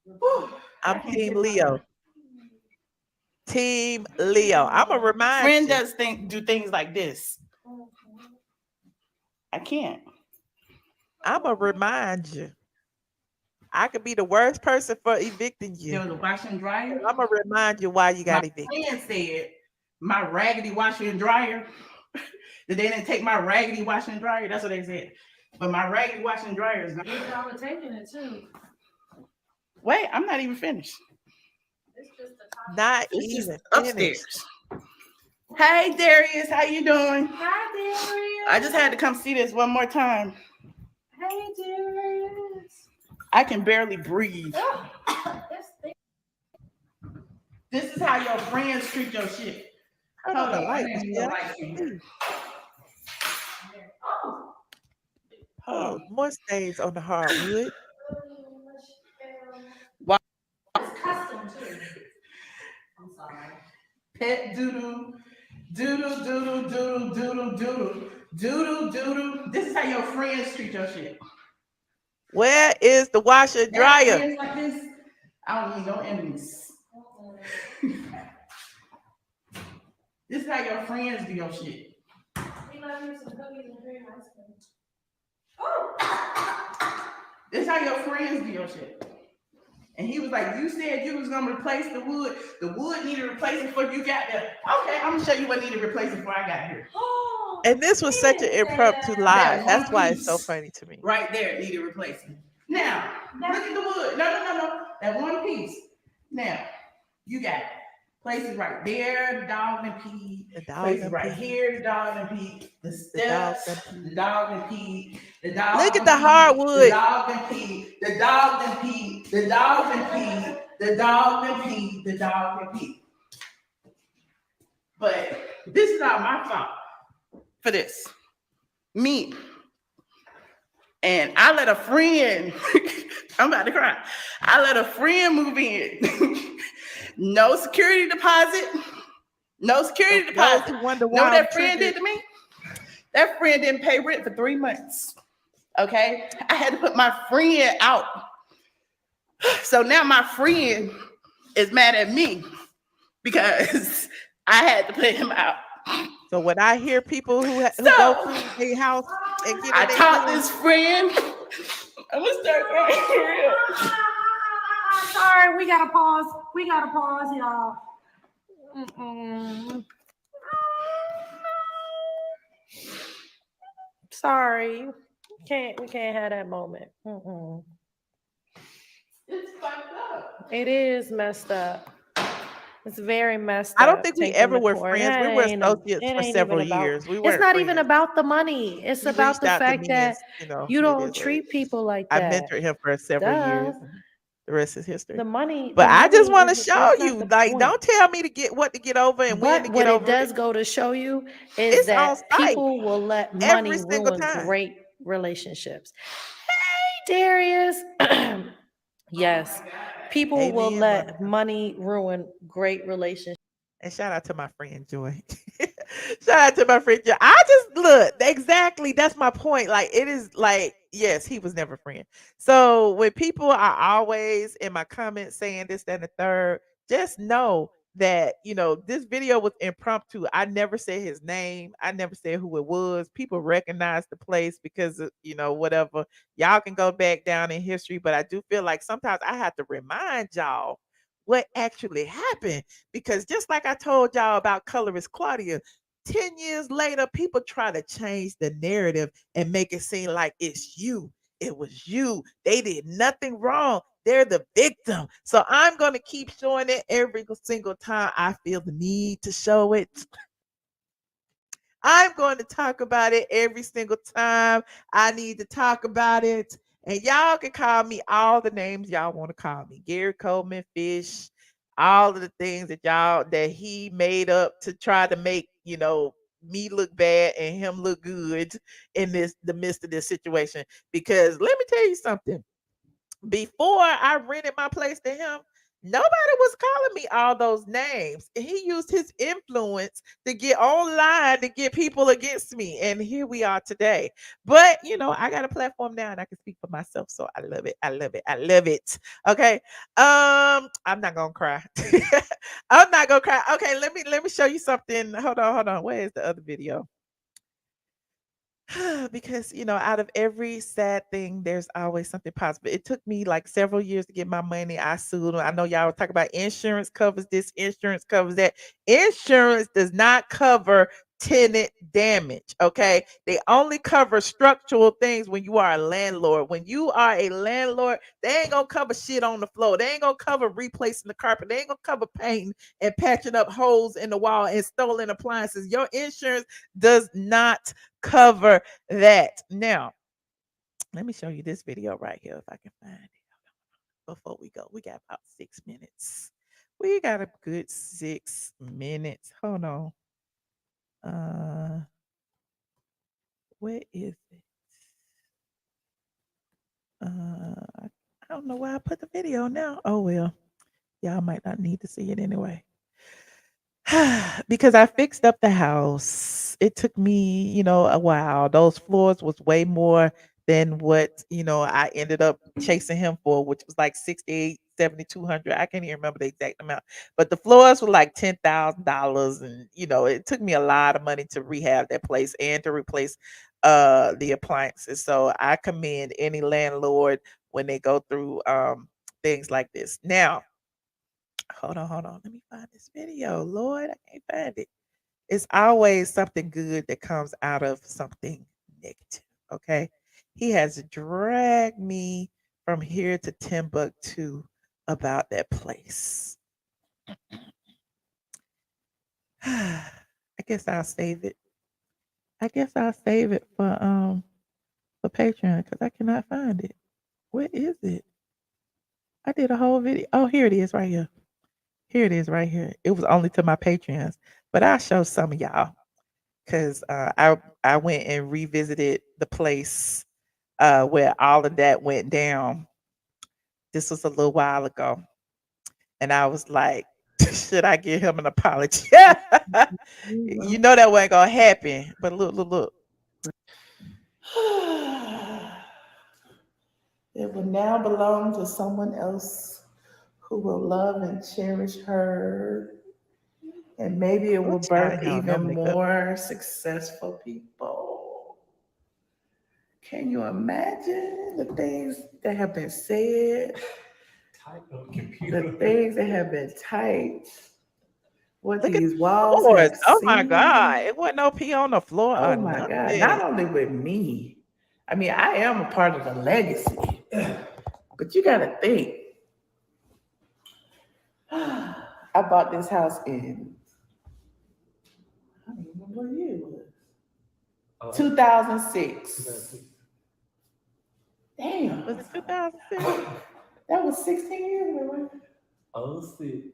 Whew. I'm Team Leo. Team Leo. I'm gonna remind Friend you. does do things like this. I can't. I'm gonna remind you. I could be the worst person for evicting you. There was a washer and dryer. I'm gonna remind you why you got My evicted. friend said my raggedy washer and dryer. That they didn't take my raggedy washer and dryer. That's what they said. But my raggedy washer and dryer is not. Y'all were taking it too. Wait, I'm not even finished. Not It's even just upstairs. Hey Darius, how you doing? Hi Darius. I just had to come see this one more time. Hey Darius. I can barely breathe. This is how your friends treat your shit. Hold on, the light. Oh, more stains on the hardwood. Wow. It's custom too. I'm sorry. Pet doodoo, doodoo, doodoo, doodoo, doodoo, doodoo, doodoo, doodoo. This is how your friends treat your shit. Where is the washer and dryer? Friends like this, I don't need no enemies. This is how your friends do your shit. We love you some cookies and cream ice cream. This is how your friends do your shit. And he was like, you said you was gonna replace the wood. The wood needed replacing before you got there. Okay, I'm gonna show you what needed replacing before I got here. And this was such an impromptu live. That's why it's so funny to me. Right there, needed replacing. Now, look at the wood. No. That one piece. Now, you got places right there, the dog and pee. Places right here, the dog and pee. The steps, the dog and pee. The dog. Look at the hardwood. The dog and pee. The dog and pee. The dog and pee. The dog and pee. The dog and pee. But this is not my fault for this. Me. And I let a friend, I'm about to cry. I let a friend move in. No security deposit. No security deposit. Know what that friend did to me? That friend didn't pay rent for 3 months. Okay? I had to put my friend out. So now my friend is mad at me because I had to put him out. So when I hear people who go through a house and get I taught this friend. I'm gonna start crying for real. Sorry, we gotta pause. Y'all. Sorry, we can't have that moment. It's fucked up. It is messed up. It's very messed up. I don't think we taking ever the were court. friends. We were associates for several years. We weren't It's not friends. even about the money. It's He about reached the out to fact me that and, you it don't is what treat it is. people like I that. mentored him for several Duh. years. The rest is history. The money. But I just want to is show not you, the like, point. don't tell me to get what to get over and when to But get what over it does go to show you is It's that on site people will let every money single ruin time. great relationships. Hey, Darius. Yes, people will Amen, let money ruin great relationships. And shout out to my friend Joy. Shout out to my friend Joy. I just look exactly. That's my point. Like it is like yes, he was never a friend. So when people are always in my comments saying this, that, and the third, just know that this video was impromptu. I never said his name. I never said who it was. People recognize the place because of, whatever. Y'all can go back down in history, but I do feel like sometimes I have to remind y'all what actually happened. Because just like I told y'all about colorist Claudia, 10 years later, people try to change the narrative and make it seem like it's you. It was you. They did nothing wrong. They're the victim. So I'm going to keep showing it every single time I feel the need to show it. I'm going to talk about it every single time I need to talk about it. And y'all can call me all the names y'all want to call me. Gary Coleman, Fish, all of the things that he made up to try to make, me look bad and him look good in the midst of this situation. Because let me tell you something. Before I rented my place to him, Nobody was calling me all those names. He used his influence to get online to get people against me. And here we are today. But I got a platform now and I can speak for myself. So I love it. I love it. I love it. Okay. I'm not gonna cry. I'm not gonna cry. Okay, let me show you something. Hold on. Where is the other video? Because out of every sad thing there's always something positive. It took me like several years to get my money. I sued them. I know y'all were talking about insurance covers this, insurance covers that. Insurance does not cover tenant damage. Okay, they only cover structural things when you are a landlord. When you are a landlord, they ain't gonna cover shit on the floor. They ain't gonna cover replacing the carpet. They ain't gonna cover painting and patching up holes in the wall and stolen appliances. Your insurance does not cover that. Now, let me show you this video right here if I can find it before we go. We got about 6 minutes. We got a good 6 minutes. Hold on. Where is it? I don't know why I put the video now. Oh well. Y'all might not need to see it anyway. Because I fixed up the house. It took me, a while. Those floors was way more than what, I ended up chasing him for, which was like 68, 7,200. I can't even remember the exact amount. But the floors were like $10,000. And, it took me a lot of money to rehab that place and to replace the appliances. So I commend any landlord when they go through things like this. Now, hold on. Let me find this video. Lord, I can't find it. It's always something good that comes out of something negative. Okay. He has dragged me from here to Timbuktu about that place. I guess I'll save it. I guess I'll save it for Patreon because I cannot find it. Where is it? I did a whole video. Oh, here it is right here. Here it is right here. It was only to my Patreons, but I'll show some of y'all because I went and revisited the place where all of that went down. This was a little while ago, and I was like, should I give him an apology? You know that wasn't gonna happen. But look. It will now belong to someone else who will love and cherish her. And maybe it will birth even more successful people. Can you imagine the things that have been said? The things that have been typed. What these walls have Oh my seen. God. It wasn't no pee on the floor. Oh my God. Not only with me. I mean, I am a part of the legacy. But you gotta think. I bought this house in, I don't even remember what year it was. 2006. Damn. Was it 2006? That was 16 years ago, right? 06.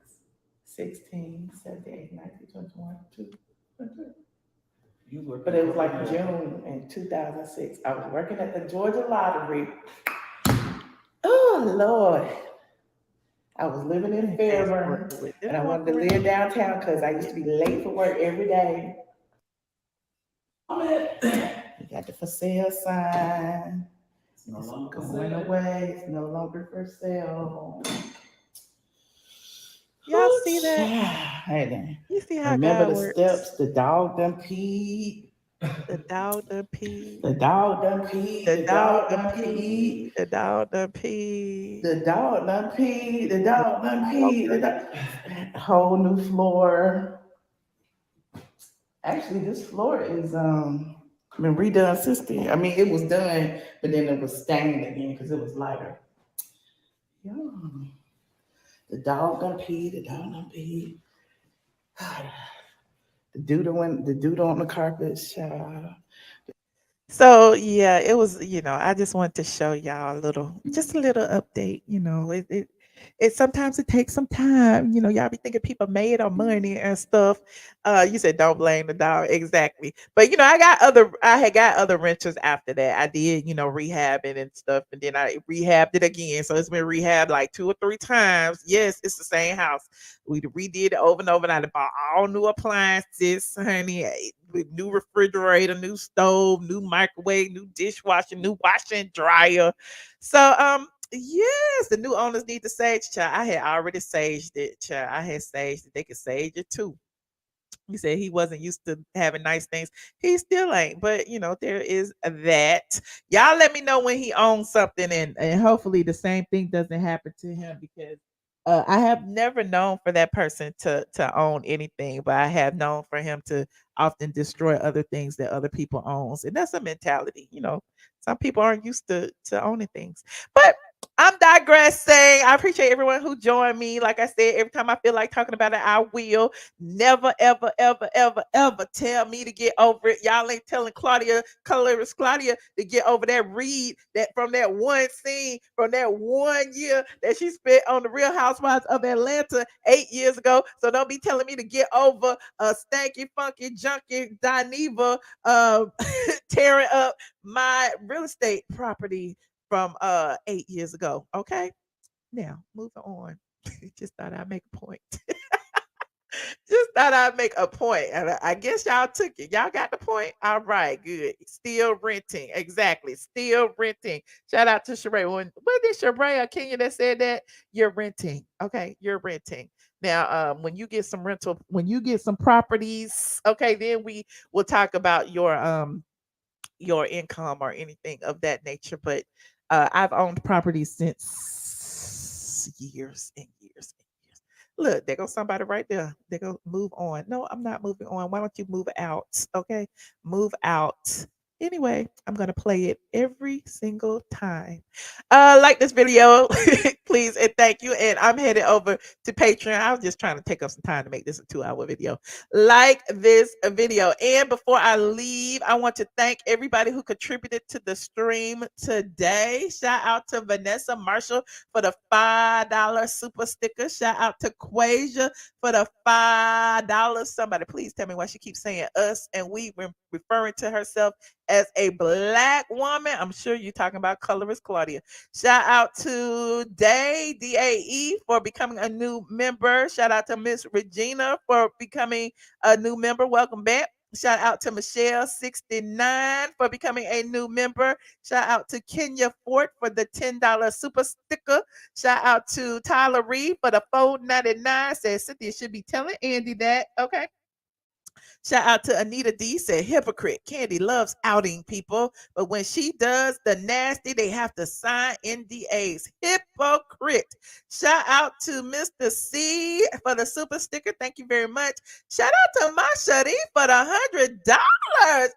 16, 17, 19, 21, 22. You were, but it was like June in 2006. I was working at the Georgia Lottery. Oh, Lord. I was living in Fairburn, and I wanted to live downtown because I used to be late for work every day. We got the for sale sign. It's going away. It's no longer for sale. Y'all see that? You see how remember God the works? steps? The dog done peed. The dog done peed. The dog done peed. The dog done peed. The dog done peed. The dog done peed. The dog done peed. Whole new floor. Actually, this floor is been redone since then. I mean, it was done, but then it was stained again because it was lighter. Yeah. The dog done peed. The dog done peed. The dude on the carpet. So yeah, it was. I just wanted to show y'all just a little update. sometimes it takes some time. Y'all be thinking people made on money and stuff. You said don't blame the dog. Exactly. But I had got other renters after that. I did, rehabbing and stuff, and then I rehabbed it again. So it's been rehabbed like 2 or 3 times. Yes, it's the same house. We redid it over and over, and I bought all new appliances, honey. With new refrigerator, new stove, new microwave, new dishwasher, new washing dryer. So yes, the new owners need to sage, child. I had already saged it, child. I had saged it. They could sage it too. He said he wasn't used to having nice things. He still ain't, but there is that. Y'all let me know when he owns something, and hopefully the same thing doesn't happen to him, because I have never known for that person to own anything, but I have known for him to often destroy other things that other people owns, and that's a mentality. Some people aren't used to owning things, but I'm digressing. I appreciate everyone who joined me. Like I said, every time I feel like talking about it, I will. Never, ever, ever, ever, ever tell me to get over it. Y'all ain't telling Claudia, colorist Claudia, to get over that read that from that one scene from that 1 year that she spent on the Real Housewives of Atlanta 8 years ago. So don't be telling me to get over stanky, funky, junky Dineva tearing up my real estate property from 8 years ago. Okay. Now moving on. Just thought I'd make a point. Just thought I'd make a point. And I guess y'all took it. Y'all got the point. All right, good. Still renting. Exactly. Still renting. Shout out to Sheree. Was it Sheree or Kenya that said that? You're renting. Okay, you're renting. Now, when you get some properties, okay, then we will talk about your income or anything of that nature. But I've owned properties since years and years and years. Look, there goes somebody right there. They go move on. No, I'm not moving on. Why don't you move out? Okay, move out. Anyway, I'm gonna play it every single time. Like this video, please and thank you. And I'm headed over to Patreon. I was just trying to take up some time to make this a 2-hour video. Like this video. And before I leave, I want to thank everybody who contributed to the stream today. Shout out to Vanessa Marshall for the $5 super sticker. Shout out to Quasia for the $5. Somebody please tell me why she keeps saying us and we, when referring to herself as a Black woman. I'm sure you're talking about colorist Claudia. Shout out to Day DAE for becoming a new member. Shout out to Miss Regina for becoming a new member. Welcome back. Shout out to Michelle 69 for becoming a new member. Shout out to Kenya Fort for the $10 super sticker. Shout out to Tyler Reed for the $4.99. Says Cynthia should be telling Andy that. Okay. Shout out to Anita D. Said hypocrite. Kandi loves outing people, but when she does the nasty, they have to sign NDAs. Hypocrite. Shout out to Mr. C for the super sticker. Thank you very much. Shout out to Mashadi for the $100.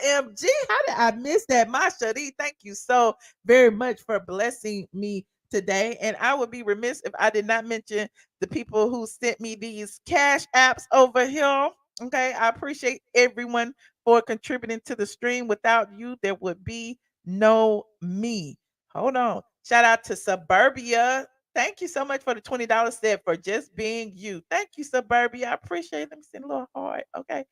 OMG. How did I miss that? Mashadi, thank you so very much for blessing me today. And I would be remiss if I did not mention the people who sent me these cash apps over here. Okay, I appreciate everyone for contributing to the stream. Without you, there would be no me. Hold on. Shout out to Suburbia. Thank you so much for the $20 set for just being you. Thank you, Suburbia. I appreciate it. Let me send a little heart. Okay.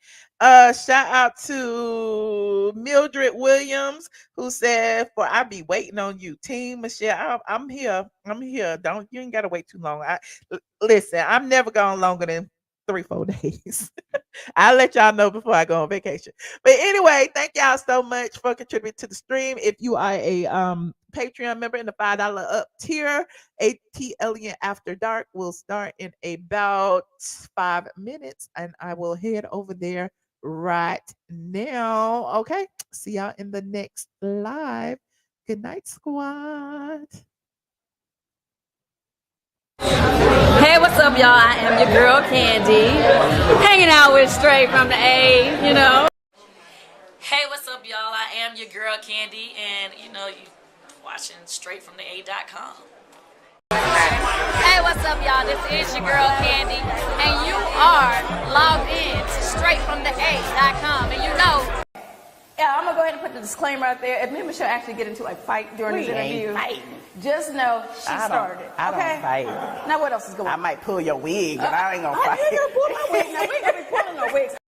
Shout out to Mildred Williams, who said, "For I be waiting on you, Team Michelle." I'm here. I'm here. You ain't gotta wait too long. Listen, I'm never gone longer than 3-4 days. I'll let y'all know before I go on vacation. But anyway, thank y'all so much for contributing to the stream. If you are a Patreon member in the $5 up tier, ATLian After Dark will start in about 5 minutes, and I will head over there right now. Okay, see y'all in the next live. Good night, squad. Hey, what's up, y'all? I am your girl, Kandi. Hanging out with Straight from the A, you know. Hey, what's up, y'all? I am your girl, Kandi, and, you watching Straight from the A.com. Hey, what's up, y'all? This is your girl, Kandi, and you are logged in to Straight from the A.com, and yeah, I'm gonna go go ahead and put the disclaimer out there. If me and Michelle actually get into a fight during this interview, just know she started. I don't fight. Now what else is going on? I might pull your wig, but I ain't gonna I fight. ain't gonna pull my wig. Now we ain't gonna be pulling no wigs.